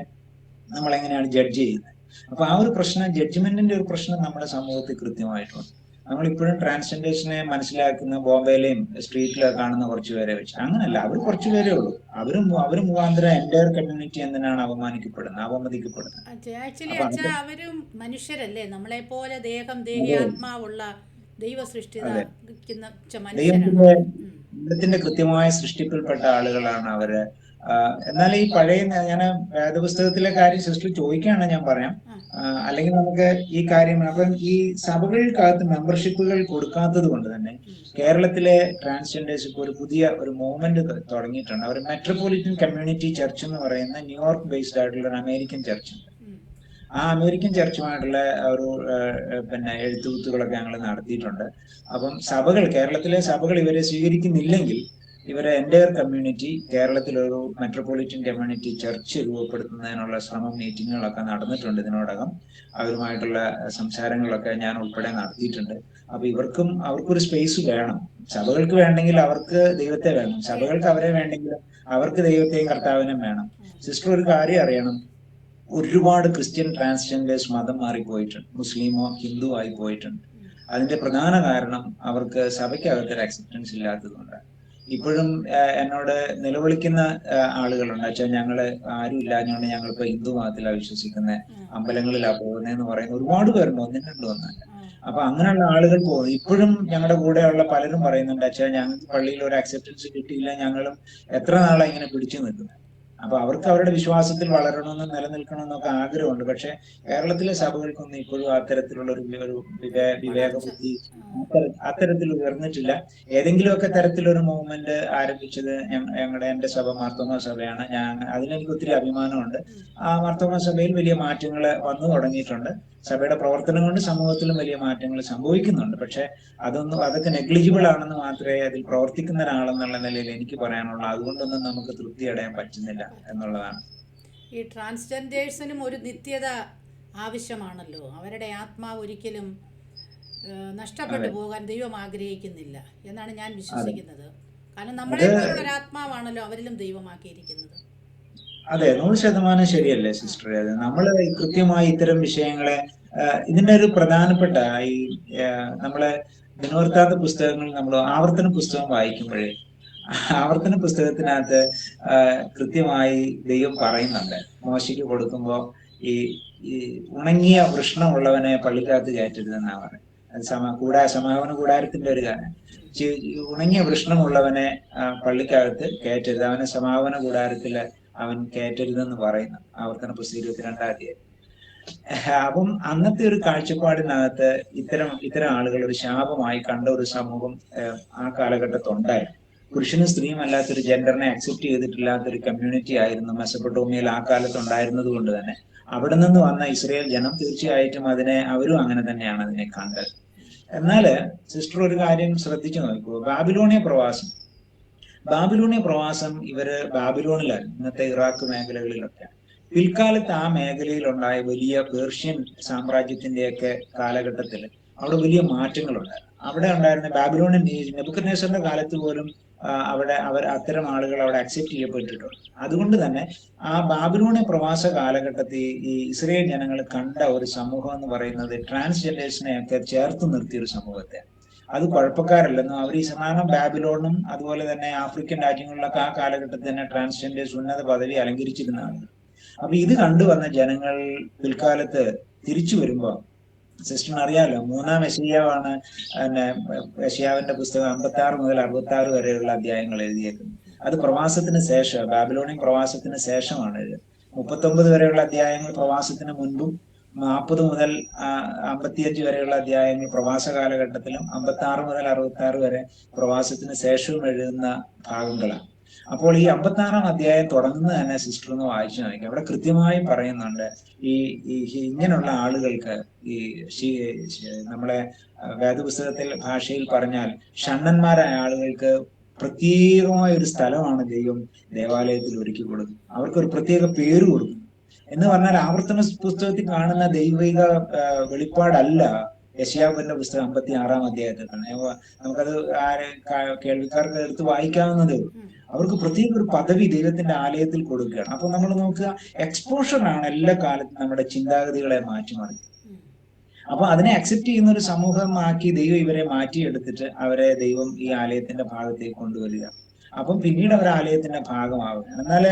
നമ്മൾ എങ്ങനെയാണ് ജഡ്ജ് ചെയ്യുന്നത്? അപ്പൊ ആ ഒരു പ്രശ്നം, ജഡ്ജ്മെന്റിന്റെ ഒരു പ്രശ്നം നമ്മുടെ സമൂഹത്തിൽ കൃത്യമായിട്ടുണ്ട്. നമ്മളിപ്പോഴും ട്രാൻസ്ജെൻഡേഴ്സിനെ മനസ്സിലാക്കുന്ന ബോംബെയിലെയും സ്ട്രീറ്റിലൊക്കെ കാണുന്ന കുറച്ചു പേരെ വെച്ച് അങ്ങനല്ല. അവർ കുറച്ചു പേരേ ഉള്ളൂ. അവര് മുഖാന്തരം എൻ്റയർ കമ്മ്യൂണിറ്റി എന്തിനാണ് അവമതിക്കപ്പെടുന്നത്? ആക്ച്വലി അച്ഛാ അവരും മനുഷ്യരല്ലേ, നമ്മളെ പോലെ ദേഹം ദേഹി ആത്മാവുള്ള ദൈവ ദൈവത്തിന്റെ കൃത്യമായ സൃഷ്ടിപ്പിൽപ്പെട്ട ആളുകളാണ് അവര്. എന്നാൽ ഈ പഴയ ഞാൻ വേദപുസ്തകത്തിലെ കാര്യം സിസ്റ്റർ ചോദിക്കുകയാണ്, ഞാൻ പറയാം. അല്ലെങ്കിൽ നമുക്ക് ഈ കാര്യം, അപ്പം ഈ സഭകൾക്കകത്ത് മെമ്പർഷിപ്പുകൾ കൊടുക്കാത്തത് കൊണ്ട് തന്നെ കേരളത്തിലെ ട്രാൻസ്ജെൻഡേഴ്സ് ഇപ്പോൾ ഒരു പുതിയ ഒരു മൂവ്മെന്റ് തുടങ്ങിയിട്ടുണ്ട്. അവർ മെട്രോപൊളിറ്റൻ കമ്മ്യൂണിറ്റി ചർച്ച് എന്ന് പറയുന്ന ന്യൂയോർക്ക് ബേസ്ഡ് ആയിട്ടുള്ള ഒരു അമേരിക്കൻ ചർച്ച് ഉണ്ട്. ആ അമേരിക്കൻ ചർച്ചുമായിട്ടുള്ള ഒരു എഴുത്തുകുത്തുകളൊക്കെ ഞങ്ങൾ നടത്തിയിട്ടുണ്ട്. അപ്പം കേരളത്തിലെ സഭകൾ ഇവരെ സ്വീകരിക്കുന്നില്ലെങ്കിൽ ഇവരെ എൻ്റയർ കമ്മ്യൂണിറ്റി കേരളത്തിലൊരു മെട്രോപൊളിറ്റൻ കമ്മ്യൂണിറ്റി ചർച്ച് രൂപപ്പെടുത്തുന്നതിനുള്ള ശ്രമം, മീറ്റിങ്ങുകളൊക്കെ നടന്നിട്ടുണ്ട് ഇതിനോടകം. അവരുമായിട്ടുള്ള സംസാരങ്ങളൊക്കെ ഞാൻ ഉൾപ്പെടെ നടത്തിയിട്ടുണ്ട്. അപ്പൊ അവർക്കൊരു സ്പേസ് വേണം. സഭകൾക്ക് വേണ്ടെങ്കിൽ അവർക്ക് ദൈവത്തെ വേണം, സഭകൾക്ക് അവരെ വേണ്ടെങ്കിലും അവർക്ക് ദൈവത്തെയും കർത്താവിനും വേണം. സിസ്റ്റർ ഒരു കാര്യം അറിയണം, ഒരുപാട് ക്രിസ്ത്യൻ ട്രാൻസ്ജെൻഡേഴ്സ് മതം മാറിപ്പോയിട്ടുണ്ട്, മുസ്ലിമോ ഹിന്ദു ആയി പോയിട്ടുണ്ട്. അതിന്റെ പ്രധാന കാരണം അവർക്ക് സഭയ്ക്കകത്തൊരു അക്സെപ്റ്റൻസ് ഇല്ലാത്തതുകൊണ്ടാണ്. ഇപ്പോഴും എന്നോട് നിലവിളിക്കുന്ന ആളുകളുണ്ട്, വെച്ചാൽ ഞങ്ങള് ആരും ഇല്ലാഞ്ഞുകൊണ്ട് ഞങ്ങളിപ്പോ ഹിന്ദു മതത്തിലാണ് വിശ്വസിക്കുന്നത്, അമ്പലങ്ങളിലാണ് പോകുന്നതെന്ന് പറയുന്ന ഒരുപാട് പേരുണ്ട്, ഒന്നിനും ഒന്നല്ല. അപ്പൊ അങ്ങനെയുള്ള ആളുകൾ പോകും. ഇപ്പോഴും ഞങ്ങളുടെ കൂടെയുള്ള പലരും പറയുന്നുണ്ട്, അച്ഛാ ഞങ്ങൾക്ക് പള്ളിയിൽ ഒരു അക്സെപ്റ്റൻസ് കിട്ടിയില്ല, ഞങ്ങളും എത്ര നാളായി ഇങ്ങനെ പിടിച്ചു നിൽക്കുന്നത്. അപ്പൊ അവർക്ക് അവരുടെ വിശ്വാസത്തിൽ വളരണമെന്നും നിലനിൽക്കണമെന്നൊക്കെ ആഗ്രഹമുണ്ട്. പക്ഷെ കേരളത്തിലെ സഭകൾക്കൊന്നും ഇപ്പോഴും അത്തരത്തിലുള്ള ഒരു വിവേകബുദ്ധി അത്തരത്തിൽ ഉയർന്നിട്ടില്ല. ഏതെങ്കിലുമൊക്കെ തരത്തിലൊരു മൂവ്മെന്റ് ആരംഭിച്ചത് എന്റെ സഭ മാർത്തോമാ സഭയാണ്. അതിലെനിക്ക് ഒത്തിരി അഭിമാനമുണ്ട്. ആ മാർത്തോമാ സഭയിൽ വലിയ മാറ്റങ്ങൾ വന്നു തുടങ്ങിയിട്ടുണ്ട്. സഭയുടെ പ്രവർത്തനം കൊണ്ട് സമൂഹത്തിലും വലിയ മാറ്റങ്ങൾ സംഭവിക്കുന്നുണ്ട്. പക്ഷെ അതൊക്കെ നെഗ്ലിജിബിൾ ആണെന്ന് മാത്രമേ അതിൽ പ്രവർത്തിക്കുന്ന ഒരാളെന്നുള്ള നിലയിൽ എനിക്ക് പറയാനുള്ളൂ. അതുകൊണ്ടൊന്നും നമുക്ക് തൃപ്തി അടയാൻ പറ്റുന്നില്ല എന്നുള്ളതാണ്. ഈ ട്രാൻസ്ജെൻഡേഴ്സിനും ഒരു നിത്യത ആവശ്യമാണല്ലോ. അവരുടെ ആത്മാവ് ഒരിക്കലും നഷ്ടപ്പെട്ടു പോകാൻ ദൈവം ആഗ്രഹിക്കുന്നില്ല എന്നാണ് ഞാൻ വിശ്വസിക്കുന്നത്. കാരണം നമ്മളെ പോലുള്ള ഒരു ആത്മാവാണല്ലോ അവരിലും ദൈവമാക്കിയിരിക്കുന്നത്. അതെ, 100% ശരിയല്ലേ സിസ്റ്റർ? അത് നമ്മൾ കൃത്യമായി ഇത്തരം വിഷയങ്ങളെ ഇതിന്റെ ഒരു പ്രധാനപ്പെട്ട ഈ നമ്മളെ ദിനവൃത്താന്ത പുസ്തകങ്ങൾ, നമ്മൾ ആവർത്തന പുസ്തകം വായിക്കുമ്പോഴേ ആവർത്തന പുസ്തകത്തിനകത്ത് കൃത്യമായി ദൈവം പറയുന്നുണ്ട്, മോശയ്ക്ക് കൊടുക്കുമ്പോ ഈ ഉണങ്ങിയ വൃഷ്ണമുള്ളവനെ പള്ളിക്കകത്ത് കയറ്റരുതെന്നാ പറയുന്നത്. അത് സമാപന കൂടാരത്തിന്റെ ഒരു കാര്യം. ഉണങ്ങിയ വൃഷ്ണമുള്ളവനെ പള്ളിക്കകത്ത് കയറ്റരുത്, അവനെ സമാപന കൂടാരത്തില് അവൻ കയറ്റരുതെന്ന് പറയുന്നു ആവർത്തന പുസ്തകം 22-ാം അധ്യായം. അപ്പം അന്നത്തെ ഒരു കാഴ്ചപ്പാടിനകത്ത് ഇത്തരം ആളുകൾ ഒരു ശാപമായി കണ്ട ഒരു സമൂഹം ആ കാലഘട്ടത്തുണ്ടായിരുന്നു. പുരുഷനും സ്ത്രീയും അല്ലാത്തൊരു ജെൻഡറിനെ അക്സെപ്റ്റ് ചെയ്തിട്ടില്ലാത്തൊരു കമ്മ്യൂണിറ്റി ആയിരുന്നു മെസപ്പൊട്ടോമിയയിൽ ആ കാലത്ത് ഉണ്ടായിരുന്നത് കൊണ്ട് തന്നെ അവിടെ നിന്ന് വന്ന ഇസ്രായേൽ ജനം തീർച്ചയായിട്ടും അവരും അങ്ങനെ തന്നെയാണ് അതിനെ കണ്ടത്. എന്നാല് സിസ്റ്റർ ഒരു കാര്യം ശ്രദ്ധിച്ചു നോക്കൂ, ബാബിലോണിയ പ്രവാസം ഇവര് ബാബിലോണിലാണ്, ഇന്നത്തെ ഇറാഖ് മേഖലകളിലൊക്കെ. പിൽക്കാലത്ത് ആ മേഖലയിലുണ്ടായ വലിയ പേർഷ്യൻ സാമ്രാജ്യത്തിന്റെയൊക്കെ കാലഘട്ടത്തിൽ അവിടെ വലിയ മാറ്റങ്ങളുണ്ടായിരുന്നു. അവിടെ ഉണ്ടായിരുന്ന ബാബിലോണിയൻ നെബൂഖദ്നേസറിന്റെ കാലത്ത് പോലും അത്തരം ആളുകൾ അവിടെ അക്സെപ്റ്റ് ചെയ്യപ്പെട്ടിട്ടുണ്ട്. അതുകൊണ്ട് തന്നെ ആ ബാബിലോണിയ പ്രവാസ കാലഘട്ടത്തിൽ ഈ ഇസ്രായേൽ ജനങ്ങൾ കണ്ട ഒരു സമൂഹം എന്ന് പറയുന്നത് ട്രാൻസ്ജെൻഡേഴ്സിനെയൊക്കെ ചേർത്ത് നിർത്തിയ ഒരു സമൂഹത്തെ. അത് കുഴപ്പക്കാരല്ലെന്നും അവർ ഈ സമാനം ബാബിലോണും അതുപോലെ തന്നെ ആഫ്രിക്കൻ രാജ്യങ്ങളിലൊക്കെ ആ കാലഘട്ടത്തിൽ തന്നെ ട്രാൻസ്ജെൻഡേഴ്സ് ഉന്നത പദവി അലങ്കരിച്ചിരുന്ന ആളുകൾ. അപ്പൊ ഇത് കണ്ടുവന്ന ജനങ്ങൾ പിൽക്കാലത്ത് തിരിച്ചു വരുമ്പോ സിസ്റ്ററിന് അറിയാലോ, 3-ാം യെശയ്യാവാണ് യെശയ്യാവിന്റെ പുസ്തകം 56 മുതൽ 66 വരെയുള്ള അധ്യായങ്ങൾ എഴുതിയേക്കുന്നത്. അത് പ്രവാസത്തിന് ശേഷം, ബാബിലോണിയൻ പ്രവാസത്തിന് ശേഷമാണ് എഴുതുന്നത്. 39 വരെയുള്ള അധ്യായങ്ങൾ പ്രവാസത്തിന് മുൻപും 40 മുതൽ 55 വരെയുള്ള അധ്യായങ്ങൾ പ്രവാസ കാലഘട്ടത്തിലും 56 മുതൽ 66 വരെ പ്രവാസത്തിന് ശേഷവും എഴുതുന്ന ഭാഗങ്ങളാണ്. അപ്പോൾ ഈ 56-ാം അധ്യായം തുടങ്ങുന്നത് തന്നെ സിസ്റ്റർ ഒന്ന് വായിച്ചു നോക്കി. അവിടെ കൃത്യമായി പറയുന്നുണ്ട് ഈ ഇങ്ങനെയുള്ള ആളുകൾക്ക് ഈ നമ്മളെ വേദപുസ്തകത്തിൽ ഭാഷയിൽ പറഞ്ഞാൽ ഷണ്ണന്മാരായ ആളുകൾക്ക് പ്രത്യേകമായ ഒരു സ്ഥലമാണ് ദൈവം ദേവാലയത്തിൽ ഒരുക്കി കൊടുക്കും. അവർക്കൊരു പ്രത്യേക പേര് കൊടുക്കും. എന്ന് പറഞ്ഞാൽ ആവർത്തന പുസ്തകത്തിൽ കാണുന്ന ദൈവിക വെളിപ്പാടല്ല യെശയ്യാവിന്റെ പുസ്തകം 56-ാം അധ്യായത്തിൽ തന്നെ. നമുക്കത് കേൾവിക്കാർക്ക് എടുത്ത് വായിക്കാവുന്നതേ ഉള്ളൂ. അവർക്ക് പ്രത്യേക ഒരു പദവി ദൈവത്തിന്റെ ആലയത്തിൽ കൊടുക്കുകയാണ്. അപ്പൊ നമ്മൾ നോക്കുക, എക്സ്പോഷറാണ് എല്ലാ കാലത്തും നമ്മുടെ ചിന്താഗതികളെ മാറ്റിമറിക്കുന്നത്. അപ്പൊ അതിനെ അക്സെപ്റ്റ് ചെയ്യുന്ന ഒരു സമൂഹമാക്കി ദൈവം ഇവരെ മാറ്റിയെടുത്തിട്ട് അവരെ ദൈവം ഈ ആലയത്തിന്റെ ഭാഗത്തേക്ക് കൊണ്ടുവരിക. അപ്പം പിന്നീട് അവർ ആലയത്തിന്റെ ഭാഗമാവുകയാണ്. എന്നാൽ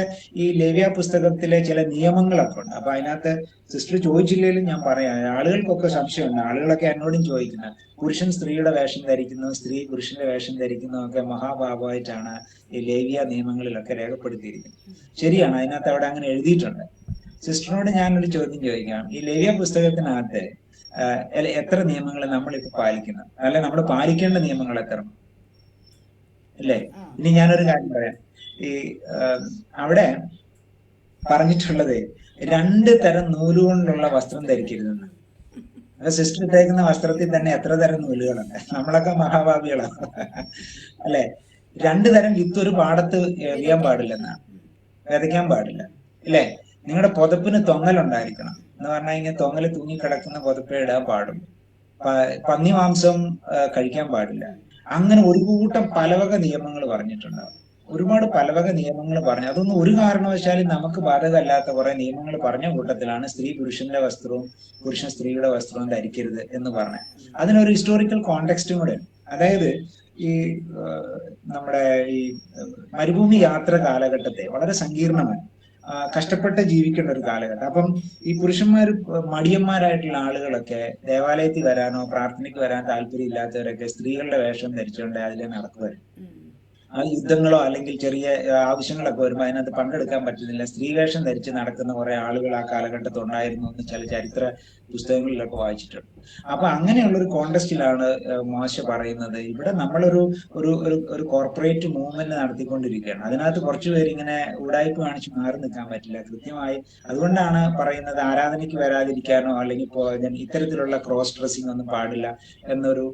ഈ ലേവ്യ പുസ്തകത്തിലെ ചില നിയമങ്ങളൊക്കെ ഉണ്ട്. അപ്പൊ അതിനകത്ത് സിസ്റ്റർ ചോദിച്ചില്ലെങ്കിലും ഞാൻ പറയാം, ആളുകൾക്കൊക്കെ സംശയമുണ്ട്. ആളുകളൊക്കെ എന്നോടും ചോദിക്കുന്നത്, പുരുഷൻ സ്ത്രീയുടെ വേഷം ധരിക്കുന്നു, സ്ത്രീ പുരുഷന്റെ വേഷം ധരിക്കുന്നതൊക്കെ മഹാപാപമായിട്ടാണ് ഈ ലേവ്യ നിയമങ്ങളിലൊക്കെ രേഖപ്പെടുത്തിയിരിക്കുന്നത്. ശരിയാണ്, അതിനകത്ത് അവിടെ അങ്ങനെ എഴുതിയിട്ടുണ്ട്. സിസ്റ്ററിനോട് ഞാനൊരു ചോദ്യം ചോദിക്കാം. ഈ ലേവ്യ പുസ്തകത്തിനകത്ത് എത്ര നിയമങ്ങൾ നമ്മളിപ്പോ പാലിക്കുന്നു? അല്ലെ, നമ്മൾ പാലിക്കേണ്ട നിയമങ്ങൾ എത്ര? അല്ലേ? ഇനി ഞാനൊരു കാര്യം പറയാം. ഈ അവിടെ പറഞ്ഞിട്ടുള്ളത് 2 തരം നൂലുകൊണ്ടുള്ള വസ്ത്രം ധരിക്കരുതെന്ന്. അത് സിസ്റ്റർ ഇട്ടേക്കുന്ന വസ്ത്രത്തിൽ തന്നെ എത്ര തരം നൂലുകളുണ്ട്? നമ്മളൊക്കെ മഹാഭാവികളാണ് അല്ലെ? 2 തരം വിത്ത് ഒരു പാടത്ത് എറിയാൻ പാടില്ലെന്നാണ്, വിതയ്ക്കാൻ പാടില്ല. അല്ലേ? നിങ്ങളുടെ പുതപ്പിന് തൊങ്ങലുണ്ടായിരിക്കണം. എന്ന് പറഞ്ഞാൽ ഇങ്ങനെ തൊങ്ങല് തൂങ്ങിക്കിടക്കുന്ന പുതപ്പേ ഇടാൻ പാടും. പന്നി മാംസം കഴിക്കാൻ പാടില്ല. അങ്ങനെ ഒരു കൂട്ടം പലവക നിയമങ്ങൾ പറഞ്ഞിട്ടുണ്ടാവും. ഒരുപാട് പലവക നിയമങ്ങൾ പറഞ്ഞു. അതൊന്നും ഒരു കാരണവശാലും നമുക്ക് ബാധകമല്ലാത്ത കുറെ നിയമങ്ങൾ പറഞ്ഞ കൂട്ടത്തിലാണ് സ്ത്രീ പുരുഷന്റെ വസ്ത്രവും പുരുഷൻ സ്ത്രീയുടെ വസ്ത്രവും ധരിക്കരുത് എന്ന് പറഞ്ഞത്. അതിനൊരു ഹിസ്റ്റോറിക്കൽ കോണ്ടെക്സ്റ്റും കൂടെ. അതായത് ഈ നമ്മുടെ ഈ മരുഭൂമി യാത്ര കാലഘട്ടത്തെ വളരെ സങ്കീർണമാണ്, കഷ്ടപ്പെട്ട് ജീവിക്കേണ്ട ഒരു കാലഘട്ടം. അപ്പം ഈ പുരുഷന്മാർ മടിയന്മാരായിട്ടുള്ള ആളുകളൊക്കെ ദേവാലയത്തിൽ വരാനോ പ്രാർത്ഥനയ്ക്ക് വരാൻ താല്പര്യം ഇല്ലാത്തവരൊക്കെ സ്ത്രീകളുടെ വേഷം ധരിച്ചുകൊണ്ട് അതിലെ നടക്കുമായിരുന്നു. ആ യുദ്ധങ്ങളോ അല്ലെങ്കിൽ ചെറിയ ആവശ്യങ്ങളൊക്കെ വരുമ്പോൾ അതിനകത്ത് പങ്കെടുക്കാൻ പറ്റുന്നില്ല, സ്ത്രീ വേഷം ധരിച്ച് നടക്കുന്ന കുറെ ആളുകൾ ആ കാലഘട്ടത്തിൽ ഉണ്ടായിരുന്നു എന്ന് ചില ചരിത്ര പുസ്തകങ്ങളിലൊക്കെ വായിച്ചിട്ടുണ്ട്. അപ്പൊ അങ്ങനെയുള്ള ഒരു കോണ്ടസ്റ്റിലാണ് മോശ പറയുന്നത്, ഇവിടെ നമ്മളൊരു ഒരു ഒരു കോർപ്പറേറ്റ് മൂവ്മെന്റ് നടത്തിക്കൊണ്ടിരിക്കുകയാണ്. അതിനകത്ത് കുറച്ചു പേര് ഇങ്ങനെ ഉടായ്പ കാണിച്ച് മാറി നിൽക്കാൻ പറ്റില്ല. കൃത്യമായി അതുകൊണ്ടാണ് പറയുന്നത് ആരാധനയ്ക്ക് വരാതിരിക്കാനോ അല്ലെങ്കിൽ ഇത്തരത്തിലുള്ള ക്രോസ് ഡ്രസ്സിംഗ് ഒന്നും പാടില്ല എന്നൊരു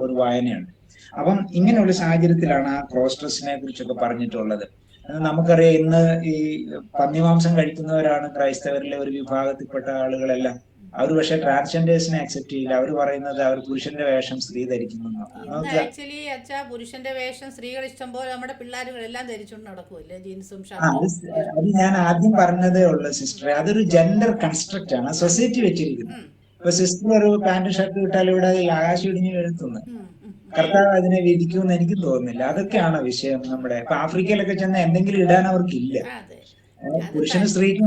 ഒരു വായനയുണ്ട്. അപ്പം ഇങ്ങനെയുള്ള സാഹചര്യത്തിലാണ് ആ ക്രോസ് ഡ്രസ്സിനെ കുറിച്ചൊക്കെ പറഞ്ഞിട്ടുള്ളത്. നമുക്കറിയാം, ഇന്ന് ഈ പന്നിമാംസം കഴിക്കുന്നവരാണ് ക്രൈസ്തവരിലെ ഒരു വിഭാഗത്തിൽപ്പെട്ട ആളുകളെല്ലാം. അവർ പക്ഷെ ട്രാൻസ്ജെൻഡേഴ്സിനെ അക്സെപ്റ്റ് ചെയ്യില്ല. അവർ പറയുന്നത് അവർ പുരുഷന്റെ വേഷം സ്ത്രീ ധരിക്കുന്നു. ആക്ച്വലി അച്ഛാ, പുരുഷന്റെ വേഷം സ്ത്രീകൾ ഇഷ്ടം പോലെ നമ്മുടെ പിള്ളേരുകളെല്ലാം ധരിച്ചുകൊണ്ട് നടക്കുമല്ലേ, ജീൻസും അത് ഞാൻ ആദ്യം പറഞ്ഞതേ ഉള്ളൂ സിസ്റ്ററെ. അതൊരു ജെൻഡർ കൺസ്ട്രക്റ്റ് ആണ്, സൊസൈറ്റി വെച്ചിരിക്കുന്നത്. ഇപ്പൊ സിസ്റ്റർ ഒരു പാന്റ് ഷർട്ട് ഇട്ടാൽ ഇവിടെ ആകാശം ഇടിഞ്ഞ് എഴുത്തുന്നു. കർത്താവ് അതിനെ വിധിക്കുമെന്ന് എനിക്ക് തോന്നുന്നില്ല. അതൊക്കെയാണ് വിഷയം. നമ്മുടെ ഇപ്പൊ ആഫ്രിക്കയിലൊക്കെ ചെന്ന എന്തെങ്കിലും ഇടാൻ അവർക്കില്ല. പുരുഷനും സ്ത്രീക്കും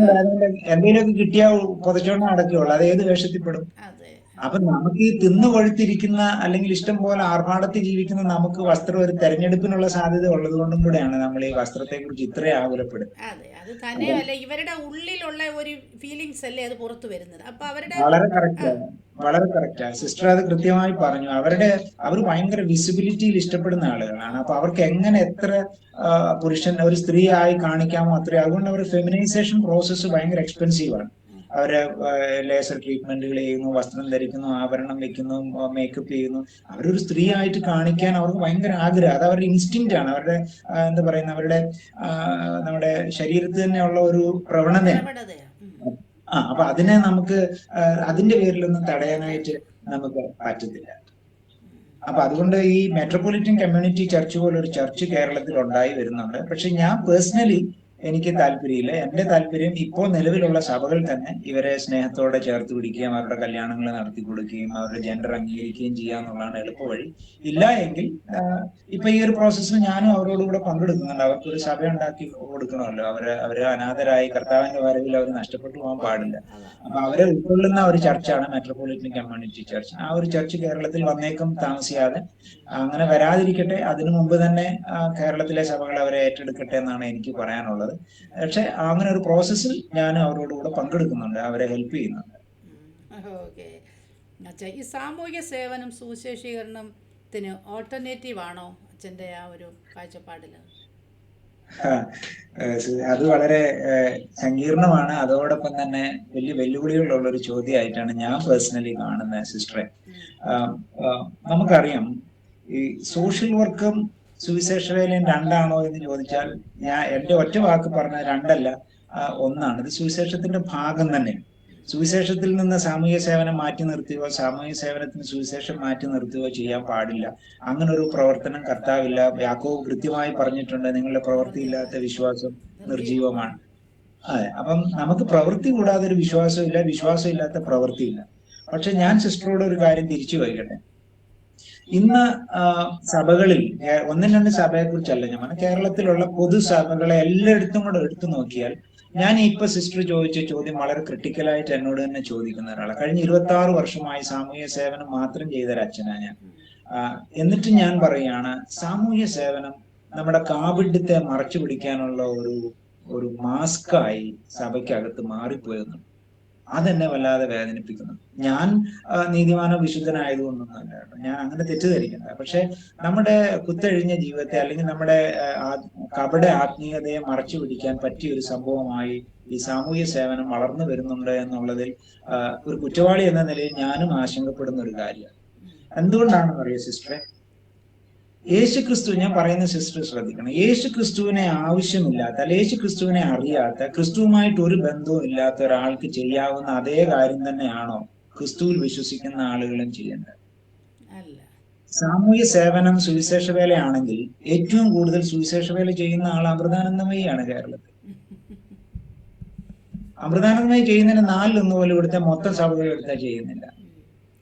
എന്തെങ്കിലുമൊക്കെ കിട്ടിയാൽ പുതച്ചോണ്ട് നടക്കുകയുള്ളൂ. അത് ഏത് വേഷത്തിൽപ്പെടും? അപ്പൊ നമുക്ക് ഈ തിന്നു കൊഴുത്തിരിക്കുന്ന അല്ലെങ്കിൽ ഇഷ്ടം പോലെ ആർഭാടത്തിൽ ജീവിക്കുന്ന നമുക്ക് വസ്ത്രം ഒരു തെരഞ്ഞെടുപ്പിനുള്ള സാധ്യത ഉള്ളത് കൊണ്ടും കൂടെയാണ് നമ്മൾ ഈ വസ്ത്രത്തെ കുറിച്ച് ഇത്രയും ആകുലപ്പെടുന്നത്. അതെ, അത് തന്നെയല്ല, ഇവരുടെ ഉള്ളിലുള്ള ഒരു ഫീലിങ്സ് അല്ലേ അത് പുറത്തു വരുന്നത്. അപ്പൊ അവരുടെ വളരെ കറക്റ്റാണ് സിസ്റ്റർ, അത് കൃത്യമായി പറഞ്ഞു. അവർ ഭയങ്കര വിസിബിലിറ്റിയിൽ ഇഷ്ടപ്പെടുന്ന ആളുകളാണ്. അപ്പൊ അവർക്ക് എങ്ങനെ എത്ര പുരുഷൻ ഒരു സ്ത്രീ ആയി കാണിക്കാമോ അത്രയും. അതുകൊണ്ട് അവർ ഫെമിനൈസേഷൻ പ്രോസസ്സ് ഭയങ്കര എക്സ്പെൻസീവ് ആണ്. അവര് ലേസർ ട്രീറ്റ്മെന്റുകൾ ചെയ്യുന്നു, വസ്ത്രം ധരിക്കുന്നു, ആഭരണം വെക്കുന്നു, മേക്കപ്പ് ചെയ്യുന്നു. അവരൊരു സ്ത്രീ ആയിട്ട് കാണിക്കാൻ അവർക്ക് ഭയങ്കര ആഗ്രഹം. അത് അവരുടെ ഇൻസ്റ്റിങ്ക്റ്റ് ആണ്, അവരുടെ എന്താ പറയുന്ന അവരുടെ നമ്മുടെ ശരീരത്തിൽ തന്നെയുള്ള ഒരു പ്രവണതയാണ്. അപ്പൊ അതിനെ നമുക്ക് അതിന്റെ പേരിലൊന്നും തടയാനായിട്ട് നമുക്ക് പറ്റത്തില്ല. അപ്പൊ അതുകൊണ്ട് ഈ മെട്രോപൊളിറ്റൻ കമ്മ്യൂണിറ്റി ചർച്ച് പോലൊരു ചർച്ച് കേരളത്തിൽ ഉണ്ടായി വരുന്നുണ്ട്. പക്ഷെ ഞാൻ പേഴ്സണലി എനിക്ക് താല്പര്യമില്ല. എന്റെ താല്പര്യം ഇപ്പോൾ നിലവിലുള്ള സഭകൾ തന്നെ ഇവരെ സ്നേഹത്തോടെ ചേർത്ത് പിടിക്കുകയും അവരുടെ കല്യാണങ്ങൾ നടത്തി കൊടുക്കുകയും അവരുടെ ജെൻഡർ അംഗീകരിക്കുകയും ചെയ്യുക എന്നുള്ളതാണ് എളുപ്പവഴി. ഇല്ല എങ്കിൽ ഇപ്പൊ ഈ ഒരു പ്രോസസ്സിൽ ഞാനും അവരോടുകൂടെ പങ്കെടുക്കുന്നുണ്ട്. അവർക്കൊരു സഭ ഉണ്ടാക്കി കൊടുക്കണമല്ലോ. അവര് അനാഥരായി കർത്താവിന്റെ വരവിൽ അവർ നഷ്ടപ്പെട്ടു പോകാൻ പാടില്ല. അപ്പൊ അവരെ ഉൾക്കൊള്ളുന്ന ഒരു ചർച്ചാണ് മെട്രോപൊളിറ്റൻ കമ്മ്യൂണിറ്റി ചർച്ച്. ആ ഒരു ചർച്ച് കേരളത്തിൽ വന്നേക്കും താമസിയാതെ. അങ്ങനെ വരാതിരിക്കട്ടെ, അതിനു മുമ്പ് തന്നെ കേരളത്തിലെ സഭകൾ അവരെ ഏറ്റെടുക്കട്ടെ എന്നാണ് എനിക്ക് പറയാനുള്ളത്. പക്ഷെ അങ്ങനെ ഒരു പ്രോസസ്സിൽ ഞാൻ അവരോടുകൂടെ പങ്കെടുക്കുന്നുണ്ട്, അവരെ ഹെൽപ്പ് ചെയ്യുന്നുണ്ട്. ഓക്കെ അച്ഛാ, ഈ സാമൂഹ്യ സേവനം സുവിശേഷീകരണത്തിന് ഓൾട്ടർനേറ്റീവ് ആണോ അച്ഛൻ്റെ ആ ഒരു കാഴ്ചപ്പാടിൽ? അത് വളരെ സങ്കീർണമാണ്. അതോടൊപ്പം തന്നെ വലിയ വെല്ലുവിളികളുള്ള ഒരു ചോദ്യമായിട്ടാണ് ഞാൻ പേഴ്സണലി കാണുന്നത് സിസ്റ്ററെ. നമുക്കറിയാം, ഈ സോഷ്യൽ വർക്കും സുവിശേഷ വേലയും രണ്ടാണോ എന്ന് ചോദിച്ചാൽ എന്റെ ഒറ്റ വാക്ക് പറഞ്ഞ രണ്ടല്ല, ഒന്നാണ്. ഇത് സുവിശേഷത്തിന്റെ ഭാഗം തന്നെ. സുവിശേഷത്തിൽ നിന്ന് സാമൂഹ്യ സേവനം മാറ്റി നിർത്തുകയോ സാമൂഹ്യ സേവനത്തിന് സുവിശേഷം മാറ്റി നിർത്തുകയോ ചെയ്യാൻ പാടില്ല. അങ്ങനെ ഒരു പ്രവർത്തനം കർത്താവില്ല. യാക്കോബ് കൃത്യമായി പറഞ്ഞിട്ടുണ്ട്, നിങ്ങളുടെ പ്രവൃത്തിയില്ലാത്ത വിശ്വാസം നിർജീവമാണ്. അതെ, അപ്പം നമുക്ക് പ്രവൃത്തി കൂടാതെ ഒരു വിശ്വാസമില്ല, വിശ്വാസമില്ലാത്ത പ്രവൃത്തിയില്ല. പക്ഷെ ഞാൻ സിസ്റ്ററോട് ഒരു കാര്യം തിരിച്ചു വയ്ക്കട്ടെ. ഇന്ന് സഭകളിൽ ഒന്നും രണ്ട് സഭയെ കുറിച്ചല്ല ഞാൻ പറഞ്ഞത്, കേരളത്തിലുള്ള പൊതുസഭകളെ എല്ലായിടത്തും കൂടെ എടുത്തു നോക്കിയാൽ, ഞാൻ ഇപ്പൊ സിസ്റ്റർ ചോദിച്ച ചോദ്യം വളരെ ക്രിട്ടിക്കലായിട്ട് എന്നോട് തന്നെ ചോദിക്കുന്ന ഒരാളാണ്. കഴിഞ്ഞ 26 വർഷമായി സാമൂഹ്യ സേവനം മാത്രം ചെയ്ത ഒരു അച്ഛനാണ് ഞാൻ. എന്നിട്ട് ഞാൻ പറയുകയാണ്, സാമൂഹ്യ സേവനം നമ്മുടെ കാപഢ്യത്തെ മറച്ചു പിടിക്കാനുള്ള ഒരു മാസ്കായി സഭയ്ക്കകത്ത് മാറിപ്പോയെന്നു. അതെന്നെ വല്ലാതെ വേദനിപ്പിക്കുന്നു. ഞാൻ നീതിമാനോ വിശുദ്ധനായതുകൊണ്ടൊന്നുമല്ല കേട്ടോ, ഞാൻ അങ്ങനെ തെറ്റിദ്ധരിക്കണ്ട. പക്ഷെ നമ്മുടെ കുത്തൊഴിഞ്ഞ ജീവിതത്തെ അല്ലെങ്കിൽ നമ്മുടെ കപട ആത്മീയതയെ മറച്ചു പിടിക്കാൻ പറ്റിയ ഒരു സംഭവമായി ഈ സാമൂഹ്യ സേവനം വളർന്നു വരുന്നുണ്ട് എന്നുള്ളതിൽ ഒരു കുറ്റവാളി എന്ന നിലയിൽ ഞാനും ആശങ്കപ്പെടുന്ന ഒരു കാര്യമാണ്. എന്തുകൊണ്ടാണെന്ന് അറിയോ സിസ്റ്ററെ? യേശു ക്രിസ്തു, ഞാൻ പറയുന്ന സിസ്റ്റർ ശ്രദ്ധിക്കണം, യേശു ക്രിസ്തുവിനെ ആവശ്യമില്ലാത്ത, അല്ല യേശു ക്രിസ്തുവിനെ അറിയാത്ത, ക്രിസ്തുവുമായിട്ട് ഒരു ബന്ധവും ഇല്ലാത്ത ഒരാൾക്ക് ചെയ്യാവുന്ന അതേ കാര്യം തന്നെയാണോ ക്രിസ്തുവിൽ വിശ്വസിക്കുന്ന ആളുകളും ചെയ്യേണ്ടത്? സാമൂഹ്യ സേവനം സുവിശേഷ വേലയാണെങ്കിൽ ഏറ്റവും കൂടുതൽ സുവിശേഷ വേല ചെയ്യുന്ന ആൾ അമൃതാനന്ദമയിയാണ് കേരളത്തിൽ. അമൃതാനന്ദമയി ചെയ്യുന്നതിന് 4 പോലും ഇവിടുത്തെ മൊത്തം സഭകൾ എടുത്താൽ ചെയ്യുന്നില്ല.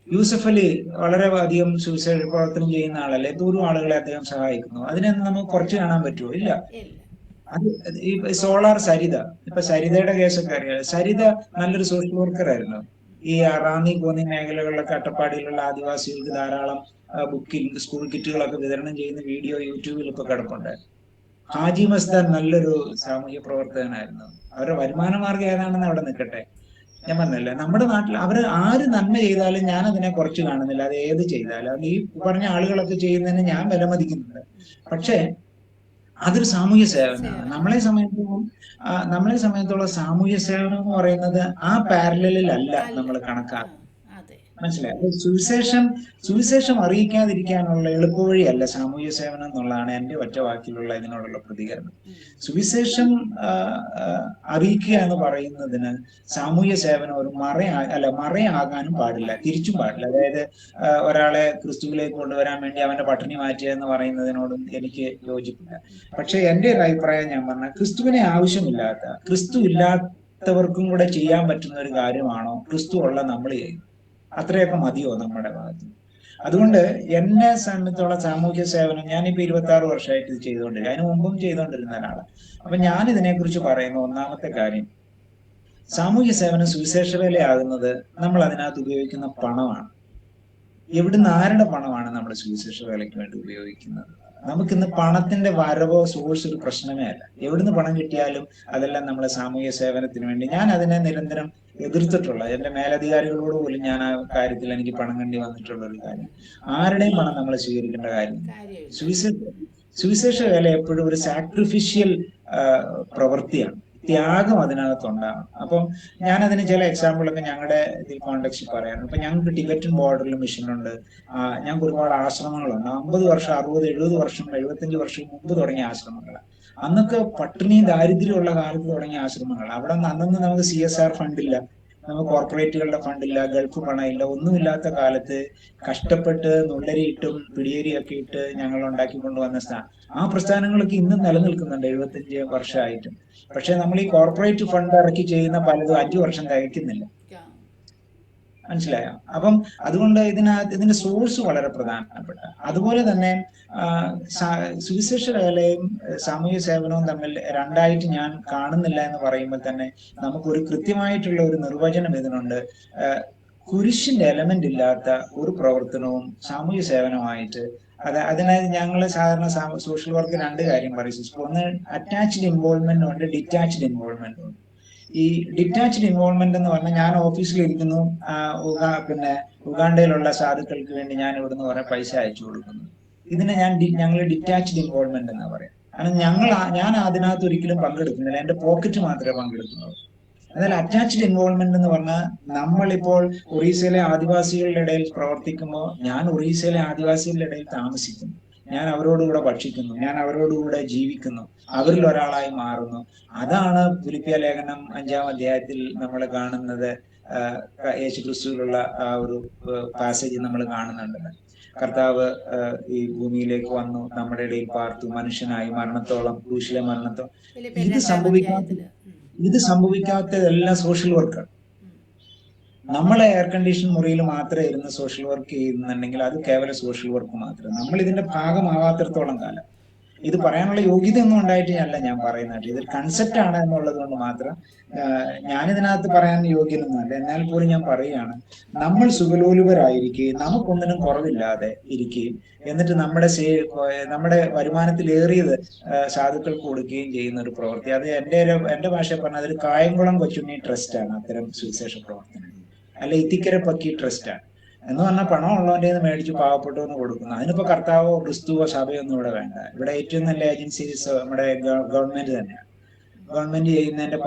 യൂസഫ് അലി വളരെ അധികം സുവിശേഷ പ്രവർത്തനം ചെയ്യുന്ന ആളല്ലേ, ദൂരം ആളുകളെ അദ്ദേഹം സഹായിക്കുന്നു. അതിനൊന്നും നമുക്ക് കുറച്ച് കാണാൻ പറ്റുമോ? ഇല്ല. അത് ഈ സോളാർ സരിത, ഇപ്പൊ സരിതയുടെ കേസൊക്കെ അറിയാം. സരിത നല്ലൊരു സോഷ്യൽ വർക്കർ ആയിരുന്നു. ഈ റാന്നി കോന്നി മേഖലകളിലൊക്കെ അട്ടപ്പാടിയിലുള്ള ആദിവാസികൾക്ക് ധാരാളം ബുക്കിംഗ്, സ്കൂൾ കിറ്റുകളൊക്കെ വിതരണം ചെയ്യുന്ന വീഡിയോ യൂട്യൂബിൽ ഇപ്പൊ കിടപ്പുണ്ട്. ഹാജി മസ്താൻ നല്ലൊരു സാമൂഹ്യ പ്രവർത്തകനായിരുന്നു. അവരുടെ വരുമാന മാർഗം ഏതാണെന്ന് അവിടെ നിൽക്കട്ടെ. ഞാൻ പറഞ്ഞല്ലേ, നമ്മുടെ നാട്ടിൽ അവര് ആര് നന്മ ചെയ്താലും ഞാൻ അതിനെ കുറച്ച് കാണുന്നില്ല. അത് ഏത് ചെയ്താലും, അത് ഈ പറഞ്ഞ ആളുകളൊക്കെ ചെയ്യുന്നതിന് ഞാൻ വിലമതിക്കുന്നുണ്ട്. പക്ഷേ അതൊരു സാമൂഹ്യ സേവനമാണ്. നമ്മളെ സംബന്ധിച്ചോളം സാമൂഹ്യ സേവനം എന്ന് പറയുന്നത് ആ പാരലലിലല്ല നമ്മൾ കണക്കാക്കുന്നത്. മനസ്സിലായി? സുവിശേഷം അറിയിക്കാതിരിക്കാനുള്ള എളുപ്പവഴിയല്ല സാമൂഹ്യ സേവനം എന്നുള്ളതാണ് എന്റെ ഒറ്റ വാക്കിലുള്ള ഇതിനോടുള്ള പ്രതികരണം. സുവിശേഷം അറിയിക്കുക എന്ന് പറയുന്നതിന് സാമൂഹ്യ സേവനം ഒരു മറയാകാനും പാടില്ല, തിരിച്ചും പാടില്ല. അതായത് ഒരാളെ ക്രിസ്തുവിലേക്ക് കൊണ്ടുവരാൻ വേണ്ടി അവന്റെ പട്ടിണി മാറ്റുക എന്ന് പറയുന്നതിനോടും എനിക്ക് യോജിപ്പില്ല. പക്ഷെ എന്റെ ഒരു അഭിപ്രായം ഞാൻ പറഞ്ഞ, ക്രിസ്തുവിനെ ആവശ്യമില്ലാത്ത, ക്രിസ്തു ഇല്ലാത്തവർക്കും കൂടെ ചെയ്യാൻ പറ്റുന്ന ഒരു കാര്യമാണോ ക്രിസ്തു ഉള്ള നമ്മൾ ചെയ്യുന്നത്? അത്രയൊക്കെ മതിയോ നമ്മുടെ ഭാഗത്ത്? അതുകൊണ്ട് എന്നെ സംബന്ധിച്ചോളം സാമൂഹ്യ സേവനം, ഞാനിപ്പോ 26 വർഷമായിട്ട് ഇത് ചെയ്തുകൊണ്ടിരിക്കുക, അതിനു മുമ്പും ചെയ്തുകൊണ്ടിരുന്ന ഒരാളാണ്. അപ്പൊ ഞാൻ ഇതിനെക്കുറിച്ച് പറയുന്ന ഒന്നാമത്തെ കാര്യം, സാമൂഹ്യ സേവനം സുവിശേഷ വേലയാകുന്നത് നമ്മൾ അതിനകത്ത് ഉപയോഗിക്കുന്ന പണമാണ്. എവിടുന്ന്, ആരുടെ പണമാണ് നമ്മൾ സുവിശേഷ വേലയ്ക്ക് വേണ്ടി ഉപയോഗിക്കുന്നത്? നമുക്കിന്ന് പണത്തിന്റെ വരവോ സോഴ്സ് ഒരു പ്രശ്നമേ അല്ല. എവിടുന്ന് പണം കിട്ടിയാലും അതെല്ലാം നമ്മളെ സാമൂഹ്യ സേവനത്തിന് വേണ്ടി. ഞാൻ അതിനെ നിരന്തരം എതിർത്തിട്ടുള്ള, എന്റെ മേലധികാരികളോട് പോലും ഞാൻ ആ കാര്യത്തിൽ എനിക്ക് പണം കണ്ടി വന്നിട്ടുള്ള ഒരു കാര്യം. ആരുടെയും പണം നമ്മൾ സ്വീകരിക്കേണ്ട കാര്യം. സുവിശേഷ വേല എപ്പോഴും ഒരു സാക്രിഫിഷ്യൽ പ്രവൃത്തിയാണ്. ത്യാഗം അതിനകത്തുണ്ടാകും. അപ്പം ഞാനതിന് ചില എക്സാമ്പിളൊക്കെ ഞങ്ങളുടെ ഇതിൽ കോണ്ടെക്സ്റ്റിൽ പറയാറുണ്ട്. ഇപ്പൊ ഞങ്ങൾക്ക് ടിബറ്റൻ ബോർഡറിൽ മിഷനുണ്ട്. ഞങ്ങൾക്ക് ഒരുപാട് ആശ്രമങ്ങളുണ്ട്. 50 വർഷം 60 70 വർഷം 75 വർഷം മുമ്പ് തുടങ്ങിയ ആശ്രമങ്ങളാണ്. അന്നൊക്കെ പട്ടിണി ദാരിദ്ര്യമുള്ള കാലത്ത് തുടങ്ങിയ ആശ്രമങ്ങൾ. അവിടെ അന്നൊന്നും നമുക്ക് CSR ഫണ്ടില്ല, നമുക്ക് കോർപ്പറേറ്റുകളുടെ ഫണ്ടില്ല, ഗൾഫ് പണമില്ല, ഒന്നുമില്ലാത്ത കാലത്ത് കഷ്ടപ്പെട്ട് നുള്ളരിയിട്ടും പിടിയേരിയൊക്കെ ഇട്ട് ഞങ്ങൾ ഉണ്ടാക്കിക്കൊണ്ടുവന്ന ആ പ്രസ്ഥാനങ്ങളൊക്കെ ഇന്നും നിലനിൽക്കുന്നുണ്ട് 75 വർഷമായിട്ടും. പക്ഷെ നമ്മൾ ഈ കോർപ്പറേറ്റ് ഫണ്ട് ഇറക്കി ചെയ്യുന്ന പലതും 5 വർഷം കഴിക്കുന്നില്ല. മനസ്സിലായോ? അപ്പം അതുകൊണ്ട് ഇതിന്റെ സോഴ്സ് വളരെ പ്രധാനപ്പെട്ട. അതുപോലെ തന്നെ സുവിശേഷ വേലയും സാമൂഹ്യ സേവനവും തമ്മിൽ രണ്ടായിട്ട് ഞാൻ കാണുന്നില്ല എന്ന് പറയുമ്പോൾ തന്നെ നമുക്കൊരു കൃത്യമായിട്ടുള്ള ഒരു നിർവചനം ഇതിനുണ്ട്. കുരിശിന്റെ എലമെന്റ് ഇല്ലാത്ത ഒരു പ്രവർത്തനവും സാമൂഹ്യ സേവനമായിട്ട് അതിനായത് ഞങ്ങൾ സാധാരണ സോഷ്യൽ വർക്ക് 2 കാര്യം പറയും. ഒന്ന് അറ്റാച്ച്ഡ് ഇൻവോൾവ്മെന്റും ഉണ്ട്, ഡിറ്റാച്ച്ഡ് ഇൻവോൾവ്മെന്റും ഉണ്ട്. ഈ ഡിറ്റാച്ച്ഡ് ഇൻവോൾവ്മെന്റ് എന്ന് പറഞ്ഞാൽ ഞാൻ ഓഫീസിലിരിക്കുന്നു, പിന്നെ ഉഗാണ്ടയിലുള്ള സാധുക്കൾക്ക് വേണ്ടി ഞാൻ ഇവിടുന്ന് കുറെ പൈസ അയച്ചു കൊടുക്കുന്നു. ഇതിനെ ഞങ്ങൾ ഡിറ്റാച്ച്ഡ് ഇൻവോൾവ്മെന്റ് എന്നാ പറയാം. കാരണം ഞാൻ അതിനകത്ത് ഒരിക്കലും പങ്കെടുക്കുന്നില്ല, എന്റെ പോക്കറ്റ് മാത്രമേ പങ്കെടുക്കുന്നുള്ളൂ. എന്നാൽ അറ്റാച്ച്ഡ് ഇൻവോൾവ്മെന്റ് എന്ന് പറഞ്ഞാൽ നമ്മളിപ്പോൾ ഒറീസയിലെ ആദിവാസികളുടെ ഇടയിൽ പ്രവർത്തിക്കുമ്പോൾ ഞാൻ ഒറീസയിലെ ആദിവാസികളുടെ ഇടയിൽ താമസിക്കുന്നു, ഞാൻ അവരോടുകൂടെ ഭക്ഷിക്കുന്നു, ഞാൻ അവരോടുകൂടെ ജീവിക്കുന്നു, അവരിൽ ഒരാളായി മാറുന്നു. അതാണ് ഫിലിപ്പിയ ലേഖനം 5-ാം അധ്യായത്തിൽ നമ്മൾ കാണുന്നത്. യേശുക്രിസ്തുവിലുള്ള ആ ഒരു പാസേജ് നമ്മൾ കാണുന്നുണ്ട്. കർത്താവ് ഈ ഭൂമിയിലേക്ക് വന്നു, നമ്മുടെ ഇടയിൽ പാർത്തു, മനുഷ്യനായി, മരണത്തോളം, ക്രൂശിലെ മരണത്തോളം. ഇത് സംഭവിക്കാത്തതെല്ലാം സോഷ്യൽ വർക്കാണ്. നമ്മളെ എയർ കണ്ടീഷൻ മുറിയിൽ മാത്രമേ ഇരുന്ന് സോഷ്യൽ വർക്ക് ചെയ്യുന്നുണ്ടെങ്കിൽ അത് കേവല സോഷ്യൽ വർക്ക് മാത്രം. നമ്മൾ ഇതിന്റെ ഭാഗമാവാത്തിടത്തോളം കാലം ഇത് പറയാനുള്ള യോഗ്യത ഒന്നും ഉണ്ടായിട്ടല്ല ഞാൻ പറയുന്നത്. ഇതൊരു കൺസെപ്റ്റ് ആണ് എന്നുള്ളത് കൊണ്ട് മാത്രം ഞാനിതിനകത്ത് പറയാൻ യോഗ്യനൊന്നുമല്ല. എന്നാൽ പോലും ഞാൻ പറയുകയാണ്, നമ്മൾ സുഖലോലുപരായിരിക്കുകയും നമുക്കൊന്നിനും കുറവില്ലാതെ ഇരിക്കുകയും എന്നിട്ട് നമ്മുടെ വരുമാനത്തിലേറിയത് സാധുക്കൾക്ക് കൊടുക്കുകയും ചെയ്യുന്ന ഒരു പ്രവൃത്തി, അത് എന്റെ ഭാഷയിൽ പറഞ്ഞാൽ അതൊരു കായംകുളം കൊച്ചുണ്ണി ട്രസ്റ്റ് ആണ്. അത്തരം സുവിശേഷ പ്രവർത്തനം അല്ല ഇത്തിക്കര പക്കി ട്രസ്റ്റ് ആണ് എന്ന് പറഞ്ഞാൽ പണം ഉള്ളവന്റെ മേടിച്ച് പാവപ്പെട്ടവന്ന് കൊടുക്കുന്നു. അതിനിപ്പോ കർത്താവോ ക്രിസ്തുവോ സഭയോ ഒന്നും ഇവിടെ വേണ്ട. ഇവിടെ ഏറ്റവും നല്ല ഏജൻസീസ് നമ്മുടെ ഗവൺമെന്റ് തന്നെയാണ്. ഗവൺമെന്റ് ചെയ്യുന്നതിന്റെ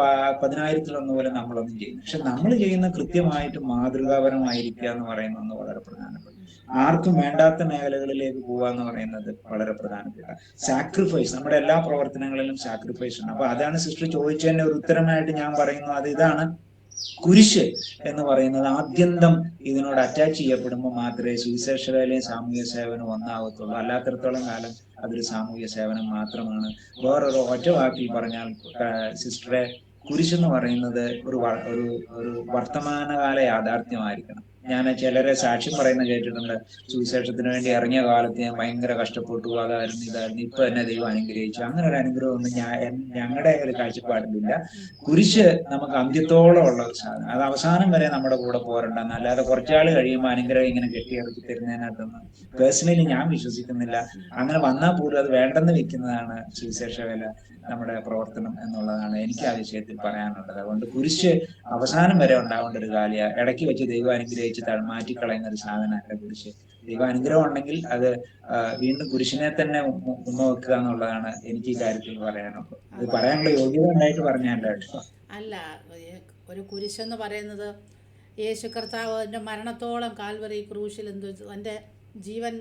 10,000-ൽ-1 പോലെ നമ്മളൊന്നും ചെയ്യുന്നു. പക്ഷെ നമ്മൾ ചെയ്യുന്ന കൃത്യമായിട്ട് മാതൃകാപരമായിരിക്കുക എന്ന് പറയുന്നത് വളരെ പ്രധാനപ്പെട്ട. ആർക്കും വേണ്ടാത്ത മേഖലകളിലേക്ക് പോവുക എന്ന് പറയുന്നത് വളരെ പ്രധാനപ്പെട്ട. സാക്രിഫൈസ്, നമ്മുടെ എല്ലാ പ്രവർത്തനങ്ങളിലും സാക്രിഫൈസ് ഉണ്ട്. അപ്പൊ അതാണ് സിസ്റ്റർ ചോദിച്ചതിന്റെ ഒരു ഉത്തരമായിട്ട് ഞാൻ പറയുന്നു. അത് ഇതാണ്, കുരിശ് എന്ന് പറയുന്നത് ആദ്യന്തം ഇതിനോട് അറ്റാച്ച് ചെയ്യപ്പെടുമ്പോൾ മാത്രമേ സുവിശേഷ വേലയും സാമൂഹ്യ സേവനവും ഒന്നാവത്തുള്ളൂ. അല്ലാത്തടത്തോളം കാലം അതൊരു സാമൂഹ്യ സേവനം മാത്രമാണ്. വേറൊരു ഒറ്റ വാക്കിൽ പറഞ്ഞാൽ സിസ്റ്ററെ, കുരിശെന്ന് പറയുന്നത് ഒരു വർത്തമാനകാല യാഥാർത്ഥ്യമായിരിക്കണം. ഞാൻ ചിലരെ സാക്ഷ്യം പറയുന്ന കേട്ടിട്ടുണ്ട്, സുവിശേഷത്തിന് വേണ്ടി ഇറങ്ങിയ കാലത്ത് ഞാൻ ഭയങ്കര കഷ്ടപ്പെട്ടു, അതായിരുന്നു ഇതായിരുന്നു, ഇപ്പൊ എന്നെ ദൈവം അനുഗ്രഹിച്ചു. അങ്ങനെ ഒരു അനുഗ്രഹം ഒന്നും ഞങ്ങളുടെ ഒരു കാഴ്ചപ്പാടിലില്ല. കുരിശ് നമുക്ക് അന്ത്യത്തോളം ഉള്ള ഒരു സാധനം, അത് അവസാനം വരെ നമ്മുടെ കൂടെ പോരണ്ടെന്ന്. അല്ലാതെ കുറച്ചാൾ കഴിയുമ്പോൾ അനുഗ്രഹം ഇങ്ങനെ കെട്ടിയിറക്കി തരുന്നതിനകത്തൊന്നും പേഴ്സണലി ഞാൻ വിശ്വസിക്കുന്നില്ല. അങ്ങനെ വന്നാൽ പോലും അത് വേണ്ടെന്ന് വെക്കുന്നതാണ് സുവിശേഷ വേല, നമ്മുടെ പ്രവർത്തനം എന്നുള്ളതാണ് എനിക്ക് ആ വിഷയത്തിൽ പറയാനുള്ളത്. അതുകൊണ്ട് കുരിശ് അവസാനം വരെ ഉണ്ടാവേണ്ട ഒരു കാലിയ, ഇടയ്ക്ക് വെച്ച് ദൈവം അനുഗ്രഹിച്ച് മാറ്റിക്കളയുന്ന ഒരു സാധനമല്ല കുരിശ്. ദൈവം അനുഗ്രഹം ഉണ്ടെങ്കിൽ അത് വീണ്ടും കുരിശിനെ തന്നെ വെക്കുക എന്നുള്ളതാണ് എനിക്ക് ഈ കാര്യത്തിൽ പറയാനുള്ളത്. ഇത് പറയാനുള്ള യോഗ്യത ഉണ്ടായിട്ട് പറഞ്ഞല്ല. അല്ല, ഒരു കുരിശെന്ന് പറയുന്നത് യേശു കർത്താവിൻ്റെ മരണത്തോളം കാൽവറി ക്രൂശിൽ എൻ്റെ ജീവൻ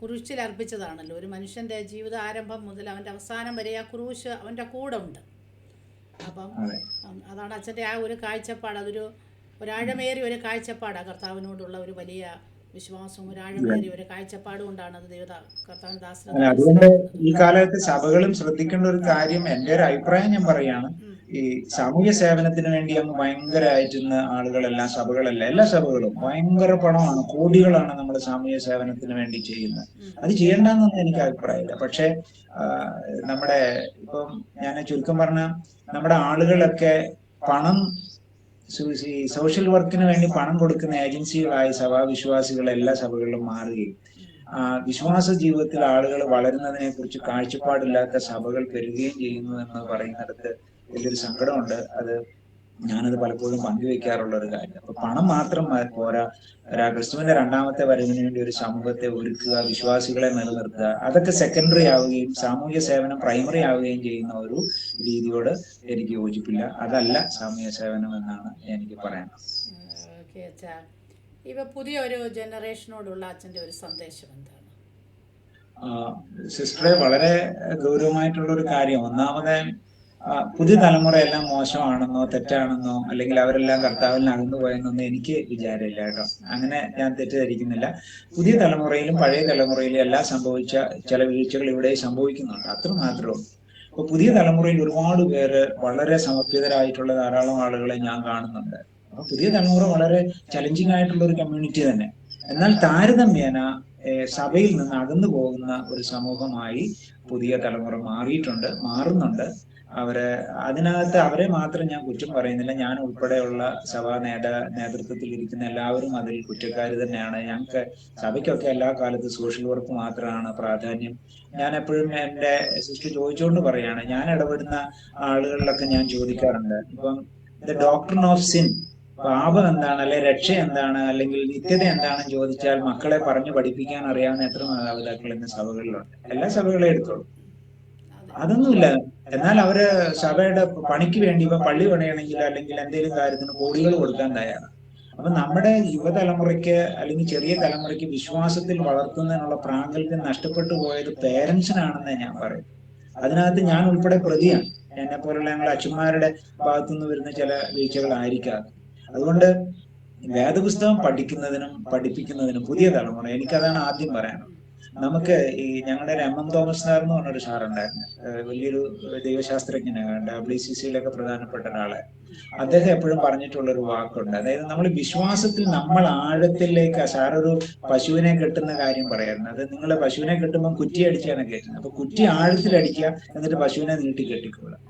കുരിശിൽ അർപ്പിച്ചതാണല്ലോ. ഒരു മനുഷ്യൻ്റെ ജീവിത ആരംഭം മുതൽ അവൻ്റെ അവസാനം വരെ ആ കുരിശ് അവൻ്റെ കൂടെ ഉണ്ട്. അപ്പം അതാണ് അച്ഛൻ്റെ ആ ഒരു കാഴ്ചപ്പാട്. അതൊരു ഒരാഴമേറിയ ഒരു കാഴ്ചപ്പാടാണ്. കർത്താവിനോടുള്ള ഒരു വലിയ വിശ്വാസവും ഒരാഴമേറിയ ഒരു കാഴ്ചപ്പാടും കൊണ്ടാണ് അത് കർത്താവിന് ദാസനെ. അതുകൊണ്ട് ഈ കാലത്ത് സഭകളും ശ്രദ്ധിക്കേണ്ട ഒരു കാര്യം, എൻ്റെ ഒരു അഭിപ്രായം ഞാൻ പറയുകയാണ്, ഈ സാമൂഹ്യ സേവനത്തിന് വേണ്ടി അങ്ങ് ഭയങ്കരമായിട്ടുന്ന ആളുകളെല്ലാം, സഭകളല്ല, എല്ലാ സഭകളും ഭയങ്കര പണമാണ്, കോടികളാണ് നമ്മൾ സാമൂഹ്യ സേവനത്തിന് വേണ്ടി ചെയ്യുന്നത്. അത് ചെയ്യേണ്ടെന്നൊന്നും എനിക്ക് അഭിപ്രായമില്ല. പക്ഷെ നമ്മുടെ ഇപ്പം ഞാൻ ചുരുക്കം പറഞ്ഞ നമ്മുടെ ആളുകളൊക്കെ പണം, സോഷ്യൽ വർക്കിന് വേണ്ടി പണം കൊടുക്കുന്ന ഏജൻസികളായി സഭാവിശ്വാസികൾ എല്ലാ സഭകളിലും മാറുകയും വിശ്വാസ ജീവിതത്തിൽ ആളുകൾ വളരുന്നതിനെ കുറിച്ച് കാഴ്ചപ്പാടില്ലാത്ത സഭകൾ പെരുകുകയും ചെയ്യുന്നു എന്ന് പറയുന്നിടത്ത് വലിയൊരു സങ്കടമുണ്ട്. ഞാനത് പലപ്പോഴും പങ്കുവെക്കാറുള്ള ഒരു കാര്യം. അപ്പൊ പണം മാത്രം പോരാ, ക്രിസ്തുവിന്റെ 2ാമത്തെ വരവിന് വേണ്ടി ഒരു സമൂഹത്തെ ഒരുക്കുക, വിശ്വാസികളെ നിലനിർത്തുക, അതൊക്കെ സെക്കൻഡറി ആവുകയും സാമൂഹ്യ സേവനം പ്രൈമറി ആവുകയും ചെയ്യുന്ന ഒരു രീതിയോട് എനിക്ക് യോജിപ്പില്ല. അതല്ല സാമൂഹ്യ സേവനം എന്നാണ് എനിക്ക് പറയാനുള്ളത്. ഇപ്പൊ പുതിയൊരു ജനറേഷനോടുള്ള അച്ഛൻ്റെ ഒരു സന്ദേശം എന്താണ്? സിസ്റ്ററെ, വളരെ ഗൗരവമായിട്ടുള്ള ഒരു കാര്യം. ഒന്നാമത് പുതിയ തലമുറയെല്ലാം മോശമാണെന്നോ തെറ്റാണെന്നോ അല്ലെങ്കിൽ അവരെല്ലാം കർത്താവിൽ നിന്ന് അകന്നു പോയെന്നൊന്നും എനിക്ക് വിചാരമില്ല കേട്ടോ. അങ്ങനെ ഞാൻ തെറ്റിദ്ധരിക്കുന്നില്ല. പുതിയ തലമുറയിലും പഴയ തലമുറയിലും എല്ലാം സംഭവിച്ച ചില വീഴ്ചകൾ ഇവിടെ സംഭവിക്കുന്നുണ്ട്, അത്ര മാത്രമേ ഉള്ളൂ. അപ്പൊ പുതിയ തലമുറയിൽ ഒരുപാട് പേര് വളരെ സമർപ്പിതരായിട്ടുള്ള ധാരാളം ആളുകളെ ഞാൻ കാണുന്നുണ്ട്. അപ്പൊ പുതിയ തലമുറ വളരെ ചലഞ്ചിങ് ആയിട്ടുള്ള ഒരു കമ്മ്യൂണിറ്റി തന്നെ. എന്നാൽ താരതമ്യേന സഭയിൽ നിന്ന് അകന്നു പോകുന്ന ഒരു സമൂഹമായി പുതിയ തലമുറ മാറിയിട്ടുണ്ട്, മാറുന്നുണ്ട്. അതിനകത്ത് അവരെ മാത്രം ഞാൻ കുറ്റം പറയുന്നില്ല. ഞാൻ ഉൾപ്പെടെയുള്ള സഭാ നേതൃത്വത്തിൽ ഇരിക്കുന്ന എല്ലാവരും അതിൽ കുറ്റക്കാർ തന്നെയാണ്. ഞങ്ങൾക്ക് സഭയ്ക്കൊക്കെ എല്ലാ കാലത്തും സോഷ്യൽ വർക്ക് മാത്രമാണ് പ്രാധാന്യം. ഞാൻ എപ്പോഴും എൻ്റെ സിസ്റ്റർ ചോദിച്ചുകൊണ്ട് പറയാണ്, ഞാൻ ഇടപെടുന്ന ആളുകളിലൊക്കെ ഞാൻ ചോദിക്കാറുണ്ട്, ഇപ്പം ദ ഡോക്ട്രിൻ ഓഫ് സിൻ, പാപം എന്താണ്, അല്ലെ രക്ഷ എന്താണ്, അല്ലെങ്കിൽ നിത്യത എന്താണെന്ന് ചോദിച്ചാൽ മക്കളെ പറഞ്ഞു പഠിപ്പിക്കാൻ അറിയാവുന്ന എത്ര മാതാപിതാക്കൾ ഇന്ന് സഭകളിലുണ്ട്? എല്ലാ സഭകളെ എടുത്തോളൂ, അതൊന്നുമില്ല. എന്നാൽ അവര് സഭയുടെ പണിക്ക് വേണ്ടി ഇപ്പൊ പള്ളി പണിയണമെങ്കിൽ അല്ലെങ്കിൽ എന്തെങ്കിലും കാര്യത്തിന് കോടികൾ കൊടുക്കാൻ തയ്യാറാണ്. അപ്പൊ നമ്മുടെ യുവതലമുറയ്ക്ക് അല്ലെങ്കിൽ ചെറിയ തലമുറയ്ക്ക് വിശ്വാസത്തിൽ വളർത്തുന്നതിനുള്ള പ്രാഗൽഭ്യം നഷ്ടപ്പെട്ടു പോയത് പേരൻസിനാണെന്ന് ഞാൻ പറയും. അതിനകത്ത് ഞാൻ ഉൾപ്പെടെ പ്രതിയാണ്. എന്നെ പോലുള്ള ഞങ്ങളുടെ അച്ഛന്മാരുടെ ഭാഗത്തുനിന്ന് വരുന്ന ചില വീഴ്ചകളായിരിക്കാം. അതുകൊണ്ട് വേദപുസ്തകം പഠിക്കുന്നതിനും പഠിപ്പിക്കുന്നതിനും പുതിയ തലമുറ, എനിക്കതാണ് ആദ്യം പറയാനുള്ളത്. നമുക്ക് ഈ ഞങ്ങളുടെ എം തോമസ് സാർ എന്ന് പറഞ്ഞൊരു സാറുണ്ടായിരുന്നു, വലിയൊരു ദൈവശാസ്ത്രജ്ഞനാണ്, WCCയിലൊക്കെ പ്രധാനപ്പെട്ട ഒരാളെ. അദ്ദേഹം എപ്പോഴും പറഞ്ഞിട്ടുള്ളൊരു വാക്കുണ്ട്, അതായത് നമ്മൾ വിശ്വാസത്തിൽ നമ്മൾ ആഴത്തിലേക്ക്, സാറൊരു പശുവിനെ കെട്ടുന്ന കാര്യം പറയായിരുന്നു. അത് നിങ്ങൾ പശുവിനെ കെട്ടുമ്പോൾ കുറ്റി അടിച്ചാണ് കെട്ടുന്നത്. അപ്പൊ കുറ്റി ആഴത്തിലടിക്കുക, എന്നിട്ട് പശുവിനെ നീട്ടി കെട്ടിക്കൊള്ളുക,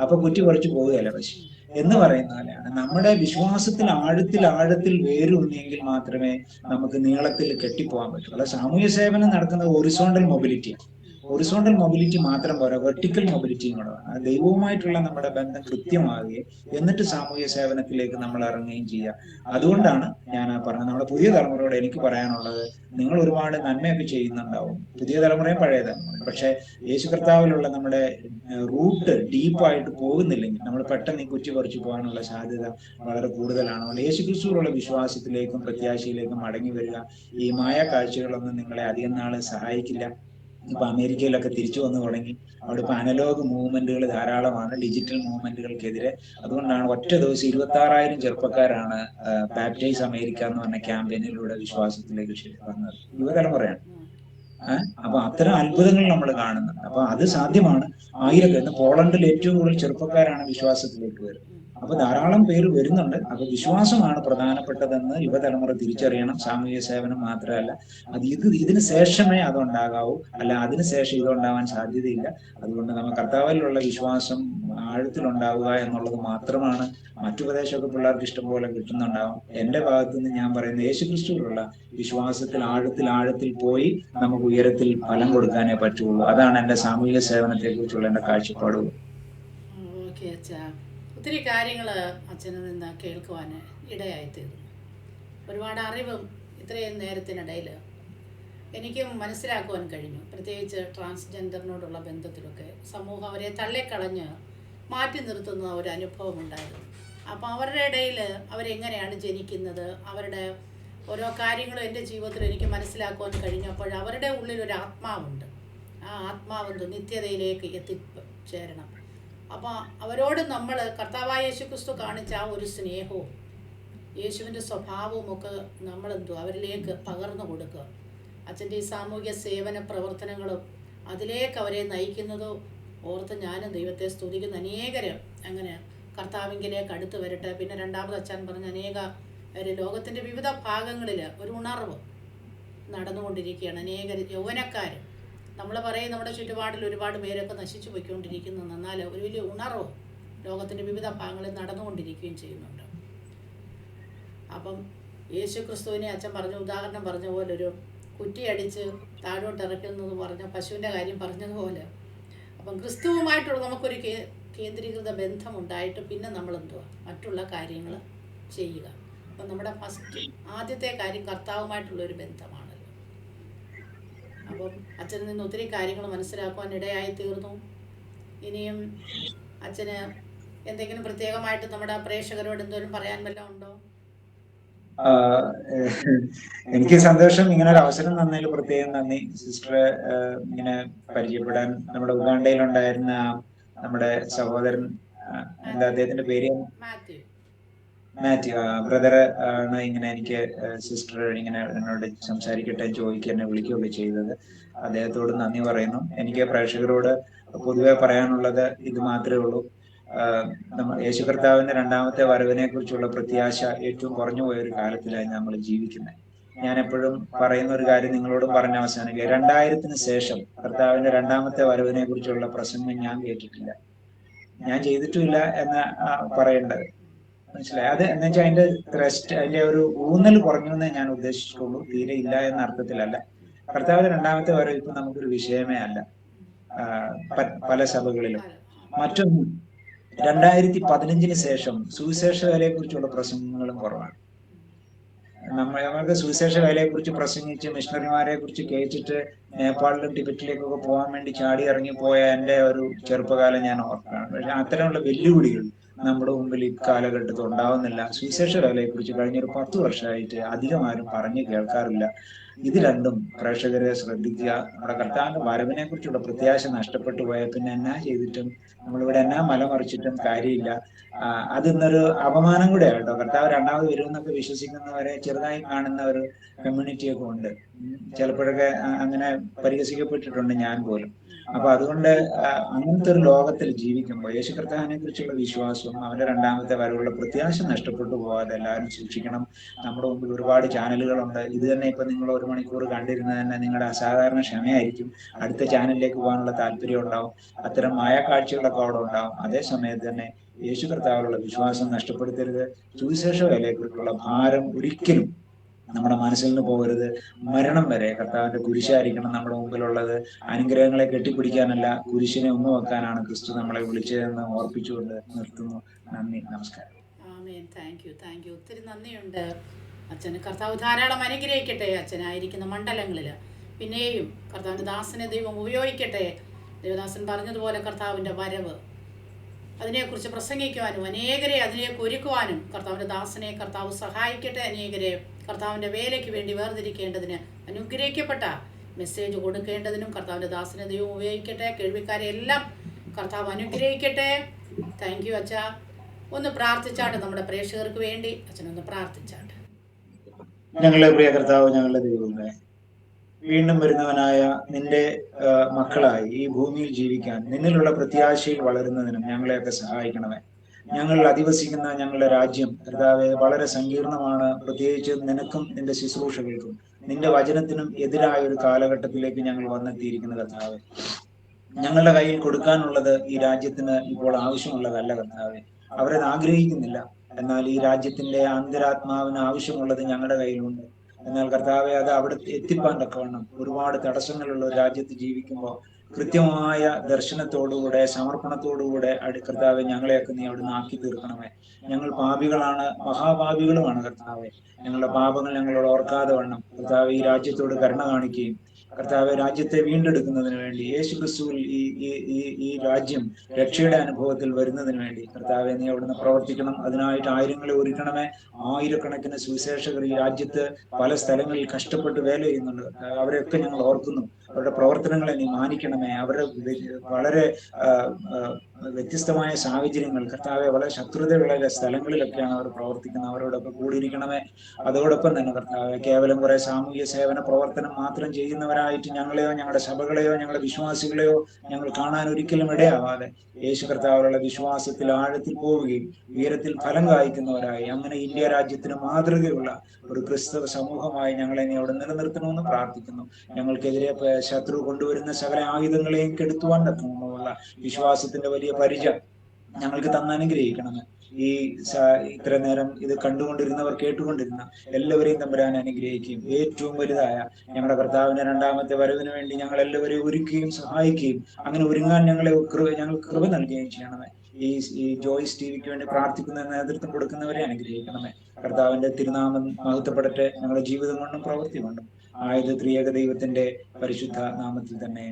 അപ്പൊ കുറ്റി കുറച്ച് പോവുകയല്ല പശു എന്ന് പറയുന്ന പോലെയാണ്. നമ്മുടെ വിശ്വാസത്തിൽ ആഴത്തിൽ വേരൂന്നിയെങ്കിൽ മാത്രമേ നമുക്ക് നീളത്തിൽ കെട്ടിപ്പോകാൻ പറ്റുള്ളൂ. സാമൂഹ്യ സേവനം നടക്കുന്നത് ഹൊറിസോണ്ടൽ മൊബിലിറ്റിയാണ്. ഹൊറിസോണ്ടൽ മൊബിലിറ്റി മാത്രം പോരാ, വെർട്ടിക്കൽ മൊബിലിറ്റിയും കൂടെ വേണം. ദൈവവുമായിട്ടുള്ള നമ്മുടെ ബന്ധം കൃത്യമാകുകയും എന്നിട്ട് സാമൂഹ്യ സേവനത്തിലേക്ക് നമ്മൾ ഇറങ്ങുകയും ചെയ്യുക. അതുകൊണ്ടാണ് ഞാൻ പറഞ്ഞത്, നമ്മുടെ പുതിയ തലമുറയോട് എനിക്ക് പറയാനുള്ളത്, നിങ്ങൾ ഒരുപാട് നന്മയൊക്കെ ചെയ്യുന്നുണ്ടാവും, പുതിയ തലമുറയും പഴയ തലമുറയും. പക്ഷെ യേശു കർത്താവിലുള്ള നമ്മുടെ റൂട്ട് ഡീപ്പായിട്ട് പോകുന്നില്ലെങ്കിൽ നമ്മൾ പെട്ടെന്ന് ഈ കുറ്റി പറിച്ചു പോകാനുള്ള സാധ്യത വളരെ കൂടുതലാണ്. അതുകൊണ്ട് യേശു ക്രിസ്തുവിലുള്ള വിശ്വാസത്തിലേക്കും പ്രത്യാശയിലേക്കും മടങ്ങി വരിക. ഈ മായ കാഴ്ചകളൊന്നും നിങ്ങളെ അധികം നാള് സഹായിക്കില്ല. ഇപ്പൊ അമേരിക്കയിലൊക്കെ തിരിച്ചു വന്നു തുടങ്ങി. അവിടെ ഇപ്പൊ അനലോഗ് മൂവ്മെന്റുകൾ ധാരാളമാണ്, ഡിജിറ്റൽ മൂവ്മെന്റുകൾക്കെതിരെ. അതുകൊണ്ടാണ് ഒറ്റ ദിവസം 26,000 ചെറുപ്പക്കാരാണ് ബാപ്റ്റൈസ് അമേരിക്ക എന്ന് പറഞ്ഞ ക്യാമ്പയിനിലൂടെ വിശ്വാസത്തിലേക്ക് വന്നത്. യുവതലമുറയാണ്. അപ്പൊ അത്തരം അത്ഭുതങ്ങൾ നമ്മൾ കാണുന്നുണ്ട്. അപ്പൊ അത് സാധ്യമാണ്. ഇന്ന് പോളണ്ടിൽ ഏറ്റവും കൂടുതൽ ചെറുപ്പക്കാരാണ് വിശ്വാസത്തിലേക്ക് വരുന്നത്. അപ്പൊ ധാരാളം പേര് വരുന്നുണ്ട്. അപ്പൊ വിശ്വാസമാണ് പ്രധാനപ്പെട്ടതെന്ന് യുവതലമുറ തിരിച്ചറിയണം. സാമൂഹ്യ സേവനം മാത്രമല്ല, ഇതിന് ശേഷമേ അതുണ്ടാകാവൂ, അല്ല അതിനുശേഷം ഇതുണ്ടാവാൻ സാധ്യതയില്ല. അതുകൊണ്ട് നമ്മൾ കർത്താവിലുള്ള വിശ്വാസം ആഴത്തിലുണ്ടാവുക എന്നുള്ളത് മാത്രമാണ്. മറ്റുപദേശമൊക്കെ പിള്ളേർക്ക് ഇഷ്ടംപോലെ കിട്ടുന്നുണ്ടാവും. എന്റെ ഭാഗത്തു നിന്ന് ഞാൻ പറയുന്നത്, യേശുക്രിസ്തുവിലുള്ള വിശ്വാസത്തിൽ ആഴത്തിൽ പോയി നമുക്ക് ഉയരത്തിൽ ഫലം കൊടുക്കാനേ പറ്റുള്ളൂ. അതാണ് എൻ്റെ സാമൂഹിക സേവനത്തെ കുറിച്ചുള്ള എൻ്റെ കാഴ്ചപ്പാടുകൾ. ഓക്കെ അച്ഛാ, ഒത്തിരി കാര്യങ്ങൾ അച്ഛനിൽ നിന്ന് കേൾക്കുവാൻ ഇടയായിത്തീർന്നു. ഒരുപാട് അറിവും ഇത്രയും നേരത്തിനിടയിൽ എനിക്കും മനസ്സിലാക്കുവാൻ കഴിഞ്ഞു. പ്രത്യേകിച്ച് ട്രാൻസ്ജെൻഡറിനോടുള്ള ബന്ധത്തിലൊക്കെ സമൂഹം അവരെ തള്ളിക്കളഞ്ഞ് മാറ്റി നിർത്തുന്ന ഒരു അനുഭവം ഉണ്ടായിരുന്നു. അപ്പോൾ അവരുടെ ഇടയിൽ അവരെങ്ങനെയാണ് ജനിക്കുന്നത്, അവരുടെ ഓരോ കാര്യങ്ങളും എൻ്റെ ജീവിതത്തിൽ എനിക്ക് മനസ്സിലാക്കുവാൻ കഴിഞ്ഞപ്പോൾ അവരുടെ ഉള്ളിലൊരു ആത്മാവുണ്ട്. ആ ആത്മാവെന്ത് നിത്യതയിലേക്ക് എത്തിച്ചേരണം. അപ്പോൾ അവരോട് നമ്മൾ കർത്താവായ യേശു ക്രിസ്തു കാണിച്ച ആ ഒരു സ്നേഹവും യേശുവിൻ്റെ സ്വഭാവവും ഒക്കെ നമ്മളെന്തോ അവരിലേക്ക് പകർന്നു കൊടുക്കുക. അച്ഛൻ്റെ ഈ സാമൂഹ്യ സേവന പ്രവർത്തനങ്ങളും അതിലേക്ക് അവരെ നയിക്കുന്നതോ ഓർത്ത് ഞാനും ദൈവത്തെ സ്തുതിക്കുന്ന. അനേകരും അങ്ങനെ കർത്താവിങ്കിലേക്ക് അടുത്ത് വരട്ടെ. പിന്നെ രണ്ടാമത് അച്ഛൻ പറഞ്ഞ ലോകത്തിൻ്റെ വിവിധ ഭാഗങ്ങളിൽ ഒരു ഉണർവ് നടന്നുകൊണ്ടിരിക്കുകയാണ്. അനേക യൗവനക്കാർ, നമ്മൾ പറയും നമ്മുടെ ചുറ്റുപാടിൽ ഒരുപാട് പേരൊക്കെ നശിച്ചു പോയിക്കൊണ്ടിരിക്കുന്നു, എന്നാൽ ഒരു വലിയ ഉണർവ് ലോകത്തിൻ്റെ വിവിധ ഭാഗങ്ങളിൽ നടന്നുകൊണ്ടിരിക്കുകയും ചെയ്യുന്നുണ്ട്. അപ്പം യേശു ക്രിസ്തുവിനെ അച്ഛൻ ഉദാഹരണം പറഞ്ഞ പോലെ ഒരു കുറ്റിയടിച്ച് താഴോട്ട് ഇറക്കുന്നത് പറഞ്ഞ പശുവിൻ്റെ കാര്യം പറഞ്ഞതുപോലെ, അപ്പം ക്രിസ്തുവുമായിട്ടുള്ള നമുക്കൊരു കേന്ദ്രീകൃത ബന്ധമുണ്ടായിട്ട് പിന്നെ നമ്മളെന്തുവാ മറ്റുള്ള കാര്യങ്ങൾ ചെയ്യുക. അപ്പം നമ്മുടെ ആദ്യത്തെ കാര്യം കർത്താവുമായിട്ടുള്ളൊരു ബന്ധമാണല്ലോ. അപ്പം അച്ഛനിൽ നിന്ന് ഒത്തിരി കാര്യങ്ങൾ മനസ്സിലാക്കുവാൻ ഇടയായി തീർന്നു. ഇനിയും അച്ഛന് എന്തെങ്കിലും പ്രത്യേകമായിട്ട് നമ്മുടെ പ്രേക്ഷകരോട് എന്തെങ്കിലും പറയാൻ വല്ലതും ഉണ്ടോ? എനിക്ക് സന്തോഷം, ഇങ്ങനെ ഒരു അവസരം തന്നതിൽ പ്രത്യേകം നന്ദി. സിസ്റ്ററെ ഇങ്ങനെ പരിചയപ്പെടാൻ, നമ്മുടെ ഉഗാണ്ടയിലുണ്ടായിരുന്ന നമ്മുടെ സഹോദരൻ, എന്താ അദ്ദേഹത്തിന്റെ പേര്? മാത്യു. മാത്യു ബ്രദർ ആണ് ഇങ്ങനെ എനിക്ക് സിസ്റ്റർ ഇങ്ങനെ എന്നോട് സംസാരിക്കട്ടെ ചോദിക്കുക എന്നെ വിളിക്കുകയൊക്കെ ചെയ്തത്. അദ്ദേഹത്തോട് നന്ദി പറയുന്നു. എനിക്ക് പ്രേക്ഷകരോട് പൊതുവെ പറയാനുള്ളത് ഇത് മാത്രമേ ഉള്ളൂ. യേശു കർത്താവിന്റെ രണ്ടാമത്തെ വരവിനെ കുറിച്ചുള്ള പ്രത്യാശ ഏറ്റവും കുറഞ്ഞു പോയ ഒരു കാലത്തിലാണ് നമ്മൾ ജീവിക്കുന്നത്. ഞാൻ എപ്പോഴും പറയുന്ന ഒരു കാര്യം നിങ്ങളോടും പറഞ്ഞ അവസാനിക്കുക, 2000-ന് ശേഷം കർത്താവിന്റെ രണ്ടാമത്തെ വരവിനെ കുറിച്ചുള്ള പ്രസംഗം ഞാൻ കേട്ടിട്ടില്ല, ഞാൻ ചെയ്തിട്ടുമില്ല എന്ന് പറയേണ്ടത്. മനസ്സിലായി? അത് എന്ന് വെച്ചാൽ അതിന്റെ ത്രസ്റ്റ്, അതിന്റെ ഒരു ഊന്നൽ കുറഞ്ഞു എന്നേ ഞാൻ ഉദ്ദേശിച്ചുള്ളൂ, തീരെ ഇല്ല എന്ന അർത്ഥത്തിലല്ല. കർത്താവിന്റെ രണ്ടാമത്തെ വരവ് ഇപ്പൊ നമുക്കൊരു വിഷയമേ അല്ല പല സഭകളിലും. മറ്റൊന്ന്, 2015-ന് ശേഷം സുവിശേഷ വേലയെ കുറിച്ചുള്ള പ്രസംഗങ്ങളും കുറവാണ്. നമ്മൾക്ക് സുവിശേഷ വേലയെ കുറിച്ച് പ്രസംഗിച്ച് മിഷണറിമാരെ കുറിച്ച് കേട്ടിട്ട് നേപ്പാളിലും ടിബറ്റിലേക്കൊക്കെ പോകാൻ വേണ്ടി ചാടി ഇറങ്ങിപ്പോയ എൻ്റെ ഒരു ചെറുപ്പകാലം ഞാൻ ഓർക്കുകയാണ്. പക്ഷെ അത്തരമുള്ള വെല്ലുവിളികൾ നമ്മുടെ മുമ്പിൽ ഇക്കാലഘട്ടത്തിൽ ഉണ്ടാവുന്നില്ല. സുവിശേഷ വേലയെ കുറിച്ച് കഴിഞ്ഞൊരു 10 വർഷമായിട്ട് അധികം ആരും പറഞ്ഞു കേൾക്കാറില്ല. ഇത് രണ്ടും പ്രേക്ഷകരെ ശ്രദ്ധിക്കുക. നമ്മുടെ കർത്താവിന്റെ വരവിനെ കുറിച്ചുള്ള പ്രത്യാശ നഷ്ടപ്പെട്ടു പോയാൽ പിന്നെ എന്നാ ചെയ്തിട്ടും നമ്മളിവിടെ എന്നാ മലമറിച്ചിട്ടും കാര്യമില്ല. അതിന്നൊരു അപമാനം കൂടെയാണ് കേട്ടോ. കർത്താവ് രണ്ടാമത് വരുമെന്നൊക്കെ വിശ്വസിക്കുന്നവരെ ചെറുതായി കാണുന്ന ഒരു കമ്മ്യൂണിറ്റിയൊക്കെ ഉണ്ട്. ചിലപ്പോഴൊക്കെ അങ്ങനെ പരിഹസിക്കപ്പെട്ടിട്ടുണ്ട് ഞാൻ പോലും. അപ്പൊ അതുകൊണ്ട് അങ്ങനത്തെ ഒരു ലോകത്തിൽ ജീവിക്കുമ്പോൾ യേശു കർത്താവിനെ കുറിച്ചുള്ള വിശ്വാസവും അവന്റെ രണ്ടാമത്തെ വരവുള്ള പ്രത്യാശ നഷ്ടപ്പെട്ടു പോകാതെ എല്ലാവരും സൂക്ഷിക്കണം. നമ്മുടെ മുമ്പിൽ ഒരുപാട് ചാനലുകളുണ്ട്. ഇത് തന്നെ ഇപ്പൊ നിങ്ങൾ 1 മണിക്കൂർ കണ്ടിരുന്നത് തന്നെ നിങ്ങളുടെ അസാധാരണ ക്ഷമയായിരിക്കും. അടുത്ത ചാനലിലേക്ക് പോകാനുള്ള താല്പര്യം ഉണ്ടാവും. അത്തരം മായക്കാഴ്ചകളൊക്കെ അവിടെ ഉണ്ടാവും. അതേ സമയത്ത് തന്നെ യേശു കർത്താവിലുള്ള വിശ്വാസം നഷ്ടപ്പെടുത്തരുത്. സുവിശേഷ വേലയെക്കുറിച്ചുള്ള ഭാരം ഒരിക്കലും നമ്മുടെ മനസ്സിൽ നിന്ന് പോകരുത്. മരണം വരെ കർത്താവിന്റെ കുരിശായിരിക്കണം നമ്മുടെ മുമ്പിലുള്ളത്. അനുഗ്രഹങ്ങളെ കെട്ടിപ്പിടിക്കാനല്ല, കുരിശിനെ ഒന്നുവെക്കാനാണ് ക്രിസ്തു നമ്മളെ വിളിച്ചതെന്ന് ഓർപ്പിച്ചുകൊണ്ട് നിർത്തുന്നു. നന്ദി, നമസ്കാരം. ആമേൻ. Thank you. ഒത്തിരി നന്ദിയുണ്ട് അച്ഛന്. കർത്താവ് ധാരാളം അനുഗ്രഹിക്കട്ടെ അച്ഛനായിരിക്കുന്ന മണ്ഡലങ്ങളിൽ. പിന്നെയും കർത്താവിൻ്റെ ദാസനെ ദൈവം ഉപയോഗിക്കട്ടെ. ദേവദാസൻ പറഞ്ഞതുപോലെ കർത്താവിൻ്റെ വരവ്, അതിനെക്കുറിച്ച് പ്രസംഗിക്കുവാനും അനേകരെ അതിലേക്ക് ഒരുക്കുവാനും കർത്താവിൻ്റെ ദാസനെ കർത്താവ് സഹായിക്കട്ടെ. അനേകരെ കർത്താവിൻ്റെ വേലയ്ക്ക് വേണ്ടി വേർതിരിക്കേണ്ടതിന്, അനുഗ്രഹിക്കപ്പെട്ട മെസ്സേജ് കൊടുക്കേണ്ടതിനും കർത്താവിൻ്റെ ദാസനെ ദൈവം ഉപയോഗിക്കട്ടെ. കേൾവിക്കാരെ എല്ലാം കർത്താവ് അനുഗ്രഹിക്കട്ടെ. താങ്ക് യു അച്ഛാ. ഒന്ന് പ്രാർത്ഥിച്ചാട്ടെ നമ്മുടെ പ്രേക്ഷകർക്ക് വേണ്ടി. അച്ഛനൊന്ന് പ്രാർത്ഥിച്ചാട്ടെ. ഞങ്ങളുടെ പ്രിയ കർത്താവ്, ഞങ്ങളുടെ ദൈവമേ, വീണ്ടും വരുന്നവനായ നിന്റെ മക്കളായി ഈ ഭൂമിയിൽ ജീവിക്കാൻ നിന്നിലുള്ള പ്രത്യാശയിൽ വളരുന്നതിനും ഞങ്ങളെയൊക്കെ സഹായിക്കണമേ. ഞങ്ങൾ അധിവസിക്കുന്ന ഞങ്ങളുടെ രാജ്യം കർത്താവെ വളരെ സങ്കീർണമാണ്. പ്രത്യേകിച്ച് നിനക്കും നിന്റെ ശുശ്രൂഷകൾക്കും നിന്റെ വചനത്തിനും എതിരായ ഒരു കാലഘട്ടത്തിലേക്ക് ഞങ്ങൾ വന്നെത്തിയിരിക്കുന്ന കർത്താവെ. ഞങ്ങളുടെ കയ്യിൽ കൊടുക്കാനുള്ളത് ഈ രാജ്യത്തിന് ഇപ്പോൾ ആവശ്യമുള്ളതല്ല കർത്താവെ. അവരത് ആഗ്രഹിക്കുന്നില്ല. എന്നാൽ ഈ രാജ്യത്തിന്റെ അന്തരാത്മാവിന് ആവശ്യമുള്ളത് ഞങ്ങളുടെ കയ്യിലുണ്ട്. എന്നാൽ കർത്താവെ, അത് അവിടെ എത്തിപ്പാൻ തക്കവണ്ണം ഒരുപാട് തടസ്സങ്ങളുള്ള ഒരു രാജ്യത്ത് ജീവിക്കുമ്പോൾ കൃത്യമായ ദർശനത്തോടുകൂടെ സമർപ്പണത്തോടുകൂടെ കർത്താവെ ഞങ്ങളെയൊക്കെ നീ അവിടെ നിന്ന് ആക്കി തീർക്കണമേ. ഞങ്ങൾ പാപികളാണ്, മഹാപാപികളുമാണ് കർത്താവെ. ഞങ്ങളുടെ പാപങ്ങൾ ഞങ്ങളോട് ഓർക്കാതെ വണ്ണം കർത്താവെ ഈ രാജ്യത്തോട് കരുണ കാണിക്കുകയും കർത്താവെ രാജ്യത്തെ വീണ്ടെടുക്കുന്നതിന് വേണ്ടി യേശു ക്രിസ്തുവിൽ ഈ രാജ്യം രക്ഷയുടെ അനുഭവത്തിൽ വരുന്നതിന് വേണ്ടി കർത്താവെ നീ അവിടുന്ന് പ്രവർത്തിക്കണം. അതിനായിട്ട് ആയിരങ്ങളെ ഒരുക്കണമേ. ആയിരക്കണക്കിന് സുവിശേഷകർ ഈ രാജ്യത്ത് പല സ്ഥലങ്ങളിൽ കഷ്ടപ്പെട്ട് വേല ചെയ്യുന്നുണ്ട്. അവരെയൊക്കെ ഞങ്ങൾ ഓർക്കുന്നു. അവരുടെ പ്രവർത്തനങ്ങളെ നീ മാനിക്കണമേ. അവരുടെ വളരെ വ്യത്യസ്തമായ സാഹചര്യങ്ങൾ കർത്താവെ, വളരെ ശത്രുതയുള്ള സ്ഥലങ്ങളിലൊക്കെയാണ് അവർ പ്രവർത്തിക്കുന്നത്. അവരോടൊപ്പം കൂടിയിരിക്കണമേ. അതോടൊപ്പം തന്നെ കർത്താവെ, കേവലം കുറെ സാമൂഹ്യ സേവന പ്രവർത്തനം മാത്രം ചെയ്യുന്നവരായിട്ട് ഞങ്ങളെയോ ഞങ്ങളുടെ സഭകളെയോ ഞങ്ങളുടെ വിശ്വാസികളെയോ ഞങ്ങൾ കാണാൻ ഒരിക്കലും ഇടയാവാതെ യേശു കർത്താവിലുള്ള വിശ്വാസത്തിൽ ആഴത്തിൽ പോവുകയും ഉയരത്തിൽ ഫലം കായ്ക്കുന്നവരായി അങ്ങനെ ഇന്ത്യ രാജ്യത്തിന് മാതൃകയുള്ള ഒരു ക്രിസ്തവ സമൂഹമായി ഞങ്ങളെ നീ അവിടെ നിലനിർത്തണമെന്ന് പ്രാർത്ഥിക്കുന്നു. ഞങ്ങൾക്കെതിരെ ശത്രു കൊണ്ടുവരുന്ന സകല ആയുധങ്ങളെയും കെടുത്തുവാൻ തക്കമുള്ള വിശ്വാസത്തിന്റെ വലിയ പരിചയം ഞങ്ങൾക്ക് തന്നനുഗ്രഹിക്കണമെന്ന് ഈ ഇത്ര നേരം ഇത് കണ്ടുകൊണ്ടിരുന്നവർ, കേട്ടുകൊണ്ടിരുന്ന എല്ലാവരെയും തമ്പുരാൻ അനുഗ്രഹിക്കുകയും ഏറ്റവും വലുതായ ഞങ്ങളുടെ കർത്താവിന്റെ രണ്ടാമത്തെ വരവിന് വേണ്ടി ഞങ്ങൾ എല്ലാവരെയും ഒരുക്കുകയും സഹായിക്കുകയും അങ്ങനെ ഒരുങ്ങാൻ ഞങ്ങൾക്ക് കൃപ നൽകുകയും ചെയ്യണമേ. ഈ ജോയ്സ് ടിവിക്ക് വേണ്ടി പ്രാർത്ഥിക്കുന്ന നേതൃത്വം കൊടുക്കുന്നവരെ അനുഗ്രഹിക്കണമേ. കർത്താവിന്റെ തിരുനാമം മഹത്വപ്പെടട്ടെ. ഞങ്ങളുടെ ജീവിതം കൊണ്ടും പ്രവൃത്തി കൊണ്ടും ആയത് ത്രിയേക ദൈവത്തിന്റെ പരിശുദ്ധ നാമത്തിൽ തന്നെ.